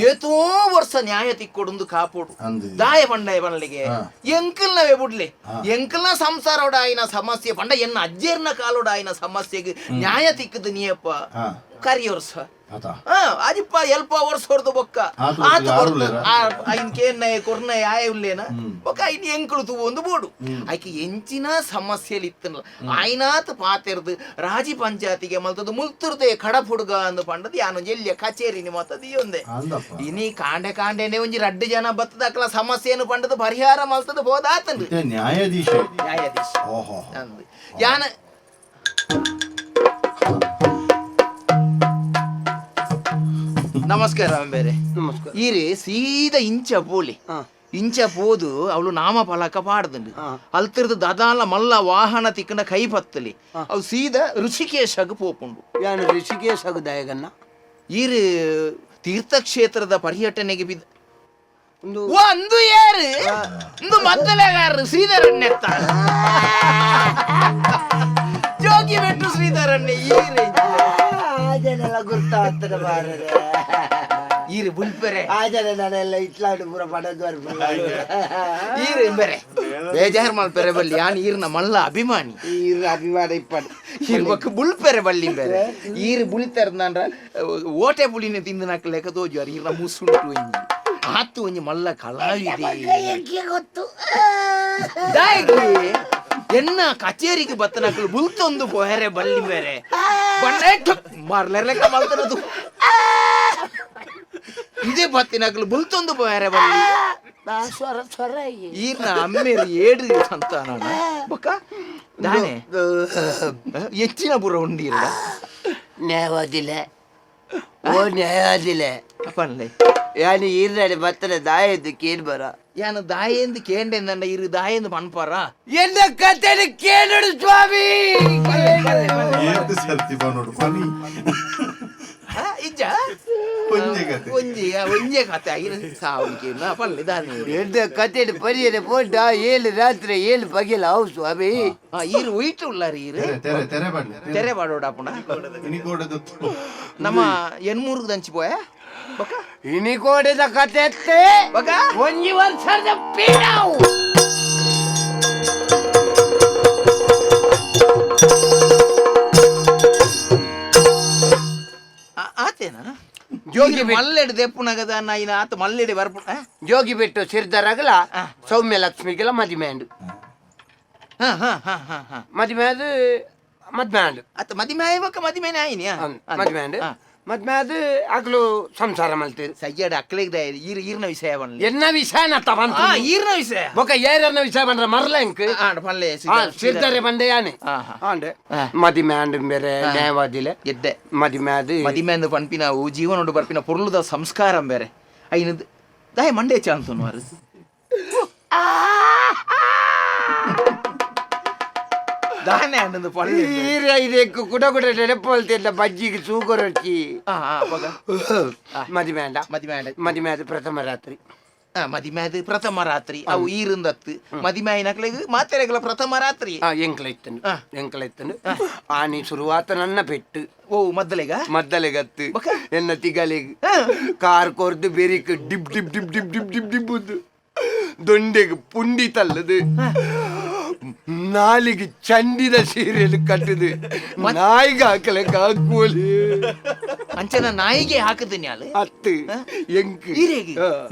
ಏತೋ ವರ್ಷ ನ್ಯಾಯ ತಿಕ್ಕೊಡು ಕಾಪೋಡು ದಾಯ ಬಂಡೆ ಮನ್ಲೆಗೆ ಎಂಕಲ್ನವೇ ಬಿಡ್ಲಿ ಎಂಕಲ್ನ ಸಂಸಾರೋಡ ಆಯ್ನ ಸಮಸ್ಯೆ ಪಂಡ ಎನ್ನ ಅಜ್ಜೇರ್ನ ಕಾಲೋಡ ಆಯ್ನ ಸಮಸ್ಯೆಗೆ ನ್ಯಾಯ ತಿಕ್ಕದ ನೀಯಪ್ಪ ಕರಿಯೋರ್ಸ ಅಜಿಪ್ಪ ಎಲ್ಪ ವರ್ಷ ಹೊರದು ಬೊಕ್ಕ ಐನ್ಕೇನ ಕೊರ್ನ ಆಯ ಉಲ್ಲೇನ ಬೊಕ್ಕ ಐನ್ ಎಂಕುಳು ತು ಒಂದು ಬೋಡು ಆಯ್ಕೆ ಎಂಚಿನ ಸಮಸ್ಯೆಲಿ ಇತ್ತನಲ್ಲ ಆಯ್ನಾತ್ ಪಾತೆರ್ದು ರಾಜಿ ಪಂಚಾಯತಿಗೆ ಮಲ್ತದ್ದು ಮುಲ್ತುರ್ದೆ ಕಡಪ್ ಹುಡುಗ ಅಂದು ಪಂಡದು ಯಾನು ಎಲ್ಲಿಯ ಕಚೇರಿನಿ ಮತ್ತದು ಒಂದೇ ಇನಿ ಕಾಂಡೆನೆ ಒಂಜಿ ರಡ್ಡು ಜನ ಬತ್ತದಕ್ಲ ಸಮಸ್ಯೆನು ಪಂಡದು ಪರಿಹಾರ ಮಲ್ತದು ಹೋದಾತಂದು ನ್ಯಾಯಾಧೀಶ ಯಾನ ನಮಸ್ಕಾರ ಬೇರೆ ನಮಸ್ಕಾರ ಈರೆ ಸೀದಾ ಇಂಚ ಪೋಲಿ ಇಂಚ ಪೋದು ಅವಳು ನಾಮ ಫಲಕ ಪಾಡ್ದಂಡು ಅಲ್ತಿರ್ದು ದದಾಲ ಮಲ್ಲ ವಾಹನ ತಿಕ್ಕನ ಕೈ ಪತ್ತಲಿ ಅವು ಸೀದಾ ಋಷಿಕೇಶಗ್ ಪೋಪುಂಡು ಯಾನು ಋಷಿಕೇಶ್ ಆಗದಾಯಗನ್ನ ಈರು ತೀರ್ಥಕ್ಷೇತ್ರದ ಪರ್ಯಟನೆಗೆ ಬಿದ್ದ ಒಂದು ಒಂದು ಯಾರು ಒಂದು ಮದ್ದಲೆಗಾರರು ಶ್ರೀಧರಣ್ಯತ್ತ ಜೋಗಿ ಬೆಟ್ಟು ಶ್ರೀಧರಣ್ಯ ಈರೆ ಆಜನೆಲ್ಲ ಗುರ್ತಾಗ್ತದೆ ಬಾರದೆ ಈರು ಬುಲ್ಪೆರೆ ಆಜನೆ ನಾನೆಲ್ಲ ಇಟ್ಲಾಡು ಪೂರ ಪಡದ್ವಾರ ಈರು ಬೇರೆ ಬೇಜಾರ್ ಮಲ್ಪೆರೆ ಬಲ್ಲಿ ಯಾನ್ ಈರ್ನ ಮಲ್ಲ ಅಭಿಮಾನಿ ಈರು ಅಭಿಮಾನ ಇಪ್ಪಡು ಇರ್ಬೇಕು ಬುಲ್ಪೆರೆ ಬಲ್ಲಿ ಬೇರೆ ಈರು ಬುಳಿತಾರ ಓಟೆ ಪುಳಿನ ತಿಂದು ನಾಲ್ಕು ಲೆಕ್ಕ ತೋಜುವಾರ ಈರ್ನ ಮುಸುಂಟು ಒಂಜಿ ಆತು ಒಂಜಿ ಮಲ್ಲ ಕಲಾವಿದೆ ಗೊತ್ತು ಎನ್ನ ಕಚೇರಿಗೆ ಬತ್ತನಕಲು ಬುಲ್ತೊಂದು ಪೋಯರೆ ಬಲ್ಲಿ ಬೇರೆ ಮಾರ್ಲೆಕ್ಕ ಮಲ್ತನದು ಇದೇ ಬತ್ತಿನಕಲು ಬುಲ್ತೊಂದು ಪೋಯರೆ ಬಲ್ಲಿ ಸ್ವರ ಸ್ವರ ಈರ್ನ ಅಮ್ಮೇರಿ ಏಡು ಸಂತಾನ ಬೊಕ್ಕ ದಾನೆ ಹೆಚ್ಚಿನ ಬುರ ಉಂಡಿರ ನ್ಯಾಯವಾದಿಲ್ಲ ಓ ನ್ಯಾಯವಾದಿಲ್ಲ ಅಪ್ಪನ್ಲೆ ಯಾನಿ ಈರ್ನಾಡಿ ಬತ್ತನೆ ದಾಯದ್ದು ಕೇಳಿ ಬರ ಯಾನು ದಾಯೆಂದು ಕೇಂಡೆಂದಂಡ ಇರು ದಾಯೆಂದು ಪಣ್ಪಾರ ಎನ್ನ ಕತೆ ಕೇಳು ಸ್ವಾಮಿ ಏತು ಸರ್ತಿ ನೋಡು ಪನಿ ಇಜ್ಜ ಒಂಜೆ ಕತೆ ಆಗಿನ ಸಾವಳಿಕೆ ಪಲ್ಲೆ ದಾನೆ ಎನ್ನ ಕತೆ ಪರಿಯರೆ ಪೋಟ ಏಳು ರಾತ್ರಿ ಏಳು ಬಗೆಲ ಅವು ಸ್ವಾಮಿ ಈರು ಒಯ್ಟು ಉಳ್ಳಾರಿ ಈರು ತೆರೆ ಬಣ್ಣ ತೆರೆ ಬಾಡೋಡ ಅಪ್ಪಣ ಇನಿಕೋಡದು ನಮ್ಮ ಎನ್ಮೂರ್ಗ್ ದಂಚಿ ಪೋಯ ಬೊಕ್ಕ ಇನಿಕೋಡದ ಕತೆ ಎತ್ತೆ ಬೊಕ್ಕ ಒಂಜಿ ವರ್ಷದ ಪೀಡಾವು ಆತೇನ ಜೋಗಿ ಮಲ್ಲೆಡ್ ದೆಪ್ಪುನಗದ ನೈನ ಆತ ಮಲ್ಲೆಡೆ ಬರ್ಪು ಜೋಗಿ ಬಿಟ್ಟು ಸಿರ್ದಾರಾಗಲ ಸೌಮ್ಯ ಲಕ್ಷ್ಮಿಗೆಲ್ಲ ಮದುವೆ ಅಂಡು ಮದುವೆ ಅದು ಮದ್ವೆ ಅಂಡು ಆತ ಮದಿಮೆ ಆಯ್ವಕ್ಕ ಮದಿಮೆನೆ ಆಯ್ನಿ ಮದುವೆ ಅಂಡು ಮದ್ವೆ ಅದು ಆಗ್ಲು ಸಂಸಾರ ಮಲ್ತೀರಿ ಸಯ್ಯಡ ಅಕ್ಲೆಗ್ದ ಈರ್ನ ವಿಷಯ ಬನ್ಲಿ ಎನ್ನ ವಿಷಯ ನತ್ತ ಬಂತ ಈರ್ನ ವಿಷಯ ಬೊಕ ಏರನ್ನ ವಿಷಯ ಬಂದ್ರ ಮರ್ಲ ಎಂಕ್ ಪಲ್ಲೆ ಸಿರ್ದಾರೆ ಬಂದೆ ಯಾನೆ ಆಂಡೆ ಮದಿಮೆ ಅಂಡು ಬೇರೆ ನ್ಯಾಯವಾದಿಲೆ ಎಡ್ಡೆ ಮದಿಮೆ ಅದು ಮದಿಮೆ ಅಂದು ಪನ್ಪಿನ ಜೀವನೋಡು ಬರ್ಪಿನ ಪೊರ್ಲುದ ಸಂಸ್ಕಾರ ಬೇರೆ ಐನದು ದಾಯ ಮಂಡೆ ಚಾಂತು ಮಾರು ದಾನೆ ಅನ್ನದು ಪಳ್ಳಿ ಇದಕ್ಕೆ ಕುಟ ಕುಟ ನೆನಪಲ್ತಿಲ್ಲ ಬಜ್ಜಿಗೆ ಸೂಕರೊಚ್ಚಿ ಮದಿಮೆ ಅಂಡ ಮದಿಮೆ ಅದು ಪ್ರಥಮ ರಾತ್ರಿ ಮದಿಮ್ಯಾದ ಪ್ರಥಮ ರಾತ್ರಿ ಅವು ಈರಿಂದತ್ತು ಮದಿಮ್ಯಾಯಿನಕ್ಲೆಗ್ ಮಾತೆರೆಗಳ ಪ್ರಥಮ ರಾತ್ರಿ ಎಂಕಲೆತ್ತನು ಆನಿ ಶುರುವಾತ ನನ್ನ ಪೆಟ್ಟು ಓ ಮದ್ದಲೆಗತ್ತು ಎನ್ನ ತಿಗಲೆಗ್ ಕಾರ್ ಕೊರ್ದು ಬೆರಿಕ್ ಡಿಬ್ ಡಿಬ್ ಡಿಬ್ ಡಿಬ್ ಡಿಬ್ ಡಿಬ್ ಡಿಬ್ ಉದ್ದು ದೊಂಡೆಗ್ ಪುಂಡಿ ತಲ್ಲದು ನಾಲಿಗೆ ಚಂಡಿದ ಸೀರೆಯಲ್ಲಿ ಕಟ್ಟದು ನಾಯಿಗೆ ಹಾಕಲಕ್ಕ ಹಾಕುವಲಿ ಅಂಚನ ನಾಯಿಗೆ ಹಾಕದನಿ ಅಲ್ಲ ಅತ್ತು ಎಂಕ್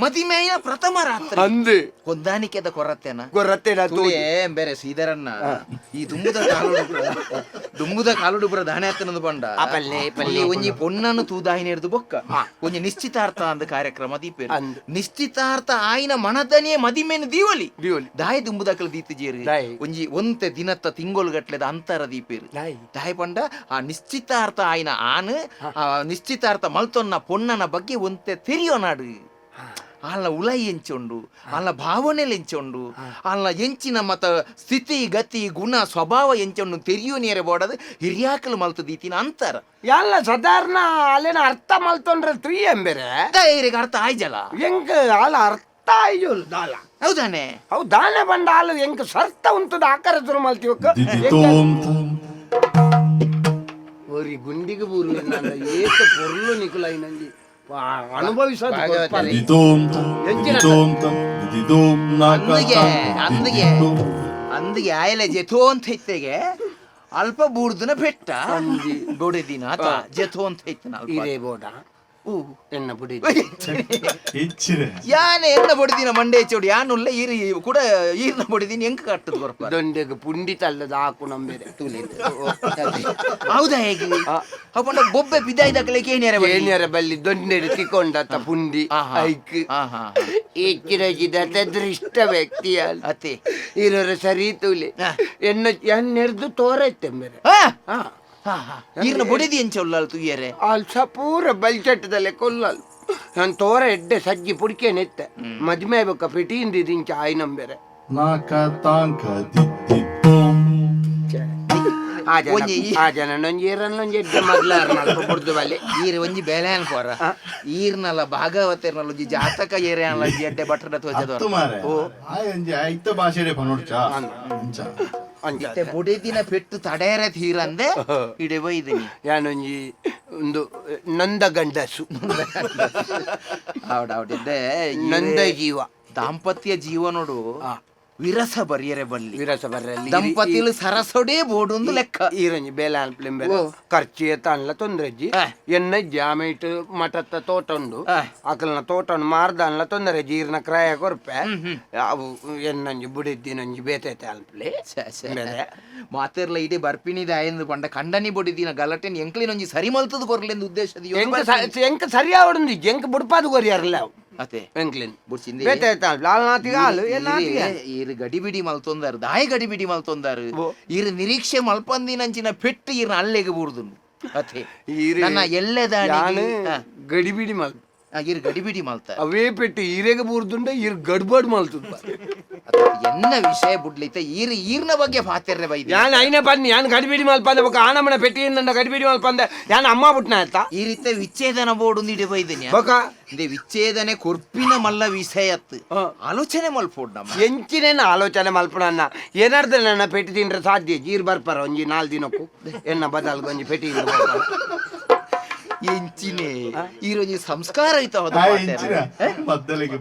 ಮದಿಮೆಯ ಪ್ರಥಮ ರಾತ್ರಿ ಅಂದು ಹೊಂದಾಣಿಕೆದ ಕೊರತೆನ ಬೇರೆ ಸೀದರನ್ನ ಈ ದುಂಬುದ ಕಾಲುಡುಪುರ ದಾಣೆತ್ತನದು ಬಂಡ ಒಂಜಿ ಪೊನ್ನನ್ನು ತೂದಾಯಿನ ಹಿಡಿದು ಬೊಕ್ಕ ಒಂಜಿ ನಿಶ್ಚಿತಾರ್ಥ ಅಂದ ಕಾರ್ಯಕ್ರಮ ದೀಪೇರು ನಿಶ್ಚಿತಾರ್ಥ ಆಯ್ನ ಮನದನಿಯೇ ಮದಿಮೆನ ದೀವಲಿ ದಾಯಿ ದುಂಬುದಕಲ ದೀತು ಜೇರಿ ಒಂಜಿ ಒಂತೆ ದಿನತ್ತ ತಿಂಗೋಲು ಗಟ್ಲೆದ ಅಂತರ ದೀಪೇರು ದಾಯಿ ಪಂಡ ಆ ನಿಶ್ಚಿತಾರ್ಥ ಆಯ್ನ ಆನು ನಿಶ್ಚಿತಾರ್ಥ ಮಲ್ತೊನ್ನ ಪೊನ್ನನ ಬಗ್ಗೆ ಒಂತೆ ತೆರಿಯೋ ನಾಡು ಆಲ್ನ ಉಲೈ ಎಂಚೊಂಡು ಆಲ್ನ ಭಾವನೆಲ್ ಎಂಚೊಂಡು ಆಲ್ನ ಎಂಚಿನ ಮತ ಸ್ಥಿತಿ ಗತಿ ಗುಣ ಸ್ವಭಾವ ಎಂಚೊಂಡು ತೆರಿಯೋ ನೇರೆ ಬೋಡದು ಹಿರಿಯಾಕಲು ಮಲ್ತದೀತಿನ ಅಂತಾರ ಎಲ್ಲ ಸಾಧಾರಣ ಅಲ್ಲೇನ ಅರ್ಥ ಮಲ್ತೊಂಡ್ರೆ ತ್ರೀ ಎಂಬೇರೆ ದಾಯಿರಿಗೆ ಅರ್ಥ ಆಯ್ಜಲ್ಲ ಎಂಕ ಆಲ ಅರ್ಥ ಆಯ್ಜೋಲ್ ದಾಲ ಹೌದಾನೆ ಅವು ದಾನೆ ಬಂಡ ಆಲು ಎಂಕ ಸರ್ತ ಉಂಟದ ಆಕಾರ ಶುರು ಮಲ್ತಿವಕ್ಕ ಒರಿ ಗುಂಡಿಗೆ ಬೂರು ನನ್ನ ಏಕ ಪೊರ್ಲು ನಿಕುಲೈ ನಂಜಿ ಅನುಭವಿಸೋದು ಅಂದಿಗೆ ಆಯಲೆ ಜೆಥೋ ಅಂತ ಇತ್ತೆಗೆ ಅಲ್ಪ ಬೂಡ್ದನ ಬೆಟ್ಟ ಬೊಡೆದಿನ ಜೆಥೋ ಅಂತ ಇತ್ತನ ಇರೇ ಬೋಡ ಎನ್ನ ಬುಡಿ ಯಾನೆ ಎನ್ನ ಬೊಡಿದಿನ ಮಂಡೆ ಚೋಡಿ ಯಾನುಲ್ಲ ಈರಿ ಕೂಡ ಈರ್ನ ಬೊಡಿದಿನ ಎಂಕ ಕಟ್ಟದ ಬರ್ಪ ದೊಂಡೆಗೆ ಪುಂಡಿ ತಲ್ಲದ ಹಾಕು ನಂಬೇರೆ ಹೌದಾ ಹೇಗೆ ಅಪ್ಪಂಡ ಬೊಬ್ಬೆ ಬಿದ್ದಾಯ್ದಕ್ಕೆ ಏನ್ಯಾರ ಬಲ್ಲಿ ದೊಂಡೆಡು ತಿಕೊಂಡತ್ತ ಪುಂಡಿ ಐಕ್ ಏಕಿರಗಿದ ದೃಷ್ಟ ವ್ಯಕ್ತಿ ಅತ್ತೆ ಇರೋರು ಸರಿ ತೂಲಿ ಎನ್ನೆರ್ದು ತೋರೈತೆಂಬೇರೆ ಈರ್ನ ಬೊಡಿದಿ ಎಂಚೊಲ್ಲ ತುಯ್ಯರೆ ಅಲ್ಸ ಪೂರ ಬಲ್ಚಟ್ಟದಲ್ಲೇ ಕೊಲ್ಲಲ್ ನಾನು ತೋರ ಎಡ್ಡೆ ಸಜ್ಜಿ ಪುಡಿಕೆ ನೆತ್ತ ಮದ್ಮೆ ಬೇಕ ಪಿಟಿಯಿಂದ ದಿಂಚ ಆಯ್ ನಂಬೇರೆ ಆ ಜನ ನೊಂಜಿ ಈರನ್ನೊಂಜಿ ಎಡ್ಡೆ ಮೊದ್ಲಾರ್ನಲ್ಪ ಬುಡ್ದು ಬಲ್ಲಿ ಈರ್ ಒಂಜಿ ಬೆಲೆನ್ ಕೊರ ಈರ್ನಲ್ಲ ಭಾಗವತರ್ನಲ್ಲ ಒಂಜಿ ಜಾತಕ ಏರಿಯನಲ್ಲ ಒಂಜಿ ಎಡ್ಡೆ ಬಟ್ರದ ತೋಜದ ಓ ಆಯ್ತ ಭಾಷೆಡೆ ಪನೋಡ್ಚಾ ಅಂತೆ ಬೊಡೆದಿನ ಪೆಟ್ಟು ತಡೆಯರ ತೀರಂದೆ ಇಡೆ ಬೈದಿನಿ ಯಾನೊಂಜಿ ಒಂದು ನೊಂದ ಗಂಡಸು ಹೌದೌದಿದ್ದೆ ನೊಂದ ಜೀವ ದಾಂಪತ್ಯ ಜೀವನೋಡು ವಿರಸ ಬರಿಯರೆ ಬಲ್ಲಿ ವಿರಸ ಬರ್ರಲ್ಲಿ ದಂಪತಿಲು ಸರಸೊಡೆ ಬೋಡು ಒಂದು ಲೆಕ್ಕ ಈರಂಜಿ ಬೇಲೆ ಅನ್ಪ್ಲೆಂಬೆ ಖರ್ಚು ಎತ್ತನ್ಲ ತೊಂದ್ರೆಜ್ಜಿ ಎನ್ನ ಜಾಮೇಟ್ ಮಠತ್ತ ತೋಟ ಉಂಡು ಅಕಲ್ನ ತೋಟ ಮಾರ್ದ ಅನ್ಲ ತೊಂದರೆ ಜೀರ್ನ ಕ್ರಯ ಕೊರ್ಪೆ ಅವು ಎನ್ನಂಜಿ ಬುಡಿದ್ದಿನಂಜಿ ಬೇತೈತೆ ಅಲ್ಪ್ಲೆ ಮಾತೆರ್ಲ ಇಡೀ ಬರ್ಪಿನಿದ ಆಯಂದು ಪಂಡ ಕಂಡನಿ ಬೊಡಿದಿನ ಗಲಾಟೆನ್ ಎಂಕ್ಲಿನೊಂಜಿ ಸರಿ ಮಲ್ತದ ಕೊರ್ಲೆಂದು ಉದ್ದೇಶದ ಎಂಕ ಸರಿಯಾವಡುಂದಿ ಎಂಕ ಬುಡ್ಪಾದು ಕೊರಿಯಾರಲ್ಲ ಅವು ಅತೆ ಎಂಕ್ಲಿನ್ ಬುಡ್ಸಿಂದಿ ಬೇತೈತೆ ಲಾಲ್ ನಾತಿಗ ಹಾಲು ಈರು ಗಡಿಬಿಡಿ ಮಲ್ತೊಂದಾರು ದಾಯಿ ಗಡಿಬಿಡಿ ಮಲ್ತೊಂದಾರು ಈರು ನಿರೀಕ್ಷೆ ಮಲ್ಪಂದಿನಂಚಿನ ಪೆಟ್ಟು ಈರ್ನ ಅಲ್ಲೆಗೆ ಬೂರ್ದು ಅತೆ ನನ್ನ ಎಲ್ಲೆದಾಣಿ ಗಡಿಬಿಡಿ ಮಲ್ ಈರು ಗಡಿಬಿಡಿ ಮಲ್ತ ಅವೇ ಪೆಟ್ಟು ಈರೆಗೆ ಬೂರ್ದುಂಡ ಈರ್ ಗಡ್ಬಡ್ ಮಲ್ತದ ಎನ್ನ ವಿಷಯ ಬುಡ್ಲಿತ ಈರ್ನ ಬಗ್ಗೆ ಪಾತೆರ್ರೆ ಬೈದಿ ಯಾನ್ ಐನೆ ಬನ್ನಿ ಯಾನ್ ಗಡಿಬಿಡಿ ಮಲ್ಪಂದೆ ಬೊಕ ಆನಮನ ಪೆಟ್ಟಿಯಿಂದ ಗಡಿಬಿಡಿ ಮಲ್ಪಂದೆ ಯಾನ್ ಅಮ್ಮ ಬುಟ್ನ ಆಯ್ತ ಈ ರೀತಿ ವಿಚ್ಛೇದನ ಬೋರ್ಡ್ ಇಡೆ ಬೈದಿನಿ ಬೊಕ ಇದೇ ವಿಚ್ಛೇದನೆ ಕೊರ್ಪಿನ ಮಲ್ಲ ವಿಷಯತ್ ಆಲೋಚನೆ ಮಲ್ಪೋಡ್ ನಮ್ಮ ಎಂಚಿನೇನ ಆಲೋಚನೆ ಮಲ್ಪಣ ಏನಾರ್ದ ನನ್ನ ಪೆಟ್ಟಿ ತಿಂಡ್ರೆ ಸಾಧ್ಯ ಜೀರ್ ಬರ್ಪಾರ ಒಂಜಿ 4 ದಿನಕ್ಕೂ ಎನ್ನ ಬದಲ್ ಒಂಜಿ ಪೆಟ್ಟಿ ಎಂಚಿನೇ ಈರೋಜಿ ಸಂಸ್ಕಾರ ಐತ ಮದ್ದಲೆಗೆ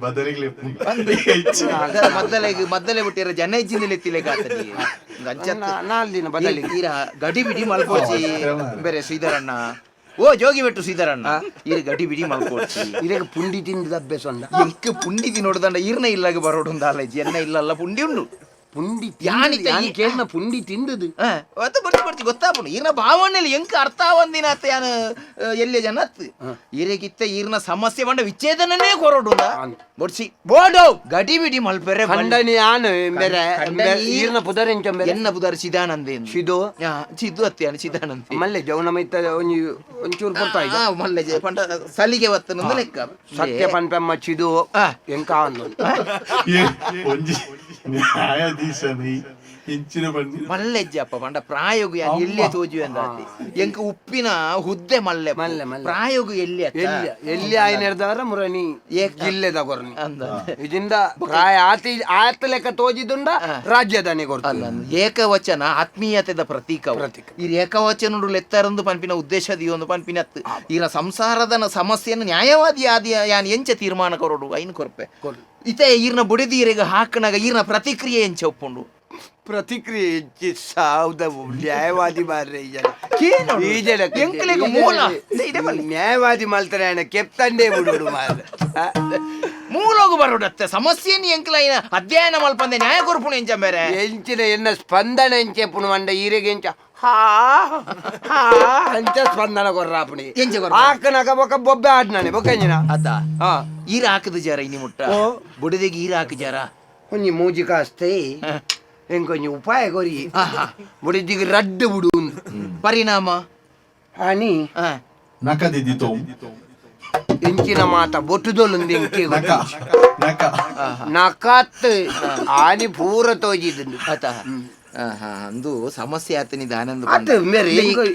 ಮದ್ದಲೆ ಬಿಟ್ಟಿರ ಜನ ಇಜ್ಜಿನ ಎತ್ತಿಲೆ ಕಾತನಿ 4 ದಿನ ಬದಲಿ ಈರ ಗಡಿ ಬಿಡಿ ಮಲ್ಪೋಚಿ ಬೇರೆ ಶ್ರೀಧರಣ್ಣ ಓ ಜೋಗಿ ಬಿಟ್ಟು ಶ್ರೀಧರಣ್ಣ ಈರ ಗಡಿ ಬಿಡಿ ಮಲ್ಪೋಚಿ ಇರಗ ಪುಂಡಿ ತಿಂದ ಅಭ್ಯಾಸ ಉಂಡ ಎಂಕ ಪುಂಡಿ ತಿನ್ನೋಡ್ದಂಡ ಈರ್ನ ಇಲ್ಲಾಗ ಬರೋಡು ಅಂದಾಲ ಎನ್ನ ಇಲ್ಲಲ್ಲ ಪುಂಡಿ ಉಂಡು ಪುಂಡಿ ಕೇಳ್ನ ಪುಂಡಿ ತಿಂದದು ಬರ್ತಿ ಗೊತ್ತಾಪುಂಡು ಈರ್ನ ಭಾವನೆಯಲ್ಲಿ ಎಂಕ ಅರ್ಥ ಒಂದಿನ ಅತ್ತ ಯಾನ ಎಲ್ಲೆ ಜನ ಈರೆಗಿತ್ತ ಈರ್ನ ಸಮಸ್ಯೆ ಬಂಡ ವಿಚ್ಛೇದನನೇ ಕೊರೋಡು ಬೊಡ್ಸಿ ಬೋಡು ಗಡಿ ಬಿಡಿ ಮಲ್ಪೆರೆ ಖಂಡನಿ ಆನು ಬೇರೆ ಈರ್ನ ಪುದರ್ ಎನ್ನ ಪುದರ್ ಚಿದಾನಂದೆ ಸಿದು ಚಿದ್ದು ಅತ್ತೆ ಚಿದಾನಂದೆ ಮಲ್ಲೆ ಜವನ ಮೈತ ಒಂಚೂರು ಕೊಡ್ತಾ ಮಲ್ಲೆ ಪಂಡ ಸಲಿಗೆ ಒತ್ತನೊಂದು ಲೆಕ್ಕ ಸತ್ಯ ಪನ್ಪೆಮ್ಮ ಚಿದು ಎಂಕ ಒಂಜಿ ನ್ಯಾಯಾಧೀಶನಿ ಹೆಚ್ಚಿನ ಬನ್ನಿ ಮಲ್ಲೆಜ್ಜಪ್ಪ ಪಂಡ ಪ್ರಾಯೋಗ ಎಲ್ಲೇ ತೋಜು ಅಂದಾತಿ ಎಂಕ ಉಪ್ಪಿನ ಹುದ್ದೆ ಮಲ್ಲೆ ಮಲ್ಲೆ, ಮಲ್ಲೆ. ಪ್ರಾಯೋಗ ಎಲ್ಲಿ ಎಲ್ಲಿ ಆಯ್ನ ಹಿಡ್ದವ್ರ ಮುರಣಿ ಜಿಲ್ಲೆ ತಗೊರ್ನಿ ಅಂದ ಇದಿಂದ ಪ್ರಾಯ ಆತ ಲೆಕ್ಕ ತೋಜಿದುಂಡ ರಾಜ್ಯದಾನಿ ಕೊಡ್ತಾರೆ ಏಕವಚನ ಆತ್ಮೀಯತೆದ ಪ್ರತೀಕ ಈ ಏಕವಚನ ಲೆತ್ತರಂದು ಪನ್ಪಿನ ಉದ್ದೇಶದ ಒಂದು ಪನ್ಪಿನತ್ತು ಈರ ಸಂಸಾರದ ಸಮಸ್ಯೆಯನ್ನು ನ್ಯಾಯವಾದಿ ಆದಿ ಯಾನ್ ಎಂಚ ತೀರ್ಮಾನ ಕೊರೋಡು ಐನು ಕೊರ್ಪೆ ಇತೆ ಈರ್ನ ಬುಡಿದೀರಿಗೆ ಹಾಕನಾಗ ಈರ್ನ ಪ್ರತಿಕ್ರಿಯೆ ಎಂಚ ಒಪ್ಪುಂಡು ಪ್ರತಿಕ್ರಿಯೆ ಹೆಚ್ಚಿ ಸಾವ್ದ ನ್ಯಾಯವಾದಿ ಮಾರ್ರೆ ಈ ಜನ ಎಂಕ್ಲೆಗ್ ಮೂಲ ನ್ಯಾಯವಾದಿ ಮಲ್ತಾರೆ ಕೆಪ್ತಂಡೆ ಬಿಡೋಡು ಮಾರ್ರೆ ಮೂಲೋಗು ಬರೋಡತ್ತೆ ಸಮಸ್ಯೆನಿ ಎಂಕ್ಲ ಅಧ್ಯಯನ ಮಲ್ಪಂದೆ ನ್ಯಾಯ ಕೊರ್ಪುಣ ಎಂಚ ಬೇರೆ ಎಂಚಿನ ಎನ್ನ ಸ್ಪಂದನ ಎಂಚೆ ಪುಣ ಮಂಡ ಈರೆಗೆ ಎಂಚ ಹಾ ಹಾ ಅಂಚ ಸ್ಪಂದನ ಕೊರ್ರಾಪುಣಿ ಎಂಚ ಆಕನಕ ಬೊಕ್ಕ ಬೊಬ್ಬೆ ಆಡ್ನಾನೆ ಬೊಕ್ಕಂಜಿನ ಅದ ಹಾ ಈರ ಹಾಕದ ಜರ ಇನಿ ಮುಟ್ಟ ಬುಡದಿಗೆ ಈರ ಹಾಕಿ ಜರ ಒಂಜಿ ಮೂಜಿ ಕಾಸ್ತೆ ಎಂಕೊಂಜಿ ಉಪಾಯ ಕೊರಿ ಬುಡಿದಿಗೆ ರಡ್ಡು ಬಿಡು ಪರಿಣಾಮ ಅನಿ ನಕದಿದ್ದಿತು ಎಂಚಿನ ಮಾತ ಬೊಟ್ಟುದೊಲೊಂದು ಎಂಕೆ ನಕ ನಕ ನಕತ್ ಆನಿ ಪೂರ ತೋಜಿದ್ದು ಅತ ಅಂದು ಸಮಸ್ಯೆ ಆತನಿದ ಆನಂದ ಅದು ಮೇರೆ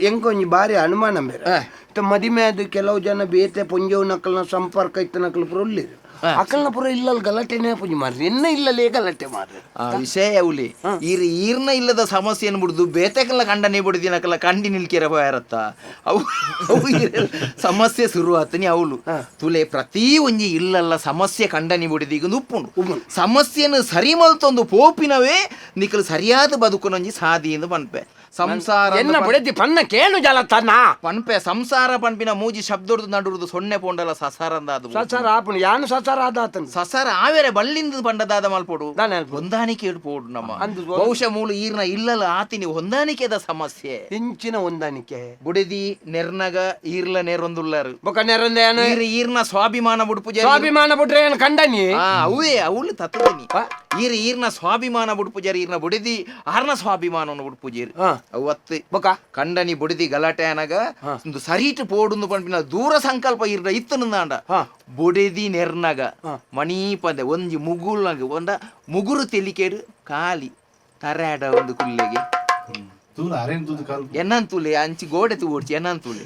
ಎಂಕೊಂಜಿ ಬಾರಿ ಅನುಮಾನ ಮೇರೆ ಮದಿಮೆ ಅದು ಕೆಲವು ಜನ ಬೇತೆ ಪುಂಜವು ನಕಲ್ನ ಸಂಪರ್ಕ ಇತ್ತ ನಕಲ್ ಪುರ ಉಳ್ಳಿರು ಅಕಲ್ನ ಪುರ ಇಲ್ಲಲ್ ಗಲಾಟೆನೇ ಪುಂಜಿ ಮಾರ್ರಿ ಎನ್ನ ಇಲ್ಲಲೇ ಗಲಾಟೆ ಮಾರ್ರಿ ವಿಷಯ ಅವಲಿ ಈರ್ನ ಇಲ್ಲದ ಸಮಸ್ಯೆಯನ್ನು ಬಿಡುದು ಬೇತೆಕಲ್ಲ ಕಂಡನೇ ಬಿಡುದಿನಕಲ್ಲ ಕಂಡಿ ನಿಲ್ಕೆರ ಬಾರತ್ತ ಅವು ಸಮಸ್ಯೆ ಶುರು ಆತನಿ ಅವಳು ತುಲೆ ಪ್ರತಿ ಒಂಜಿ ಇಲ್ಲಲ್ಲ ಸಮಸ್ಯೆ ಕಂಡನಿ ಬಿಡುದೀಗ ಉಪ್ಪುಂಡು ಸಮಸ್ಯೆಯನ್ನು ಸರಿ ಮಲ್ತೊಂದು ಪೋಪಿನವೇ ನಿಕಲು ಸರಿಯಾದ ಬದುಕುನೊಂಜಿ ಸಾದಿ ಎಂದು ಪನ್ಪೆ ಸಂಸಾರ ಎನ್ನ ಬಿಡದಿ ಪನ್ನ ಕೇಳು ಜಲತನ ಪನ್ಪೆ ಸಂಸಾರ ಪನ್ಪಿನ ಮೂಜಿ ಶಬ್ದೊಡ್ದು ನಡುರುದು ಸೊನ್ನೆ ಪೋಂಡಲ ಸಸಾರಂದಾದ ಸಸಾರ ಆಪುಣಿ ಯಾನು ಸಸಾರ ಆದಾತನ್ ಸಸಾರ ಆವೇರೆ ಬಳ್ಳಿಂದ ಬಂಡದಾದ ಮಲ್ಪೋಡು ಹೊಂದಾಣಿಕೆ ಇಡ್ಪೋಡು ನಮ್ಮ ಬಹುಶಃ ಮೂಲ ಈರ್ನ ಇಲ್ಲಲ್ಲ ಆತಿನಿ ಹೊಂದಾಣಿಕೆದ ಸಮಸ್ಯೆ ಹೆಂಚಿನ ಹೊಂದಾಣಿಕೆ ಬುಡಿದಿ ನೆರ್ನಗ ಈರ್ಲ ನೆರೊಂದುಳ್ಳರು ಬೊಕ ನೆರಂದ ಈರ್ನ ಸ್ವಾಭಿಮಾನ ಬುಡ್ಪುಜ ಸ್ವಾಭಿಮಾನ ಬಿಟ್ರೆ ಏನು ಕಂಡನಿ ಅವೇ ಅವಳು ತತ್ವನಿ ಈರ್ನ ಸ್ವಾಭಿಮಾನ ಬುಡ್ಪುಜಾರಿ ಈರ್ನ ಬುಡಿದಿ ಆರ್ನ ಸ್ವಾಭಿಮಾನವನ್ನು ಬುಡ್ಪುಜೇರಿ ಅವತ್ತು ಬೊಕ ಕಂಡನಿ ಬುಡಿದಿ ಗಲಾಟೆ ಅನಗ ಒಂದು ಸರಿಟ್ ಪೋಡು ಪಂಪಿನ ದೂರ ಸಂಕಲ್ಪ ಇರ್ರ ಇತ್ತನಂದಾಂಡ ಬುಡಿದಿ ನೆರ್ನಗ ಮಣಿ ಪಂದೆ ಒಂಜಿ ಮುಗುಲ್ನಾಗ ಒಂದ ಮುಗುರು ತೆಲಿಕೇಡು ಕಾಲಿ ತರಾಡ ಒಂದು ಕುಲ್ಲೆಗೆ ಎನ್ನಂತುಲೆ ಅಂಚಿ ಗೋಡೆ ತೂಡ್ಚಿ ಎನ್ನಂತುಲೆ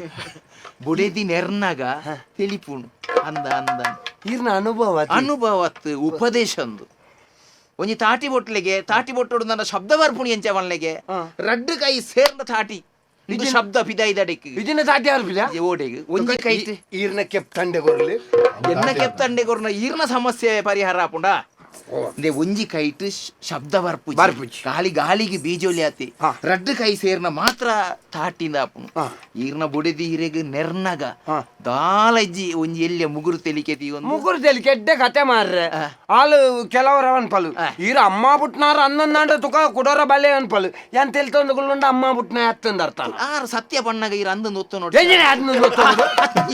ಬುಡಿದಿ ನೆರ್ನಗ ತೆಲಿಪುಣು ಅಂದ ಅಂದ ಈರ್ನ ಅನುಭವತ್ ಉಪದೇಶ ಅಂದು ಒಂಜಿ ತಾಟಿ ಬೊಟ್ಟೊಡು ನನ್ನ ಶಬ್ದ ಬರ್ಪುಣಿ ಎಂಚ ಮಲ್ಲೆಗೆ ರಡ್ಡು ಕೈ ಸೇರ್ನ ತಾಟಿ ಇದು ಶಬ್ದ ಪಿದೈದಡಿಕ್ ಇದನ್ನ ತಾಟಿ ಆರ್ಪಿದ ಓಡೆಗೆ ಒಂಜಿ ಕೈ ಈರ್ನ ಕೆಪ್ತಂಡೆ ಕೊರ್ಲಿ ಎನ್ನ ಕೆಪ್ತಂಡೆ ಕೊರ್ನ ಈರ್ನ ಸಮಸ್ಯೆ ಪರಿಹಾರ ಆಪುಂಡ ಒಂಜಿ ಕೈಟ್ ಶಬ್ದ ಬರ್ಪುಜಿ ಗಾಳಿಗೆ ಬೀಜೋಲಿ ಆತಿ ರಡ್ಡು ಕೈ ಸೇರ್ನ ಮಾತ್ರ ತಾಟಿಂದ ಆಪುನು ಈರ್ನ ಬುಡಿದಿ ಹಿರೆಗ್ ನೆರ್ನಗ ದಾಲಜ್ಜಿ ಒಂಜಿ ಎಲ್ಲಿಯ ಮುಗುರು ತೆಲಿಕೆತಿ ಮುಗುರು ತೆಲಿಕೆ ಎಡ್ಡೆ ಕತೆ ಮಾರ್ರೆ ಆಳು ಕೆಲವರ ಅನ್ಪಲು ಈರ ಅಮ್ಮ ಬುಟ್ನಾರ ಅನ್ನೊಂದಾಂಡ ತುಕ ಕುಡೋರ ಬಲೆ ಅನ್ಪಲು ಏನ್ ತೆಲ್ತೊಂದು ಗುಳ್ಳುಂಡ ಅಮ್ಮ ಬುಟ್ನ ಎತ್ತಂದ ಅರ್ಥ ಆರು ಸತ್ಯ ಬಣ್ಣಗ ಈರ ಅಂದೊಂದು ಒತ್ತು ನೋಡಿ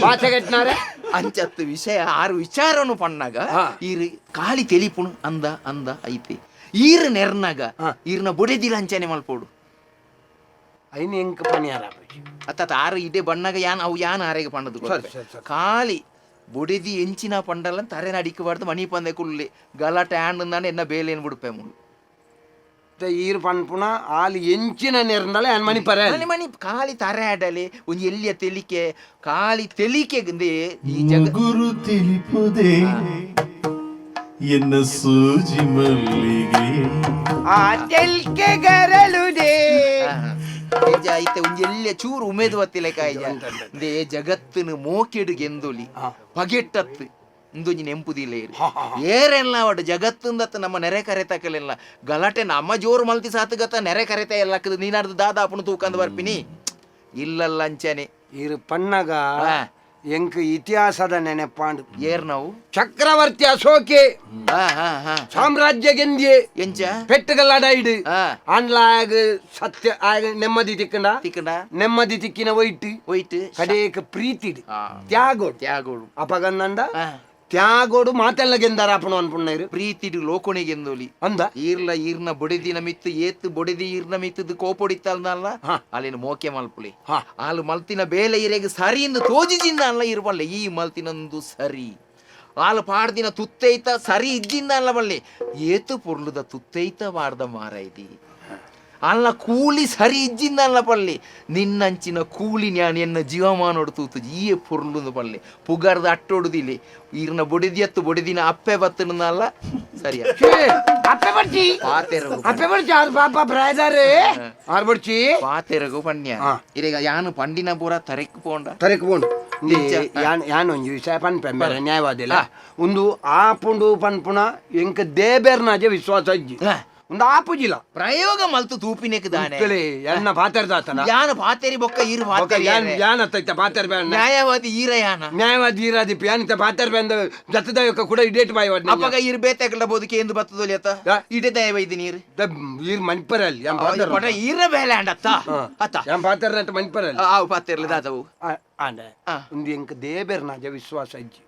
ಭಾಷೆಗೆಟ್ನಾರೆ ಅಂಚತ್ತು ವಿಷಯ ಆರು ವಿಚಾರನು ಪಣ್ಣಾಗ ಈರು ಕಾಲಿ ತೆಲಿಪುಣು ಅಂದ ಅಂದ ಐತಿ ಈರ್ ನೆರ್ನಾಗ ಈರ್ನ ಬುಡೆದಿಲ ಅಂಚನೆ ಮಲ್ಪೋಡು ಐನ್ ಎಂಕ ಪನಿಯಾರ ಅತ್ತ ಆರು ಇಡೆ ಬಣ್ಣಗ ಯಾನ್ ಅವು ಯಾನ್ ಆರೆಗೆ ಪಣ್ಣದು ಕಾಲಿ ಬುಡೆದಿ ಎಂಚಿನ ಪಂಡಲ್ಲ ತರೆನ ಅಡಿಕಬಾರ್ದು ಮಣಿ ಪಂದೆ ಕುಳ್ಳಿ ಗಲಾಟೆ ಆಂಡ್ ಎನ್ನ ಬೇಲೇನು ಬಿಡುಪೆ ಮುಳು ಈರು ಪನ್ಪುಣ ಆಲಿ ಎಂಚಿನ ನೆರ್ನಲೆ ಅನ್ ಮನಿ ಪರ ಮನಿ ಕಾಲಿ ತರೆ ಆಡಲಿ ಒಂಜಿ ಎಲ್ಲಿಯ ತೆಲಿಕೆ ಕಾಲಿ ತೆಲಿಕೆ ಈ ಗುರು ತಿಳಿಪುದೇ ಎನ್ನ ಸೂಜಿ ಮಲ್ಲಿಗೆ ಆ ತೆಲ್ಕೆ ಗರಳುದೇ ಐತೆ ಒಂಜಿ ಎಲ್ಲಿಯ ಚೂರು ಉಮೇದು ಬತ್ತಿಲೆ ಕಾಯ್ದೆ ಜಗತ್ತಿನ ಮೋಕೆಡು ಗೆಂದೊಲಿ ಪಗೆಟ್ಟತ್ತು ಇಂದೊಂಜಿ ನೆಂಪುದಿಲ್ಲ ಏರೆಲ್ಲ ಒಟ್ಟು ಜಗತ್ತಿಂದತ್ತ ನಮ್ಮ ನೆರೆ ಕರೆತಕಲಿಲ್ಲ ಗಲಾಟೆ ನಮ್ಮ ಜೋರು ಮಲ್ತಿ ಸಾತುಗತ್ತ ನೆರೆ ಕರೆತ ಎಲ್ಲ ನೀನಾಡ್ದು ದಾದಾಪುನು ತೂಕಂದು ಬರ್ಪಿನಿ ಇಲ್ಲಲ್ಲ ಅಂಚನೆ ಇರು ಪನ್ನಗ ಎಂಕ್ ಇತಿಹಾಸದ ನೆನೆಪಾಂಡು ಏರ್ ನಾವು ಚಕ್ರವರ್ತಿ ಅಶೋಕೆ ಸಾಮ್ರಾಜ್ಯ ಗೆಂದಿಯೆ ಎಂಚ ಪೆಟ್ಟುಗಲ್ಲಡೈಡು ಆಂಡ್ಲಾಗ ಸತ್ಯ ನೆಮ್ಮದಿ ತಿಕ್ಕಂಡ ನೆಮ್ಮದಿ ತಿಕ್ಕಿನ ಒಯ್ಟ್ ಕಡೇಕ ಪ್ರೀತಿಡು ತ್ಯಾಗೋಡು ಅಪಗಂದಂಡ ತ್ಯಾಗೋಡು ಮಾತೆಲ್ಲ ಗೆಂದಾರ ಅಪ್ಪಣ ಅನ್ಪುಣ್ಣರು ಪ್ರೀತಿಡು ಲೋಕಣೆ ಗೆಂದೋಲಿ ಅಂದ ಈರ್ನ ಬೊಡೆದಿನ ಮಿತ್ತು ಏತ್ತು ಬೊಡೆದಿ ಈರ್ನ ಮಿತ್ತದು ಕೋಪೊಡಿತ್ತಲ್ಲ ಅಲ್ಲಿನ ಮೋಕೆ ಮಲ್ಪುಲಿ ಆಲು ಮಲ್ತಿನ ಬೇಲೆ ಇರೆಗೆ ಸರಿಯಿಂದ ತೋಜಿಜಿಂದ ಅಲ್ಲ ಇರ್ಬಲ್ಲೆ ಈ ಮಲ್ತಿನೊಂದು ಸರಿ ಆಲು ಪಾಡ್ದಿನ ತುತ್ತೈತ ಸರಿ ಇದ್ದಿಂದ ಅಲ್ಲ ಬಲ್ಲೆ ಏತು ಪೊರ್ಲುದ ತುತ್ತೈತ ಮಾಡ್ದ ಮಾರ ಇದಿ ಅಲ್ಲ ಕೂಲಿ ಸರಿ ಇಜ್ಜಿಂದ ಅಲ್ಲ ಪಳ್ಳಿ ನಿನ್ನಂಚಿನ ಕೂಲಿ ನ್ಯಾನ್ ಎನ್ನ ಜೀವಮಾನೋಡು ತೂತು ಈ ಪುರ್ಲುಂದು ಪಳ್ಳಿ ಪುಗಾರ್ದ ಅಟ್ಟೊಡುದಿಲ್ಲಿ ಈರ್ನ ಬೊಡಿದಿಯತ್ತು ಬೊಡಿದಿನ ಅಪ್ಪೆ ಬತ್ತನಲ್ಲ ಸರಿಯಾ ಅಪ್ಪೆ ಬರ್ಚಿ ಪಾತೆರಗು ಅಪ್ಪೆ ಬರ್ಚಿ ಆರು ಪಾಪ ಪ್ರಾಯದಾರೆ ಆರು ಬರ್ಚಿ ಪಾತೆರಗು ಪಣ್ಯ ಇರೇಗ ಯಾನು ಪಂಡಿನ ಪೂರ ತರೆಕ್ ಪೋಂಡ ತರಕ್ ಬೋಂಡು ಯಾನ್ ಒಂಜಿ ವಿಷಯ ಪನ್ಪೆಂಬೆರೆ ನ್ಯಾಯವಾದಿಲ್ಲ ಒಂದು ಆಪುಂಡು ಪನ್ಪುಣ ಎಂಕ ದೇಬೇರ್ನಾಜೆ ವಿಶ್ವಾಸ ಅಜ್ಜಿ ಒಂದು ಆಪುಜಿಲ್ಲ ಪ್ರಯೋಗ ಮಲ್ತು ತೂಪಿನೆಕ್ ದಾನೆ ಎನ್ನ ಪಾತೆರ್ದಾತನ ಯಾನ ಪಾತೆರಿ ಬೊಕ್ಕ ಈರು ಪಾತೆರಿ ಯಾನ್ ಅತ್ತೈತ ಪಾತೆರ್ ಬ್ಯಾನ್ ನ್ಯಾಯವಾದಿ ಈರ ಯಾನ ನ್ಯಾಯವಾದಿ ಇರಾದಿಪ್ಪ ಯಾನಿತ ಪಾತೆರ್ ಬ್ಯಾನ್ ಜತ್ತದಾಯಕ ಕೂಡ ಇಡೇಟ್ ಬಾಯ್ ವಾಡ್ ಅಪ್ಪಗ ಈರು ಬೇತಾಕಲ್ಲ ಬೋದಕ್ಕೆ ಎಂದು ಬತ್ತದೋಲಿ ಅತ್ತ ಇಡೆ ದಯವೈದಿ ನೀರು ಈರ್ ಮಣಿಪರಲ್ಲಿ ಯಾನ್ ಪಾತೆರ್ ಪಟ ಈರ ಬೇಲೆ ಅಂಡತ್ತ ಅತ್ತ ಯಾನ್ ಪಾತೆರ್ ಅಂತ ಮಣಿಪರಲ್ಲಿ ಆವು ಪಾತೆರ್ಲ ದಾತವು ಆಂಡೆ ಒಂದು ಎಂಕ ದೇಬೇರ್ನಾಜೆ ವಿಶ್ವಾಸ ಅಜ್ಜಿ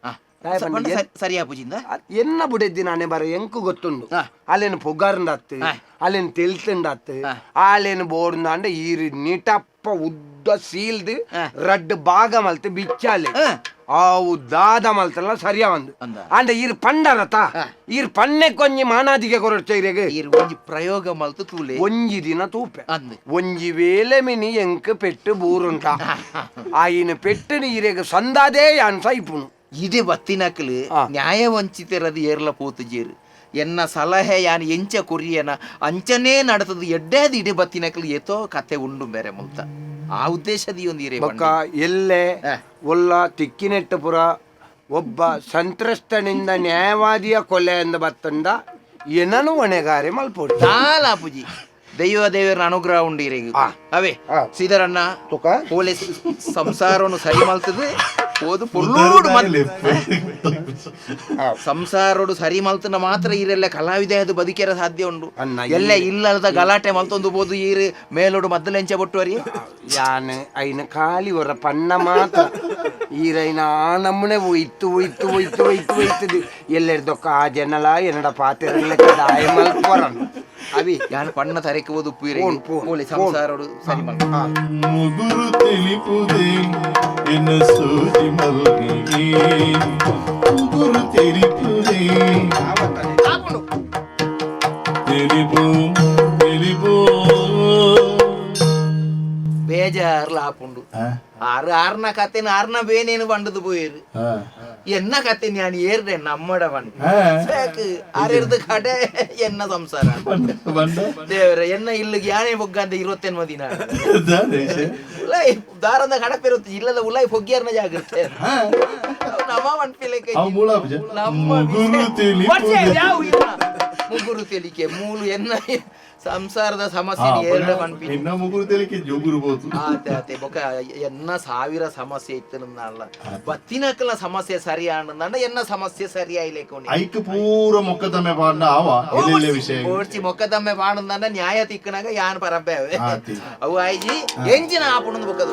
ಸರಿಯಾ ಪೂಜಿಂದ ಎನ್ನ ಬುಡೆದ್ದಿ ನಾನೇ ಬರ ಎಂಕು ಗೊತ್ತುಂಡು ಅಲ್ಲೇನು ಪೊಗಾರ್ಂಡತ್ತು ಅಲ್ಲೇನು ತೆಲ್ತಂಡತ್ತು ಅಲ್ಲೇನು ಬೋರ್ಂದಾಂಡ ಈರು ನೀಟಪ್ಪ ಉದ್ದ ಸೀಲ್ದು ರಡ್ಡು ಭಾಗ ಮಲ್ತು ಬಿಚ್ಚಾಲೆ ಅವು ದಾದ ಮಲ್ತಲ್ಲ ಸರಿಯಾ ಒಂದು ಅಂಡ ಈರು ಪಂಡರತ ಈರು ಪಣ್ಣೆ ಕೊಂಜಿ ಮಾನಾದಿಗೆ ಕೊರಡ್ಚೈರೆಗೆ ಈರು ಒಂಜಿ ಪ್ರಯೋಗ ಮಲ್ತು ತೂಲೆ ಒಂಜಿ ದಿನ ತೂಪೆ ಒಂಜಿ ವೇಲೆ ಮಿನಿ ಎಂಕ್ ಪೆಟ್ಟು ಬೂರುಂಟ ಆಯಿನ ಪೆಟ್ಟು ನೀರೆಗೆ ಸಂದಾದೇ ಯಾನ್ ಸೈಪುನು ಇದೇ ಬತ್ತಿನಕ್ಲು ನ್ಯಾಯ ವಂಚಿತರದು ಏರ್ಲ ಪೋತುಜೇರು ಎನ್ನ ಸಲಹೆ ಯಾನ್ ಎಂಚ ಕೊರಿಯನ ಅಂಚನೇ ನಡತದು ಎಡ್ಡೇದು ಇಡೀ ಬತ್ತಿನಕ್ಲು ಏತೋ ಕತೆ ಉಂಡು ಬೇರೆ ಮುಲ್ತ ಆ ಉದ್ದೇಶದಿ ಒಂದು ಇರೇ ಎಲ್ಲೆ ಒಲ್ಲ ತಿಕ್ಕಿನೆಟ್ಟಪುರ ಒಬ್ಬ ಸಂತ್ರಸ್ತನಿಂದ ನ್ಯಾಯವಾದಿಯ ಕೊಲೆ ಎಂದು ಬತ್ತಂಡ ಏನನು ಹೊಣೆಗಾರೆ ಮಲ್ಪೋಡು ನಾಲಾಪುಜಿ ದೇವರ ಅನುಗ್ರಹ ಉಂಡು ಇರೇಗ ಅವೇ ಸೀದರಣ್ಣ ಪೊಲೀಸ್ ಸಂಸಾರವನ್ನು ಸರಿ ಮಲ್ತದೆ ಓದು ಪುರ್ಲೂಡು ಸಂಸಾರೋಡು ಸರಿ ಮಲ್ತನ ಮಾತ್ರ ಈರೆಲ್ಲ ಕಲಾವಿದ ಅದು ಬದುಕಿರ ಸಾಧ್ಯ ಉಂಡು ಎಲ್ಲ ಇಲ್ಲದ ಗಲಾಟೆ ಮಲ್ತೊಂದು ಬೋದು ಈರು ಮೇಲೋಡು ಮದ್ದಲೆಂಚ ಬೊಟ್ಟುವರಿ ಯಾನ್ ಐನ ಖಾಲಿ ಹೊರ ಪಣ್ಣ ಮಾತ್ರ ಈರೈನ ಆ ನಮ್ಮನೆ ಒಯ್ತು ಎಲ್ಲೆರ್ದೊಕ್ಕ ಆ ಜನಲ ಎನ್ನಡ ಪಾತೆರಲ್ಲ ಆಯ ಮಲ್ಪೊರನ್ ಅವಿ ಯಾನ್ ಪಣ್ಣ ತರಕ್ಕೆ ಓದು ಪೂರಿ ಸಂಸಾರೋಡು ಸರಿ ಮಲ್ತ ಮುಗುರು ತಿಳಿಪುದೇ ಎನ್ನ ಸೂಜಿ ಮಲ್ಗಿಗೆ ಮುಗುರು ತಿಳಿಪುದೇ ತಿಳಿಪು ಬೇಜಾರ್ಲ ಹಾಪುಂಡು ಆರ್ನ ಕತೆನ ಆರ್ನ ಬೇನೇನು ಬಂಡದು ಪೋಯಿರು ಎನ್ನ ಕತೆ ഞാൻ ഏറെ നമ്മുടെ ആരെടുത്ത് കട എന്ന സംസാരം ದೇವ್ರ ಎನ್ನ ಇಲ್ಲಿಗೆ ಯಾನೇ ಬೊಗ್ಗಂತ 21 ದಿನ ದಾರಂದ ಕಡಪೆರುತ್ತ ಇಲ್ಲದ ಉಲಾಯಿ ಬೊಗ್ಗಿಯರ್ನ ಜಾಗ್ರತೆ ನಮ್ಮ ಮನ್ಪಿಲಕ್ಕೆ ಮುಗುರು ತೆಲಿಕೆ ಮೂಲು ಎನ್ನ ಸಂಸಾರದ ಸಮಸ್ಯೆ ಎರಡು ಮನ್ಪಿ ಮುಗುರು ತೆಲಿಕೆ ಜೋಗುರು ಬೋದು ಆತೆ ಬೊಕ ಎನ್ನ ಸಾವಿರ ಸಮಸ್ಯೆ ಇತ್ತನಲ್ಲ ಬತ್ತಿನಕಲ ಸಮಸ್ಯೆ ಸರಿಯಾನಂದ ಎನ್ನ ಸಮಸ್ಯೆ ಸರಿಯಾಯಿಲೇಕೋನಿ ಐಕ್ ಪೂರ ಮೊಕ್ಕದಮ್ಮೆ ಪಾಂಡ ಆವ ಎಲ್ಲೆಲ್ಲ ವಿಷಯ ಓಡ್ಚಿ ಮೊಕ್ಕದಮ್ಮೆ ಪಾಂಡಂದ ನ್ಯಾಯ ತಿಕ್ಕನಾಗ ಯಾನ್ ಪರಬ್ಬೇವೆ ಅವು ಆಯ್ಜಿ ಎಂಜಿನ ಆಪುಣದ ಬೊಕ್ಕದ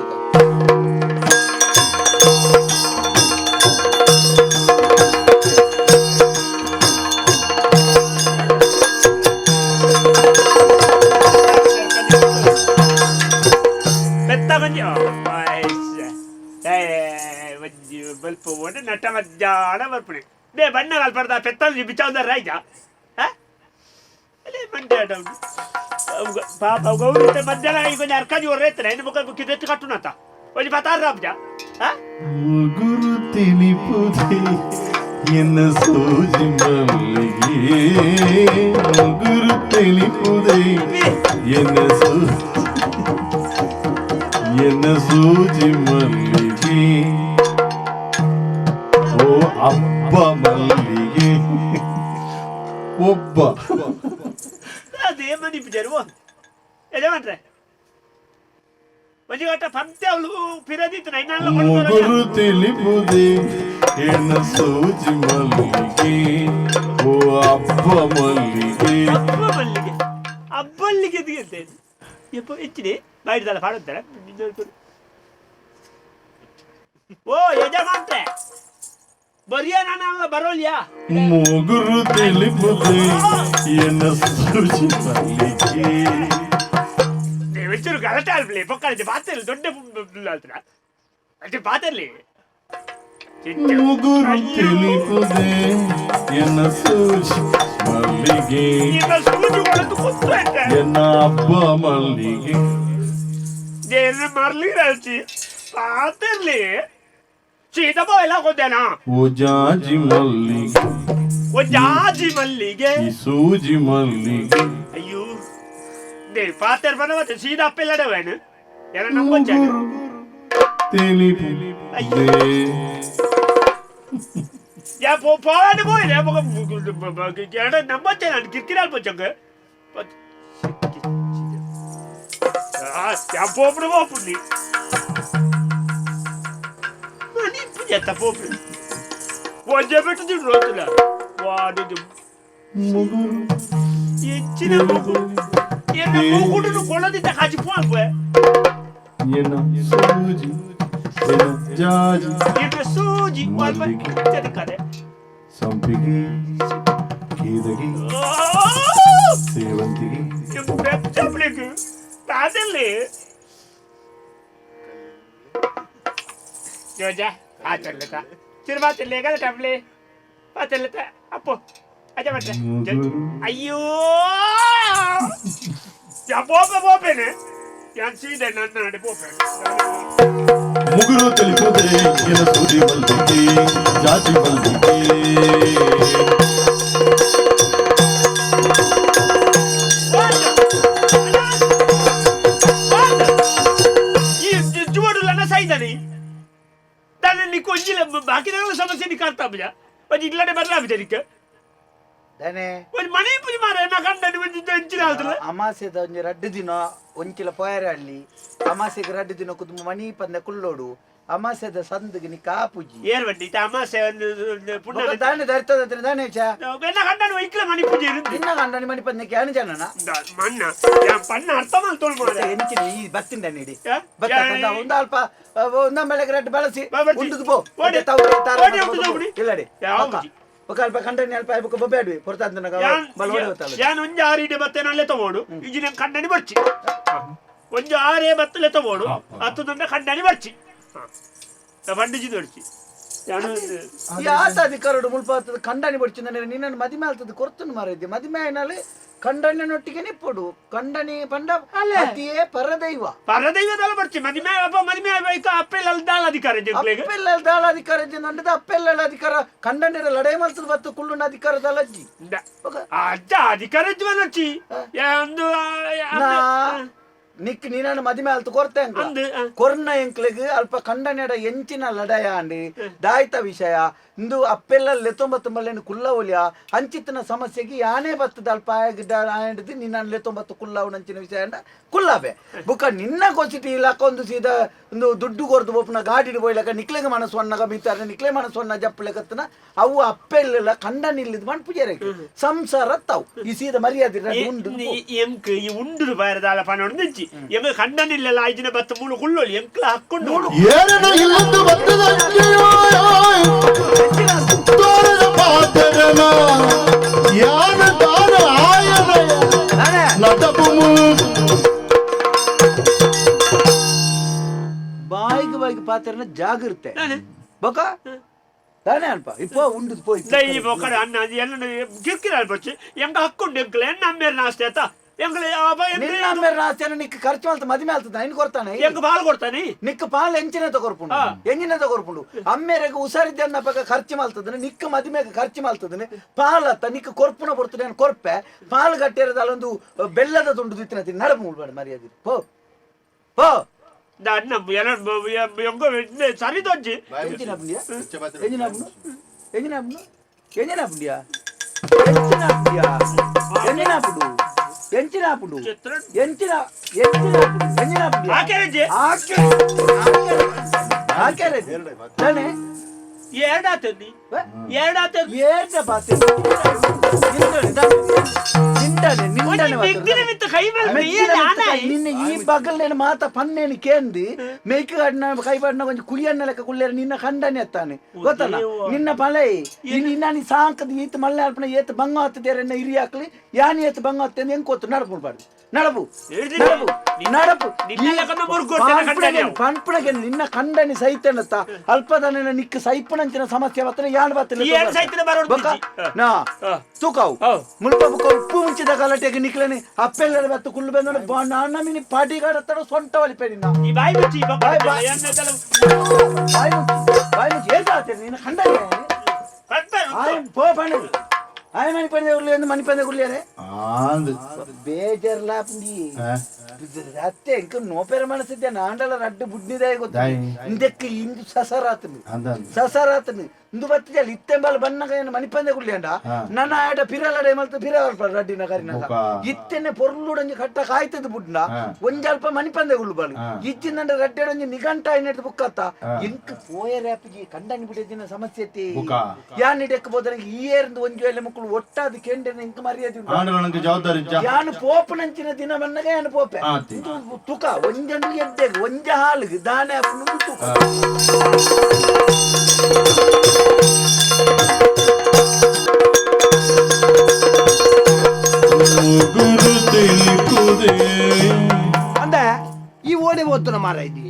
ಬಲ್ಪ ಒಡೆ ನಟ ಮಧ್ಯಾಹ್ನ ಬರ್ಪಣೆ ದೇ ಬಣ್ಣ ಕಲ್ಪಡ್ದ ಪೆತ್ತಲ್ ಬಿಚ್ಚಾವ್ದ ರಾಯ್ಜ ಅಲ್ಲೇ ಮಂಡ್ಯ ಪಾಪ ಗೌರಿ ಮಧ್ಯಾಹ್ನ ಈಗ ಕೊಂಚ ಅರ್ಕಾಜಿ ಹೊರ ಇರ್ತಾರೆ ಇನ್ನು ಮುಖ ಕಿದೆತ್ತು ಕಟ್ಟುನತ್ತ ಒಂಜಿ ಪತಾರ ರಾಬ್ಜ ಮುಗುರು ತಿಳಿಪುದೇ ಎನ್ನ ಸೂಜಿ ಮಲ್ಲಿಗೆ ಮುಗುರು ತಿಳಿಪುದೇ ಎನ್ನ ಸೂಜಿ ಮಲ್ಲಿಗೆ ಓ ಅಬ್ಬ ಮಲ್ಲಿಗೆ ಒಬ್ಬ ಅದೇ ಮನಿ ಬಿಜರು ಯಜಮಾನ್ರೆ ಒಂಜಿ ಗಂಟ ಪಂತೆ ಅವಳು ಪಿರದಿತ್ತು ನೈನಲ್ಲ ಮುಗುರು ತಿಳಿಪುದೇ ಎನ್ನ ಸೂಜಿ ಮಲ್ಲಿಗೆ ಓ ಅಬ್ಬ ಮಲ್ಲಿಗೆ ಅಬ್ಬಲ್ಲಿಗೆ ಎದ್ದಿಗೆ ಎಪ್ಪ ಹೆಚ್ಚಿದೆ ಬಾಯಿಡ್ದಲ್ಲ ಪಾಡುತ್ತಾರೆ ಓ ಯಜಮಾನ್ರೆ ಬರಿಯ ನಾನು ಬರೋಲ್ಯಾ ಮುಗುರು ತಿಳಿಪುದೇ ಎನ್ನ ಸೂಜಿ ಮಲ್ಲಿಗೆ ಹೆಚ್ಚು ಗಲಾಟೆ ಅಲ್ಬಲಿ ಪಕ್ಕ ಪಾತ್ರೆ ದೊಡ್ಡ ಅಲ್ತರ ಅದೇ ಪಾತ್ರೆಲಿ ಮುಗುರು ತಿಳಿಪುದೆ ಎನ್ನ ಸೂಜಿ ಮಲ್ಲಿಗೆ ನಿನ್ನ ಸೂಜಿ ಹೊಡೆದು ಕೂತ್ಕೊಂಡೆ. ಎನ್ನ ಹಬ್ಬ ಮಲ್ಲಿಗೆ ಏನು ಮರ್ಲಿ ರಚಿ ಪಾತಿರ್ಲಿ ಸೀದಾ ಬಾಯ್ಲ ಹೋದೇನಾ ಓ ಜಾಜಿ ಮಲ್ಲಿಗೆ ಓ ಜಾಜಿ ಮಲ್ಲಿಗೆ ಈ ಸೂಜಿ ಮಲ್ಲಿಗೆ ಅಯ್ಯೋ ದೇ ಪಾತಿರ್ ಬಂದ ಸೀದಾ ಅಪ್ಪೆಲ್ಲಡವೇನು ಎಲ್ಲ ನಂಬೊಚ್ಚಾನೆ ತಿಳಿಪುದೆ ಯಾ പോവാണ്ട് പോയില്ലേ നമുക്ക് നമ്പൊച്ചാ കിരിക്കിരാൽ പോച്ചങ്ങ് ഞാൻ പോപ്പിട് പോപ്പുണ്ണി Jetta popri. Wajah betul tu rotulah. Waduh tu. ಮುಗುರು Cina buku. Ini buku dulu kalau tidak kasih puan gue. ಎನ್ನ ಸೂಜಿ ಎನ್ನ ಜಾಜಿ Ini suji puan gue. Jadi kade. ಸಂಪಿಗೆ ಕೀದಗಿ Oh, ಸೇವಂತಿಗೆ yang berapa lagi? Tak le. Joja, acar leta. Cuma terlega le table. Acar leta. Apa? Aja macam. ಮುಗುರು Ayo. Ya pope ne. Yang sih dan nana de pope. ಮುಗುರು ತಿಳಿಪುದೆ ಎನ್ನ ಸೂಜಿ ಮಲ್ಲಿಗೆ ಜಾಜಿ ಮಲ್ಲಿಗೆ समस्या निकालता भैया पर इल्ला ने बदला बेचारी के ದಾನೆ पर मनी पूरी मारे ना कंडा ने इंचिन हालतला ಅಮಾಸೆದ ಒಂಜಿ ರಡ್ಡು ದಿನ ಒಂಚಿಲ ಪೋಯರೆ ಅಲ್ಲಿ ಅಮಾಸೆಗೆ ರಡ್ಡು ದಿನ ಕುದುಮ ಮನಿ ಪಂದೆ ಕುಲ್ಲೋಡು ಅಮಾಸೆದ ಸಂದಿಗೆ ನಿ ಕಾಪುಜಿ ಏರ್ ಬಡ್ಡಿ ತಮಾಸೆ ಒಂದು ಪುಣ್ಯ ದಾನೆ ಧರ್ತದ ದಾನೆ ಚಾ என்ன கண்டன வைக்கல மணி பூஜை இருந்து ನಿನ್ನ ಗಂಡನಿ ಮನಿ ಪಂದೆ ಕ್ಯಾನ ಜನನ ಮಣ್ಣ ಯಾ ಪಣ್ಣ ಅರ್ಥ ಮಾಡಿ ತೋಲ್ ಮಾರೆ ಎಂಚಿನ ಈ ಬತ್ತಿಂದ ನೀಡಿ ಯಾ? ಬತ್ತ ಪಂದ ಒಂದು ಅಲ್ಪ ಒಂದ ಬೆಳಗ್ಗೆ ರಡ್ಡು ಬಳಸಿ ಬರ್ತಿ. ಉಂಡುದು ಪೋ ಓಡಿ. ಓಡಿ ಉಂಟು ಬಿಡಿ. ಇಲ್ಲಡಿ ಯಾವ ఒక అల్ప కంటని అల్ప అయిపోక బొబ్బేడు పొరతాందన బలవడే అవుతాడు ಯಾನ್ ಒಂಜಿ ಆರಿಡೆ ಬತ್ತೇನಲ್ಲೇ ತಗೋಡು ಈಜಿನ ಕಣ್ಣನಿ ಬರ್ಚಿ ಒಂಜಿ ಆರೇ ಬತ್ತಲೆ ತಗೋಡು ಹತ್ತು ದಂಡ ಕಣ್ಣನಿ ಬರ್ಚಿ ಬಂಡಿಜಿ ದೊಡ್ಚಿ ಈ ಆತ ಅಧಿಕಾರಡು ಮುಲ್ಪಾತದ ಕಂಡನಿ ಬಡ್ಚಿಂದ ನಿನ್ನನ್ನು ಮದಿಮೆ ಆಲ್ತದ ಕೊರ್ತನು ಮಾರಿದ್ದೆ ಮದಿಮೆ ಏನಲ್ಲಿ ಕಂಡನಿನೊಟ್ಟಿಗೆ ನಿಪ್ಪಡು ಕಂಡನಿ ಪಂಡ ಅತಿಯೇ ಪರದೈವ ಪರದೈವದಲ್ಲ ಬರ್ಚಿ ಮದಿಮೆ ಬೈಕ ಅಪ್ಪೆಲ್ಲ ದಾಳ ಅಧಿಕಾರ ಜಗ್ಲೆಗೆ ಅಪ್ಪೆಲ್ಲ ದಾಳ ಅಧಿಕಾರ ನಂಡದ ಅಪ್ಪೆಲ್ಲ ಅಧಿಕಾರ ಕಂಡನಿರ ಲಡೈ ಮಲ್ತದ ಬತ್ತು ಕುಳ್ಳುನ ಅಧಿಕಾರದ ಅಜ್ಜಿ ಅಜ್ಜ ಅಧಿಕಾರ ಜೀವನಚ್ಚಿ ಒಂದು ನಿಕ್ ನೀನನ್ನು ಮದಿಮೆ ಆಲ್ತು ಕೊರ್ತೆ ಕೊರ್ನ ಎಂಕ್ಲೆಗ್ ಅಲ್ಪ ಕಂಡನೆಡ ಎಂಚಿನ ಲಡಯ ಅಂಡಿ ದಾಯ್ತ ವಿಷಯ ಇಂದು ಅಪ್ಪೆಲ್ಲ ಲೆತ್ತೊಂಬತ್ತು ಮಲ್ಲೇನು ಕುಲ್ಲ ಒಲಿಯ ಅಂಚಿತ್ತಿನ ಸಮಸ್ಯೆಗೆ ಯಾನೇ ಬತ್ತದ ಅಲ್ಪ ಹಿಡಿದು ನಿನ್ನ ಲೆತ್ತೊಂಬತ್ತು ಕುಲ್ಲ ಅಂಚಿನ ವಿಷಯ ಅಂಡ ಕುಲ್ಲಬೆ ಬುಕ್ಕ ನಿನ್ನ ಕೊಸಿಟಿ ಇಲಾಕ ಒಂದು ಸೀದಾ ಒಂದು ದುಡ್ಡು ಕೊರ್ದು ಒಪ್ಪನ ಗಾಡಿ ಬೋಯ್ಲಕ ನಿಕ್ಲೆಗೆ ಮನಸ್ಸು ಅಣ್ಣಗ ಬೀತಾರೆ ನಿಕ್ಲೆ ಮನಸ್ಸು ಅಣ್ಣ ಜಪ್ಪಲೆಕತ್ತನ ಅವು ಅಪ್ಪೆಲ್ಲ ಕಂಡನಿಲ್ಲಿದ್ ಮಣ್ ಪೂಜಾರೆ ಸಂಸಾರ ತಾವು ಈ ಸೀದಾ ಮರ್ಯಾದೆ ಉಂಡು ಎಂಕ್ ಈ ಉಂಡು ಬಾರದಾಲ ಪನ ನಿಂಚಿ ಎಂಗ ಕಣ್ಣನಿಲ್ಲ ಆಯ್ಜಿನ ಬತ್ತ ಮೂಳು ಕುಳ್ಳೋಳಿ ಎಂಕ್ಲ ಹಾಕೊಂಡು ಏರನ ಇಲ್ಲೊಂದು ಬತ್ತದ ತೋರದ ಪಾತ್ರನ ಯಾನ ದಾನ ಆಯನ ನಟಪುಮು ಬಾಯಿಗೆ ಬಾಯಿಗೆ ಪಾತ್ರನ ಜಾಗಿರುತ್ತೆ ಬೊಕ தானே அல்பா இப்போ உண்டு போய் ದೈ ಬೊಕಡ ಅಣ್ಣ ಎಲ್ಲ ಕಿರ್ಕಿರಾಲ್ ಬಚ್ಚಿ ಎಂಗ ಹಾಕೊಂಡು ಎಂಕ್ಲ ಎನ್ನ ಅಮ್ಮೇರ್ ನಾಸ್ತೆ ಆತ ಎಂಗ್ಲ ನಿನ್ನ ಅಮ್ಮೇರ್ ನಾಸ್ತೆ ನಿಕ್ಕ ಖರ್ಚು ಮಾಡ್ತ ಮದಿಮೆ ಆಲ್ತದ ಇನ್ ಕೊಡ್ತಾನೆ ಎಂಗ ಪಾಲ್ ಕೊಡ್ತಾನೆ ನಿಕ್ಕ ಪಾಲ್ ಎಂಚಿನ ತಗೊರ್ಪುಂಡು ಎಂಜಿನ ತಗೊರ್ಪುಂಡು ಅಮ್ಮೇರೆಗೆ ಉಸಾರಿದ್ದೆ ಅನ್ನ ಪಕ್ಕ ಖರ್ಚು ಮಾಡ್ತದನೆ ನಿಕ್ಕ ಮದಿಮೆಗೆ ಖರ್ಚು ಮಾಡ್ತದನೆ ಪಾಲ್ ಅತ್ತ ನಿಕ್ಕ ಕೊರ್ಪುನ ಬರ್ತದೆ ಕೊರ್ಪೆ ಪಾಲ್ ಗಟ್ಟಿರದ ಅಲ್ಲೊಂದು ಬೆಲ್ಲದ ತುಂಡು ದಿತ್ತಿನ ತಿನ್ ನಡಪು ಮುಳ್ಬೇಡ ಮರ್ಯಾದೆ ಪೋ ಪೋ ಅಣ್ಣ ಎಂಗ ಸರಿ ದೊಜ್ಜಿ ಎಂಜಿನ ಪುಂಡಿಯಾ ಎಂಜಿನ ಪುಂಡು ಎಂಜಿನ ಪುಂಡು ಎಂಜಿನ ಪುಂಡಿಯಾ ಎಂಜಿನ ಪುಂಡಿಯಾ ಎಂಜಿನ ಪುಂಡು ಎಂಚಿನ ಪುಂಡು ಎಂಚಿನ ಎಂಚಿನ ಎಂಜಿನ ಪುಂಡು ಆಕೆರೆಜಿ ಆಕೆರೆಜಿ ತಾನೆ ಎರಡಾತದಿ ಎರಡಾತದಿ ಏರ್ದ ಪಾತೆ ನಿನ್ನ ಈ ಬಗಲ್ನೇನು ಮಾತ ಪನ್ನೇನು ಕೇಂದಿ ಮೇಯ್ಕ ಕೈ ಬಣ್ಣ ಕೊಂಚ ಕುಳಿಯನ್ನ ಲೆಕ್ಕ ಕುಳ್ಳಿಯರ ನಿನ್ನ ಖಂಡನೆ ಎತ್ತಾನೆ ಗೊತ್ತಲ್ಲ ನಿನ್ನ ಪಳೆ ನಿನ್ನ ನೀ ಸಾಂಕದ ಈತ ಮಲ್ಲೆ ಅಲ್ಪನ ಏತ ಬಂಗ ಹತ್ತದೇರ ಹಿರಿ ಹಾಕ್ಲಿ ಯಾನಿ ಎತ್ತು ಬಂಗ ಹತ್ತೆ ಹೆಂಗ್ ಕೂತು ನಡಪು ಬಾಡು ನಡಪು ಹೇಳ್ತೀನಿ. ನಡಪು ನಡಪು ನಿನ್ನ ಲೆಕ್ಕನ ಮುರ್ಕೊಡ್ತೇನೆ ಕಂಡನೆ ಅವು. ಪನ್ಪಣಗೆ ನಿನ್ನ ಕಂಡನಿ ಸೈತನತ್ತ ಅಲ್ಪದನ ನಿಕ್ಕ ಸೈಪಣಂಚಿನ ಸಮಸ್ಯೆ ಬತ್ತನೆ ಯಾನ್ ಬತ್ತನೆ ಏನ್ ಸೈತಿನ ಬರೋಡು ಬೊಕ್ಕ ಬಿಚ್ಚಿ. ನಾ ಹಾ. ತೂಕವು ಹಾ. ಮುಲ್ಪ ಬುಕ್ಕ ಉಪ್ಪು ಮುಂಚಿದ ಗಲಾಟೆಗೆ ನಿಕ್ಲನೆ ಅಪ್ಪೆಲ್ಲ ಬತ್ತು ಕುಳ್ಳು ಬಂದ ನನ್ನ ಮಿನಿ ಪಾಟಿಗಾಡತ್ತಡ ಸೊಂಟ ಒಲಿಪೆ ನಿನ್ನ ಈ ಬಾಯಿ ಮುಚ್ಚಿ ಈ ಬೊಕ್ಕ ಬಾಯ್ ಬಾಯ್. ಎಣ್ಣೆದೆಲ್ಲ ಬಾಯಿ ಮುಚ್ಚಿ ಏಸಾತೆ ನಿನ್ನ ಕಂಡನೆ ಕಟ್ತಾರೆ. ಆಯ್ ಪೋ ಪಣೆ ಆಯ್ ಮನಿ ಪಂದೆ ಉರ್ಲಿ ಎಂದು ಮನಿ ಪಂದೆ ಉರ್ಲಿಯಾರೆ ಆಂದ್ ಬೇಜಾರ್ಲಾಪ್ಂದಿ ಅತ್ತೆ ಎಂಕ ನೋಪೆರ ಮನಸ್ಸಿದ್ದೆ ನಾಂಡಲ ರಡ್ಡು ಬುಡ್ನಿದೆ ಗೊತ್ತ ದಾಯಿ. ಇಂದಕ್ಕೆ ಇಂದು ಸಸರಾತನು ಅಂದ ಸಸರಾತನು ಇಂದು ಬತ್ತಿಜಲ್ ಇತ್ತೆಂಬಲ್ ಬನ್ನಗ ಏನು ಮನಿಪಂದೆ ಕುಡ್ಲಿಯಂಡ ನನ್ನ ಆಟ ಪಿರಲಡೆ ಮಲ್ತು ಪಿರವಲ್ಪ ರಡ್ಡಿನ ಕರಿನಾಗ ಬೊಕ. ಇತ್ತೆನೆ ಪೊರ್ಲುಡಂಜಿ ಕಟ್ಟ ಕಾಯ್ತದ ಬುಡ್ನ ಹಾ. ಒಂಜಲ್ಪ ಮನಿಪಂದೆ ಗುಳ್ಬಾಳು ಹಾ. ಇಚ್ಚಿಂದಂಡ ರಡ್ಡೆಡೊಂಜಿ ನಿಘಂಟ ಐನೆಟ್ ಬುಕ್ಕತ್ತ ಎಂಕ ಪೋಯರ್ಯಾಪಿಗೆ ಕಂಡನಿ ಬಿಡಿದಿನ ಸಮಸ್ಯೆ ಐತಿ ಬೊಕ. ಯಾನ್ ಇಡಕ್ಕೆ ಬೋದನಿಗೆ ಈ ಏರ್ದು ಒಂಜು ವೇಳೆ ಮಕ್ಕಳು ಒಟ್ಟಾದ ಕೆಂಡೆನ ಇಂಕ ಮರ್ಯಾದೆ ಉಂಟು ಆಂಡ್ ನನಗೆ ಜವಾಬ್ದಾರಿ ಇಜ್ಜ. ಯಾನು ಪೋಪನಂಚಿನ ದಿನ ಬನ್ನಗ ಯಾನು ಪೋಪೆ ಆತಿ. ಇದು ತುಕ ಒಂಜಂದು ಎದ್ದೆಗೆ ಒಂಜ ಹಾಲಿಗೆ ದಾನೆ ಹಾಕೊಂಡು ತುಕ ಗುರು ತಿಳಿಕುದೆ. ಅಂದ ಈ ಓಡೆ ಓದ್ತನ ಮಾರ ಇದ್ದಿ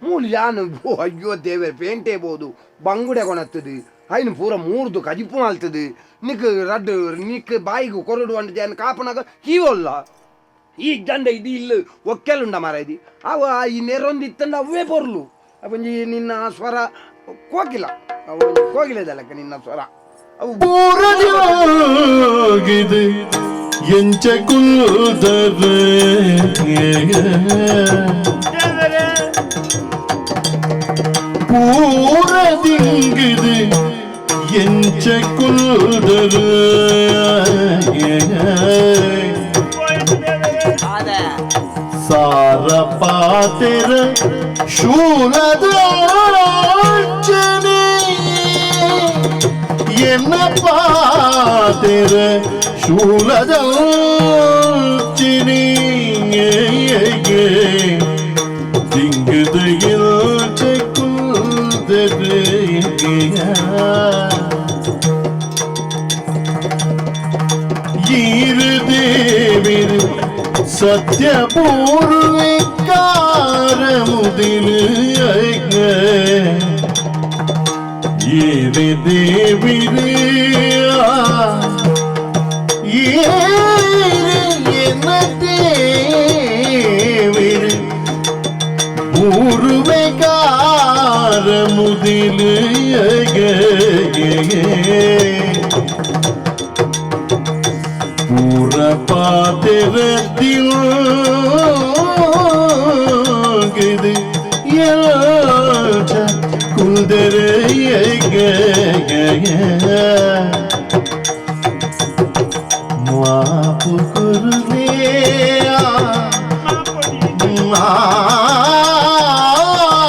ಮೂಲು ಯಾನು ಅಯ್ಯೋ ದೇವರ ಪೇಂಟೆ ಬೋದು ಬಂಗುಡೆ ಕೊಣತ್ತದು ಐನು ಪೂರ ಮೂರ್ದು ಕಜಿಪು ಆಲ್ತದು ನಿಕ್ ರಡ್ಡು ನಿಕ್ ಬಾಯಿಗೂ ಕೊರಡು ಅಂಟ ಜನ ಕಾಪನಾಗ ಹೀವಲ್ಲ ಈ ದಂಡ ಇದು ಇಲ್ಲ ಒಕ್ಕೆಲುಂಡ ಮಾರ ಇದ್ದಿ ಅವ ಈ ನೆರೊಂದು ಇತ್ತಂಡ ಅವೇ ಬರ್ಲು ಅವಂಜಿ ನಿನ್ನ ಸ್ವರ ಕೋಗಿಲ್ಲ ಕೋಗಿಲೆದಲ್ಲಕ್ಕ ನಿನ್ನ ಸ್ವರ ಅವು ಪೂರದಿಯಾಗಿದೆ ಎಂಚ ಕುಲ್ದರೆ ಪೂರದಿಂಗಿದೆ ಎಂಚ ಕುಲ್ದರೆ ಸಾರ ಪಾತೆರ ಶೂಲದ ಎನ್ನ ಪಾತೆರ ಶೂಲದ திங்குதையில் செக்குதது ஈரு தேவிரு சத்யபூர்விக்கார முதிலு ஈரு தேவிரு என்ன தேவிரு பூர்வகார முதிலு பூர பாத்திரத்தில் குதிரைய மாப்பு குருவேயா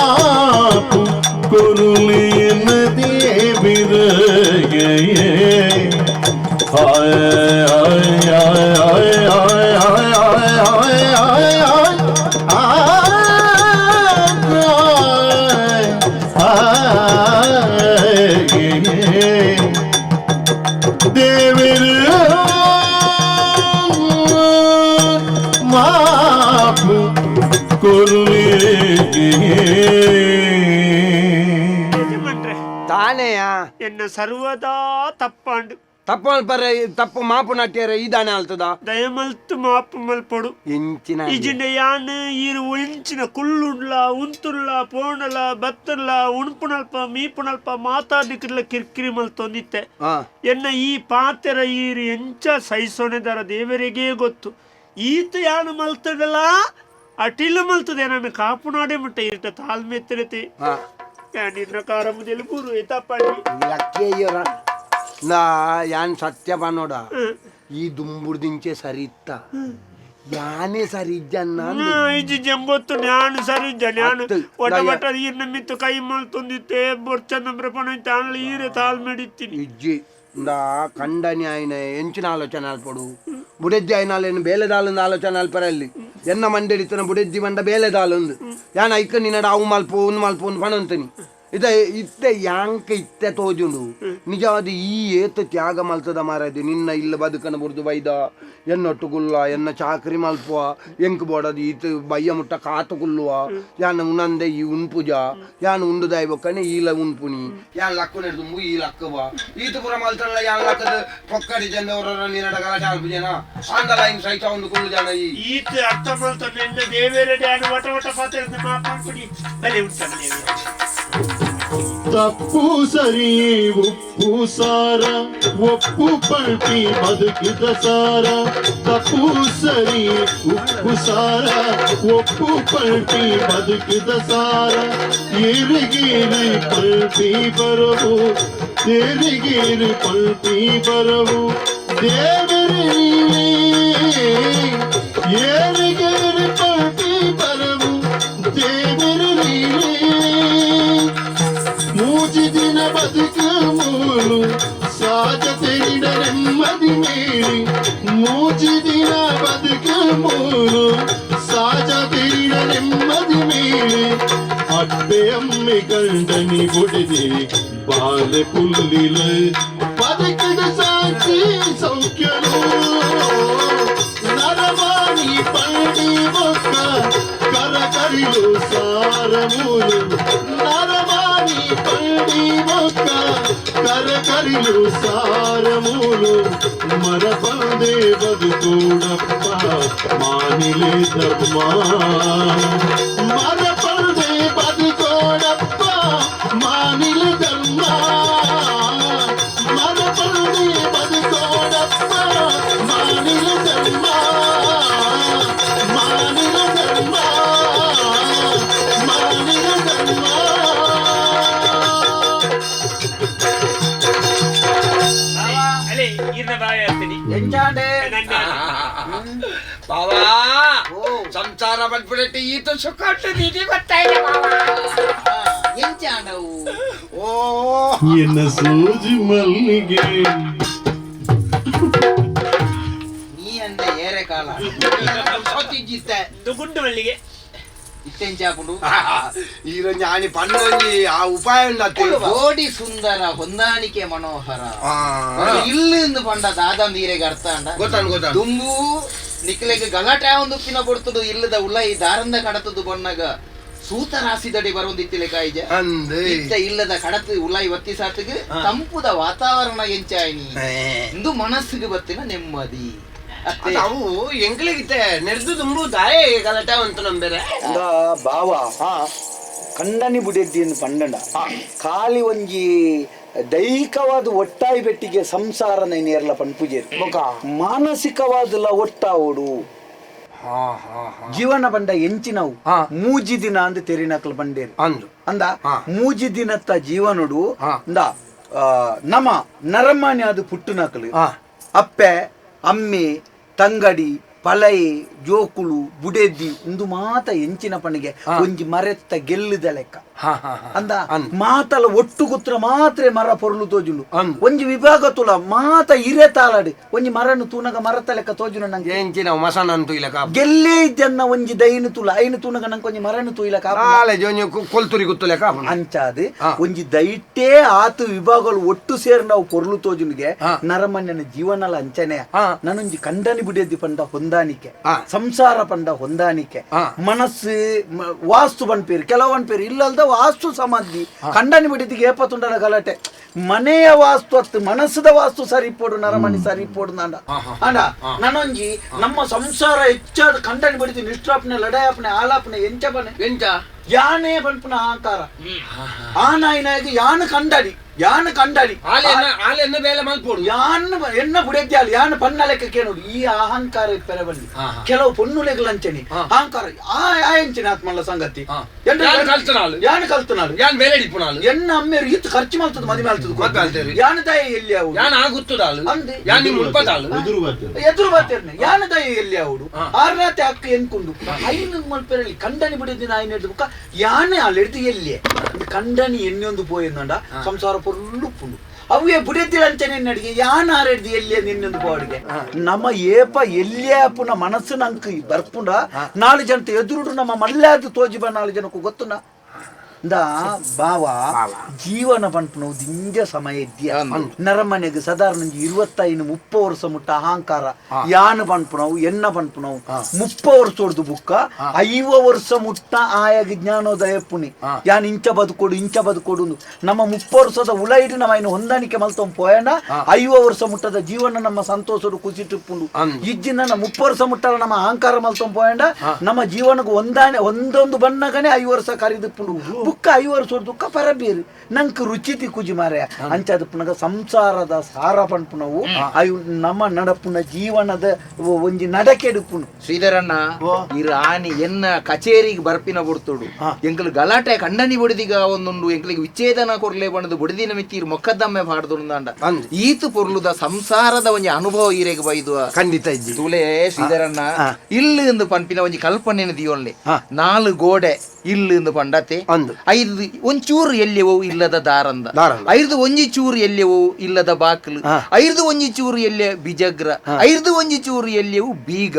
மாப்பு குருளின தேவிரையே ஆய ஆய ஆய ஆய ஆய ஆய தேவிரு மாப்பு குருளே ತಾನೆಯಾ ಎನ್ನ ಸರ್ವದಾ ತಪ್ಪಾಂಡು ತಪ್ಪು ಪರ ತಪ್ಪು ಮಾಪು ನಟ್ಯಾರ ಇದಾನೆ ಆಲ್ತದ ದಯಮಲ್ತು ಮಾಪು ಮಲ್ಪಡು ಎಂಚಿನ ಇಜಿಂಡ ಯಾನ್ ಈರು ಇಂಚಿನ ಕುಳ್ಳುಡ್ಲ ಉಂತುಲ್ಲ ಪೋಣಲ ಬತ್ತಲ್ಲ ಉಣ್ಪುಣಲ್ಪ ಮೀಪುಣಲ್ಪ ಮಾತಾಡಿಕ್ಕಿರ್ಲ ಕಿರ್ಕಿರಿ ಮಲ್ತೊಂದಿತ್ತೆ ಹಾ ಎನ್ನ ಈ ಪಾತೆರ ಈರು ಎಂಚ ಸೈಸೊನೆದರ ದೇವರಿಗೇ ಗೊತ್ತು ಈತ ಯಾನು ಮಲ್ತದಲ್ಲ ಅಟಿಲು ಮಲ್ತದೆ ನನ್ನ ಕಾಪುನಾಡೆ ಮುಟ್ಟ ಇರ್ತ ತಾಳ್ಮೆ ಎತ್ತರತೆ ಹಾ ನಿನ್ನ ಕಾರ ಮುದಲು ಗುರು ತಪ್ಪಂಡಿ ಲಕ್ಕೆಯ್ಯರ ನಾ ಯಾನ್ ಸತ್ಯ ಪನ್ನೋಡ ಈ ದುಂಬುಡ್ದಿಂಚೆ ಸರಿ ಇತ್ತ ಯಾನೇ ಸರಿ ಇಜ್ಜನ್ನ ಇಜ್ಜಿ ಜಂಬೊತ್ತು ನ್ಯಾನು ಸರಿ ನ್ಯಾನು ಅತ್ತು, ಒಟ ದಯ. ಒಟ ಈರ್ನ ಮಿತ್ತು ಕೈ ಮಲ್ತೊಂದಿತ್ತೆ ಬೊರ್ಚಂದ ಬ್ರಪಣ ತಾಳ್ಲಿ ಈರೆ ತಾಳ್ medittini ಇಜ್ಜಿ ನಾ ಕಂಡನಿ ಆಯ್ನ ಎಂಚಿನ ಆಲೋಚನೆ ಅಲ್ಪಡು ಬುಡೆಜ್ಜಿ ಆಯ್ನಾಲೇನು ಬೇಲೆದಾಲೊಂದು ಆಲೋಚನೆ ಅಲ್ಪರಲ್ಲಿ ಎನ್ನ ಮಂಡೆಡಿತನ ಬುಡೆಜ್ಜಿ ಮಂಡ ಬೇಲೆದಾಲೊಂದು ಯಾನ ಐಕ ನಿನ್ನಡ ಅವು ಮಲ್ಪ ಒಂದು ಮಲ್ಪ ಒಂದು ಪಣಂತನಿ ಇತ್ತೆ ಯಾಂಕ ಇತ್ತೆ ತೋಜುಂಡು ನಿಜವಾದ ಈ ಏತ ತ್ಯಾಗ ಮಲ್ತದ ಮಾರದು ನಿನ್ನ ಇಲ್ಲ ಬದುಕನ ಬುರ್ದು ಬೈದ ಎನ್ನೊಟ್ಟು ಗುಲ್ಲ ಎನ್ನ ಚಾಕರಿ ಮಲ್ಪುವ ಎಂಕ್ ಬೋಡದು ಈತ ಬಯ್ಯ ಮುಟ್ಟ ಕಾತು ಕುಲ್ಲುವ ಯಾನ ಉನಂದೆ ಈ ಉನ್ಪುಜ ಯಾನ ಉಂಡು ದಾಯ್ಬಕ್ಕನೆ ಈಲ ಉನ್ಪುನಿ ಯಾನ್ ಲಕ್ಕು ನೆಡ್ದು ಈ ಲಕ್ಕವ ಈತ ಪುರ ಮಲ್ತಲ್ಲ ಯಾನ್ ಲಕ್ಕದ ಪೊಕ್ಕಡಿ ಜನವರ ನಿರಡ ಗಲಾಟ ಅಲ್ಪ ಜನ ಆಂದಲ ಹಿಂಗ್ ಸೈತ ಒಂದು ಕುಳ್ಳು ಜನ ಈತ ಅರ್ಥ ಮಾಡ್ತಾನೆ ಎಂದ ದೇವೇರೆ ಡ್ಯಾನ್ ವಟ ವಟ ಪಾತ್ರ ಮಾಪಡಿ ಬಲೆ ಉಂಟನೆ ತಪ್ಪು ಸರಿ ಉಪ್ಪು ಸಾರ ಒಪ್ಪು ಪಲ್ಟಿ ಬದುಕಿದ ಸಾರ ತಪ್ಪು ಸರಿ ಉಪ್ಪು ಸಾರ ಒಪ್ಪು ಪಲ್ಟಿ ಬದುಕಿದ ಸಾರ ಏರಿಗೇರಿ ಪಲ್ಟಿ ಬರವು ಏರಿಗೇರಿ ಪಲ್ಟಿ ಬರವು ದೇವರೇ ಏರಿಗೇರಿ ಪಲ್ಟಿ ಬರವು ದೇವರೇ ಮೂಜಿ ದಿನ ಬದುಕ ಮೂಲು ಸಾಜ ತೆರಿಡ ನೆಮ್ಮದಿ ಮೇರಿ ಮೂಜಿ ದಿನ ಬದುಕ ಮೂಲು ಸಾಜ ತೆರಿಡ ನೆಮ್ಮದಿ ಮೇರಿ ಅಡ್ಡೆ ಅಮ್ಮೆ ಗಂಡನಿ ಬುಡಿದೆ ಬಾಲೆ ಪುಲ್ಲಿಲ ಬದುಕಿದ ಸಾಕ್ಷಿ ಸೌಖ್ಯನು ನರವಾಣಿ ಪಂಡಿ ಬೊಕ್ಕ ಕರಕರಿಲು ಸಾರ ಮೂಲು ನರವಾಣಿ ಪಂಡಿ ಬೊಕ್ಕ ಕರಕರಿಲು ಸಾರ ಮೂಲು ಮರಪಂದೆ ಬದುಕೂಡಪ್ಪ ಮಾನಿಲೆ ಧರ್ಮ ಮರಪಂದೆ ಬದುಕೋಡಪ್ಪ ಮಾನಿಲೆ ಧರ್ಮ ಮರಪಂದೆ ಬದುಕೋಡಪ್ಪ ಮಾನಿಲೆ ಧರ್ಮ ಮಾನಿಲೆ ಧರ್ಮ ಮಾನಿಲೆ ಧರ್ಮ ಅಲೆ ಇರ್ನ ಬಾಯ ಇರ್ತೀನಿ ಎಂಚಾಂಡೆ ಬಾವಾ ಸಂಸಾರ ಬಂದ್ಬಿಡತ್ತೆ ಈತ ಸುಖಟ್ಟು ನಿಧಿ ಗೊತ್ತಾಯಿಲ್ಲ ಎಂಚಾಂಡವು ಓ ಎನ್ನ ಸೂಜಿ ಮಲ್ಲಿಗೆ ನೀ ಅಂದ ಏರೆ ಕಾಲ ಸೊತ್ತಿಜ್ಜಿತ್ತೆ ಗುಂಡು ಮಲ್ಲಿಗೆ ಇತ್ತೆಂಚಾಪುಂಡು ಈರ ಜ್ಞಾನಿ ಪನ್ನೊಂಜಿ ಆ ಉಪಾಯ ಉಂಡತ್ತೆ ಜೋಡಿ ಸುಂದರ ಹೊಂದಾಣಿಕೆ ಮನೋಹರ ಇಲ್ಲಿಂದ ಪಂಡ ದಾದಂದ ಈರೆಗೆ ಅರ್ಥ ಅಂಡ ಗೊತ್ತಾನು ದುಂಬು ನಿಕ್ಲೆಗೆ ಗಲಾಟೆ ಒಂದು ಉಪ್ಪಿನ ಬಡ್ತದು ಇಲ್ಲದ ಉಳ್ಳ ಈ ದಾರಂದ ಕಡತದು ಬಣ್ಣಗ ಸೂತ ರಾಸಿದಡಿ ಬರೋದಿತ್ತಿಲೆ ಕಾಯಿಜ ಅಂದೆ ಇತ್ತ ಇಲ್ಲದ ಕಡತು ಉಳ್ಳ ಒತ್ತಿ ಸಾತಿಗೆ ತಂಪುದ ವಾತಾವರಣ ಎಂಚಾಯ್ನಿ ಇಂದು ಮನಸ್ಸಿಗೆ ಬತ್ತಿನ ನೆಮ್ಮದಿ ಅವು ಎಂಕ್ಲಿಗಿತ್ತೆ ನೆರೆದು ತುಂಬು ದಾಯೆ ಗಲಾಟೆ ಅಂತ ನಂಬೇರೆ ಬಾವ ಕಂಡನಿ ಬುಡೆದ್ದಿಯನ್ನು ಪಂಡಂಡ ಖಾಲಿ ಒಂಜಿ ದೈಹಿಕವಾದ ಒಟ್ಟಾಯಿ ಬೆಟ್ಟಿಗೆ ಸಂಸಾರ ನೇರ್ಲ ಪಂಪುಜೇರು ಮಾನಸಿಕವಾದಲ್ಲ ಒಟ್ಟಾವೋಡು ಜೀವನ ಬಂಡ ಎಂಚಿನವು ಮೂಜಿ ದಿನ ಅಂದ್ ತೆರಿನಕಲ್ ಬಂಡೇರು ಅಂದು ಅಂದ ಮೂಜಿ ದಿನತ್ತ ಜೀವನಡು ಅಂದ ನಮ ನರಮಾನ್ಯ ಅದು ಪುಟ್ಟುನಕಲು ಅಪ್ಪೆ ಅಮ್ಮೆ ತಂಗಡಿ ಪಲೈ ಜೋಕುಳು ಬುಡೆದ್ದಿ ಇಂದು ಮಾತ ಎಂಚಿನ ಪಣಿಗೆ ಒಂಜಿ ಮರೆತ್ತ ಗೆಲ್ಲದ ಲೆಕ್ಕ ಅಂದ ಮಾತಲ ಒಟ್ಟು ಕುತ್ರ ಮಾತ್ರ ಮರ ಪೊರ್ಲು ತೋಜುಂಡು ಒಂಜಿ ವಿಭಾಗ ತುಲ ಮಾತ ಇರೆ ತಾಲಡ್ ಒಂಜಿ ಮರನು ತೂನಗ ಮರತ ಲೆಕ್ಕ ತೋಜುಂಡು ನಂಗೆ ಎಂಚಿನ ಮಸನ ತುಯ್ಲಕ ಗೆಲ್ಲೇ ಇದ್ದನ್ನ ಒಂಜಿ ದೈನು ತುಲ ಐನು ತೂನಗ ನಂಗೆ ಒಂಜಿ ಮರನು ತುಯ್ಲಕ ಕೊಲ್ತುರಿ ಗುತ್ತುಲೆಕ ಅಂಚಾದ್ ಒಂಜಿ ದೈಟೇ ಆತು ವಿಭಾಗಗಳು ಒಟ್ಟು ಸೇರಿ ನಾವು ಪೊರ್ಲು ತೋಜುನಿಗೆ ನರಮನ್ಯನ ಜೀವನಲ ಅಂಚನೆ ನಾನೊಂಜಿ ಕಂಡನಿ ಬಿಡಿಯದ್ದಿ ಪಂಡ ಹೊಂದಾಣಿಕೆ ಸಂಸಾರ ಪಂಡ ಹೊಂದಾಣಿಕೆ ಮನಸ್ಸು ವಾಸ್ತು ಬನ್ಪೇರು ಕೆಲವನ್ ಪೇರು ಇಲ್ಲಲ್ದ ವಾಸ್ತು ಸಮಾಧಿ ಕಂಡನಿ ಬಿಡಿದಿಗೆ ಏಪತ್ತುಂಡನ ಗಲಾಟೆ ಮನೆಯ ವಾಸ್ತು ಅತ್ತು ಮನಸ್ಸದ ವಾಸ್ತು ಸರಿಪೋಡು ನರಮಣಿ ಸರಿಪೋಡು ನಾಂಡ ಅಂಡ ನಾನೊಂಜಿ ನಮ್ಮ ಸಂಸಾರ ಹೆಚ್ಚಾದ ಕಂಡನಿ ಬಿಡಿದು ನಿಷ್ಠಾಪನೆ ಲಡಾಯಪನೆ ಆಲಾಪನೆ ಎಂಚಪನೆ ಎಂಚ ಯಾನೇ ಪಂಪನ ಅಹಂಕಾರ ಆನಾಯಿನಾಗಿ ಯಾನ ಕಂಡಡಿ ಯಾನ ಕಂಡಡಿ ಆಲೆನ್ನ ಬೇಲೆ ಮಲ್ಪೋಡು ಯಾನ್ ಎನ್ನ ಬುಡೆದ್ಯಾಲಿ ಯಾನ ಪನ್ನ ಲೆಕ್ಕ ಕೇಳೋಡು ಈ ಅಹಂಕಾರ ಪೆರ ಬಂದಿ ಕೆಲವು ಪೊನ್ನುಲೆಗಳಂಚನಿ ಅಹಂಕಾರ ಆ ಎಂಚಿನ ಆತ್ಮಲ್ಲ ಸಂಗತಿ ಯಾನ ಕಲ್ತನಾಳು ಯಾನ್ ಬೇಲೆ ಹಿಡಿಪುನಾಳು ಎನ್ನ ಅಮ್ಮೆರು ಇತ್ತು ಖರ್ಚು ಮಾಡ್ತದ ಮದುವೆ ಮಾಡ್ತದ ಯಾನ ತಾಯಿ ಎಲ್ಲಿ ಅವು ಯಾನ್ ಆಗುತ್ತದಾಳು ಅಂದೆ ಯಾನ್ ನಿಮ್ ಉಳ್ಪದಾಳು ಎದುರು ಬರ್ತೇನೆ ಯಾನ ತಾಯಿ ಎಲ್ಲಿ ಅವಡು ಆರ್ನಾತೆ ಅಕ್ಕ ಎನ್ಕೊಂಡು ಐನು ಮಲ್ಪೆರಲ್ಲಿ ಕಂಡನಿ ಬಿಡಿದಿನ ಆಯ್ನ ಹಿಡಿದು ಯಾನೆ ಅಲ್ಲಿ ಹಿಡಿದು ಎಲ್ಲಿಯೇ ಕಂಡನಿ ಎನ್ನೊಂದು ಪೋಯಂದ ಸಂಸಾರ ಪೊರ್ಲು ಪುಂಡು ಅವೇ ಬುಡೆದ್ದಿಳ ಅಂಚನೆ ನಡಿಗೆ ಯಾನ್ ಆರೆಡ್ದಿ ಎಲ್ಲಿಯ ನಿನ್ನೊಂದು ಪಾಡಿಗೆ ನಮ್ಮ ಏಪ ಎಲ್ಲಿಯೇ ಪುನ ಮನಸ್ಸು ನಂಗೆ ಬರ್ಪುಂಡ 4 ಜನ ಎದುರು ನಮ್ಮ ಮಲ್ಲಾದ ತೋಜಿ ಬ 4 ಜನಕ್ಕೂ ಗೊತ್ತುನ ಬಾವ ಜೀವನ ಪಂಪು ದಿಂಜ ಸಮಯ ನರಮನೆಗೆ ಸಾಧಾರಣ 25-30 ವರ್ಷ ಮುಟ್ಟ ಅಹಂಕಾರ ಯಾನು ಪಂಪುನವು ಎನ್ನ ಪಂಪುನವು 30 ವರ್ಷ ಹೊಡೆದು ಬುಕ್ಕ 5 ವರ್ಷ ಮುಟ್ಟ ಆಯಾಗ ಜ್ಞಾನೋದಯ ಪುಣಿ ಯಾನ್ ಇಂಚ ಬದುಕೊಡು ನಮ್ಮ 30 ವರ್ಷದ ಉಲೈಡ್ ನಮ್ಮ ಇನ್ನು ಹೊಂದಾಣಿಕೆ ಮಲ್ತೊಂದು ಪೋಯಂಡ 5 ವರ್ಷ ಮುಟ್ಟದ ಜೀವನ ನಮ್ಮ ಸಂತೋಷಡು ಕುಸಿಟಿಪ್ಪುಂಡು ಇಜ್ಜಿನ 30 ವರ್ಷ ಮುಟ್ಟದ ನಮ್ಮ ಅಹಂಕಾರ ಮಲ್ತೊಂದು ಪೋಯಂಡ ನಮ್ಮ ಜೀವನಕ್ಕೆ ಒಂದೊಂದು ಬಣ್ಣಗನೆ 5 ವರ್ಷ ಕರಿದಿಪ್ಪುಂಡು ಬುಕ್ಕ 5 ವರ್ಷ ದುಃಖ ಪರಬೇರು ನಂಗೆ ರುಚಿ ತಿಕ್ಕುಜಿ ಮಾರ್ಯ ಅಂಚಾದ ಪುನಗ ಸಂಸಾರದ ಸಾರ ಪಂಪುನವು ಅವು ನಮ್ಮ ನಡಪುನ ಜೀವನದ ಒಂಜಿ ನಡಕೆಡುಪುನು ಶ್ರೀಧರಣ್ಣ ಈ ರಾಣಿ ಎನ್ನ ಕಚೇರಿಗೆ ಬರ್ಪಿನ ಬುಡ್ತುಡು ಎಂಕಲು ಗಲಾಟೆ ಕಂಡನಿ ಬುಡಿದಿಗ ಒಂದುಂಡು ಎಂಕಲಿಗೆ ವಿಚ್ಛೇದನ ಕೊಡ್ಲೇ ಬಣ್ಣದು ಬುಡಿದಿನ ಮಿತ್ತೀರ್ ಮೊಕ್ಕದಮ್ಮೆ ಪಾಡ್ದುಂಡ ಈತು ಪೊರ್ಲುದ ಸಂಸಾರದ ಒಂಜಿ ಅನುಭವ ಈರೆಗೆ ಬೈದು ಖಂಡಿತ ಇಜ್ಜಿ ತುಲೆ ಶ್ರೀಧರಣ್ಣ ಇಲ್ಲಿಂದು ಪಂಪಿನ ಒಂಜಿ ಕಲ್ಪನೆ ದಿಯೋನ್ಲೆ 4 ಗೋಡೆ ಇಲ್ಲಿಂದು ಪಂಡತೆ 5 ಒಂಚೂರು ಎಲ್ಲಿಯವು ಇಲ್ಲದ ದಾರಂದ 5 ಒಂಜಿ ಚೂರು ಎಲ್ಲಿಯವು ಇಲ್ಲದ ಬಾಕ್ಲು 5 ಒಂಜಿ ಚೂರು ಎಲ್ಲಿಯ ಬಿಜಗ್ರ 5 ಒಂಜಿ ಚೂರು ಎಲ್ಲಿಯವು ಬೀಗ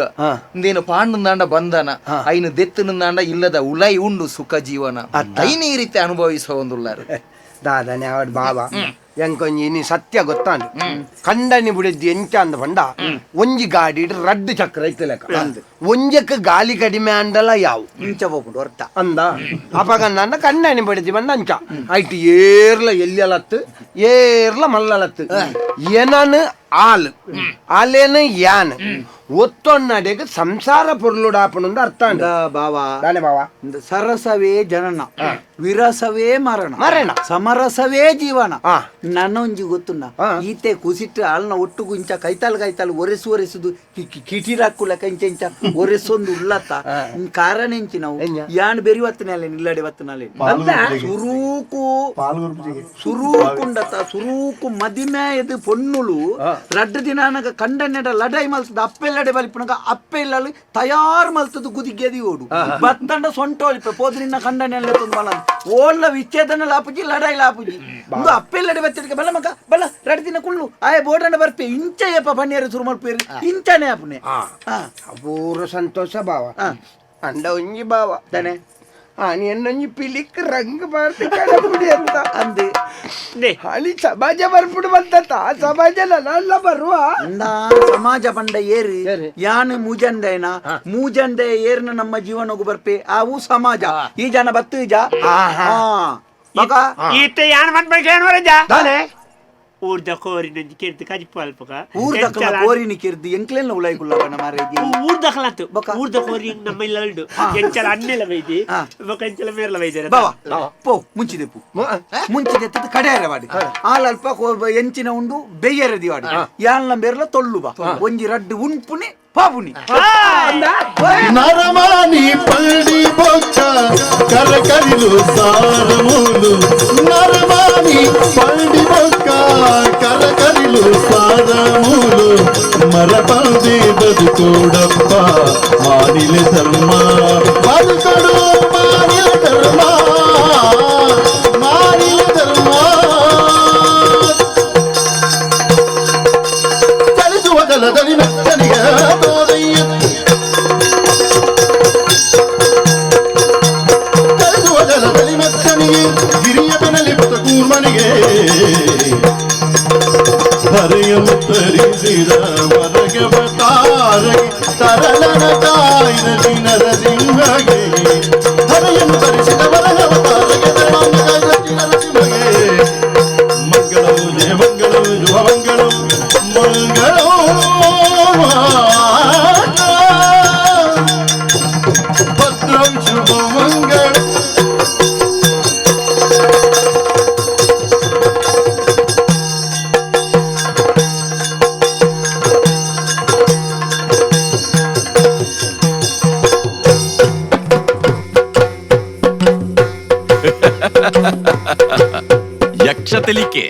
ಇಂದೇನು ಪಾಂಡುಂದಾಂಡ ಬಂಧನ ಐನು ದೆತ್ತುನಂದಾಂಡ ಇಲ್ಲದ ಉಲೈ ಉಂಡು ಸುಖ ಜೀವನ ಐನ ಈ ರೀತಿ ಅನುಭವಿಸುವ ಒಂದುಲ್ಲಾರು ದಾದಾನೆ ಅವಡ್ ಬಾಬಾ ಎಂಕೊಂಜಿ ಇನಿ ಸತ್ಯ ಗೊತ್ತಾಂಡು ಕಂಡನಿ ಬಿಡಿದ್ದು ಎಂಚ ಅಂದ ಪಂಡ ಒಂಜಿ ಗಾಡಿ ರಡ್ಡು ಚಕ್ರ ಐತೆ ಲೆಕ್ಕ ಒಂಜಕ್ಕೆ ಗಾಲಿ ಕಡಿಮೆ ಅಂಡಲ ಯಾವು ಇಂಚ ಹೋಗ್ಬಿಟ್ಟು ಹೊರ್ತ ಅಂದ ಅಪಗನ್ನ ಕಂಡನಿ ಬಿಡಿದ್ದಿ ಬಂದ ಅಂಚ ಐಟ್ ಏರ್ಲ ಎಲ್ಲಿಯಲತ್ತು ಏರ್ಲ ಮಲ್ಲಲತ್ತು ಏನನು ಆಲೇನು ಯಾನ್ ಒತ್ತೊನ್ನಡೆಗೆ ಸಂಸಾರ ಪೊರ್ಲುಡಾಪಣಂದು ಅರ್ಥ ಬಾವಾ ಬಾವಾ ಸರಸವೇ ಜನನ ವಿರಸವೇ ಮರಣ ಸಮರಸವೇ ಜೀವನ ನನ್ನೊಂಜಿ ಗೊತ್ತುನ್ನ ಈತೆ ಕುಸಿಟ್ಟು ಅಲ್ನ ಒಟ್ಟು ಇಂಚ ಕೈತಾಲ್ ಒರೆಸುದು ಕಿಟಿರಾಕುಲ ಕಂಚ ಒರೆಸೊಂದು ಉಳ್ಳತ್ತ ಕಾರಣ ಎಂಚಿ ನಾವು ಯಾನ್ ಬೆರಿವತ್ತನಲ್ಲಿ ನಿಲ್ಲಡೆ ವತ್ತನಲ್ಲಿ ಸುರೂಕು ಮದಿಮೆಯದು ಪೊನ್ನುಲು ರಡ್ಡು ದಿನಾನಗ ಕಂಡನೆಡ ಲಡೈ ಮಲ್ತದ ಅಪ್ಪೆಲ್ಲಡೆ ಬಲಿಪುನಗ ಅಪ್ಪೆಲ್ಲಲು ತಯಾರು ಮಲ್ತದು ಗುದಿಗೆದಿ ಓಡು ಬತ್ತಂಡ ಸೊಂಟೋಲಿಪ ಪೋದ್ರಿನ ಕಂಡನೆಲ್ಲ ಮಲ ಓಲ್ಲ ವಿಚ್ಛೇದನ ಲಾಪುಜಿ ಲಡೈ ಲಾಪುಜಿ ಒಂದು ಅಪ್ಪೆಲ್ಲಡೆ ಬತ್ತಿಡಿಗೆ ಬಲ್ಲ ಮಗ ಬಲ್ಲ ರಡ್ ದಿನ ಕುಳ್ಳು ಆಯ ಬೋಡಂಡ ಬರ್ಪೆ ಇಂಚಯಪ್ಪ ಬನ್ನಿಯರ ಶುರು ಮಾಡ್ಪೇರಿ ಇಂಚನೆ ಅಪ್ಪನೆ ಅಪೂರ್ವ ಸಂತೋಷ ಭಾವ ಅಂಡ ಒಂಜಿ ಭಾವ ತಾನೆ ಎನ್ನೊಂಜಿ ಪಿಲಿಕ್ ರಂಗ್ ಬಾರ್ತಿ ಕಡಪುಡಿ ಅಂತ ಅಂದೆ ಹಳಿ ಸಮಾಜ ಬರ್ಪುಡು ಬಂತ ಸಮಾಜ ನಲ್ಲ ಬರುವ ಸಮಾಜ ಬಂಡ ಏರಿ ಯಾನು ಮೂಜಂಡೆ ಏರ್ನ ನಮ್ಮ ಜೀವನಗೂ ಬರ್ಪೆ ಅವು ಸಮಾಜ ಈ ಜನ ಬತ್ತು ಈಜ ಈತ ಯಾನ್ ಮನ್ಬೇಕು ಏನು ವರಜ ಊರ್ದ ಕೋರಿನ ಕೇರ್ದು ಕಜಿಪಾಲ್ಪಕ ಊರ್ದ ಕೋರಿನ ಕೇರ್ದು ಎಂಕ್ಲೆಲ್ಲ ಉಳೈ ಕುಲ್ಲವನ ಮಾರೇಜಿ ಊರ್ದ ಕಲತ್ತು ಊರ್ದ ಕೋರಿ ನಮ್ಮ ಇಲ್ಲ ಉಂಡು ಎಂಚಲ ಅನ್ನೆಲ್ಲ ವೈದಿ ಬಕ ಎಂಚಲ ಮೇರ್ಲ ವೈದ್ಯರ ಬಾವಾ ಪೋ ಮುಂಚಿದೆ ಕಡೆಯರ ವಾಡಿ ಆಲಲ್ಪ ಎಂಚಿನ ಉಂಡು ಬೆಯ್ಯರದಿ ವಾಡಿ ಯಾಲ್ನ ಮೇರ್ಲ ತೊಳ್ಳು ಬಾ ಒಂಜಿ ರಡ್ಡು ಉಣ್ಪುನಿ ಪಾಪುನಿ ನರಮಾನಿ ಪಲ್ಡಿ ಬೊಕ್ಕ ಕರಕರಿಲು ಸಾರಮೂಲು ನರಮಾನಿ ಪಲ್ಡಿ ಬೊಕ್ಕ ಕರಕರಿಲು ಸಾರಮೂಲು ಮರಪಲ್ದಿ ಬದುಕೋಡಪ್ಪ ಮಾನಿಲೆ ಧರ್ಮ ಬದುಕೊಡು ಮಾನಿಲೆ ಧರ್ಮ ಚಲಿಸುವ ಜಲದಲ್ಲಿ ಮೆಚ್ಚನಿಗೆ ಗಿರಿಯ ಬೆನಲಿ ಪುತ ಕೂರ್ಮನಿಗೆ ಹರೆಯ ಮುತ್ತರಿಸಿದ ಮರಗೆ ಬತಾರಗೆ ತರಳನ ತಾಯಿನ ದಿನದ ಸಿಂಹಗೆ ಹರೆಯನ್ನು ತರಿಸಿದ ಮರಗ ಬತಾರಗೆ ನರಸಿಂಹಗೆ ಮಂಗಳವು ಜಯ ಮಂಗಳವು ಶುಭ ಮಂಗಳವು ಭದ್ರಂ ಶುಭ ಮಂಗಳ ಯಕ್ಷತೆಲಿಕೆ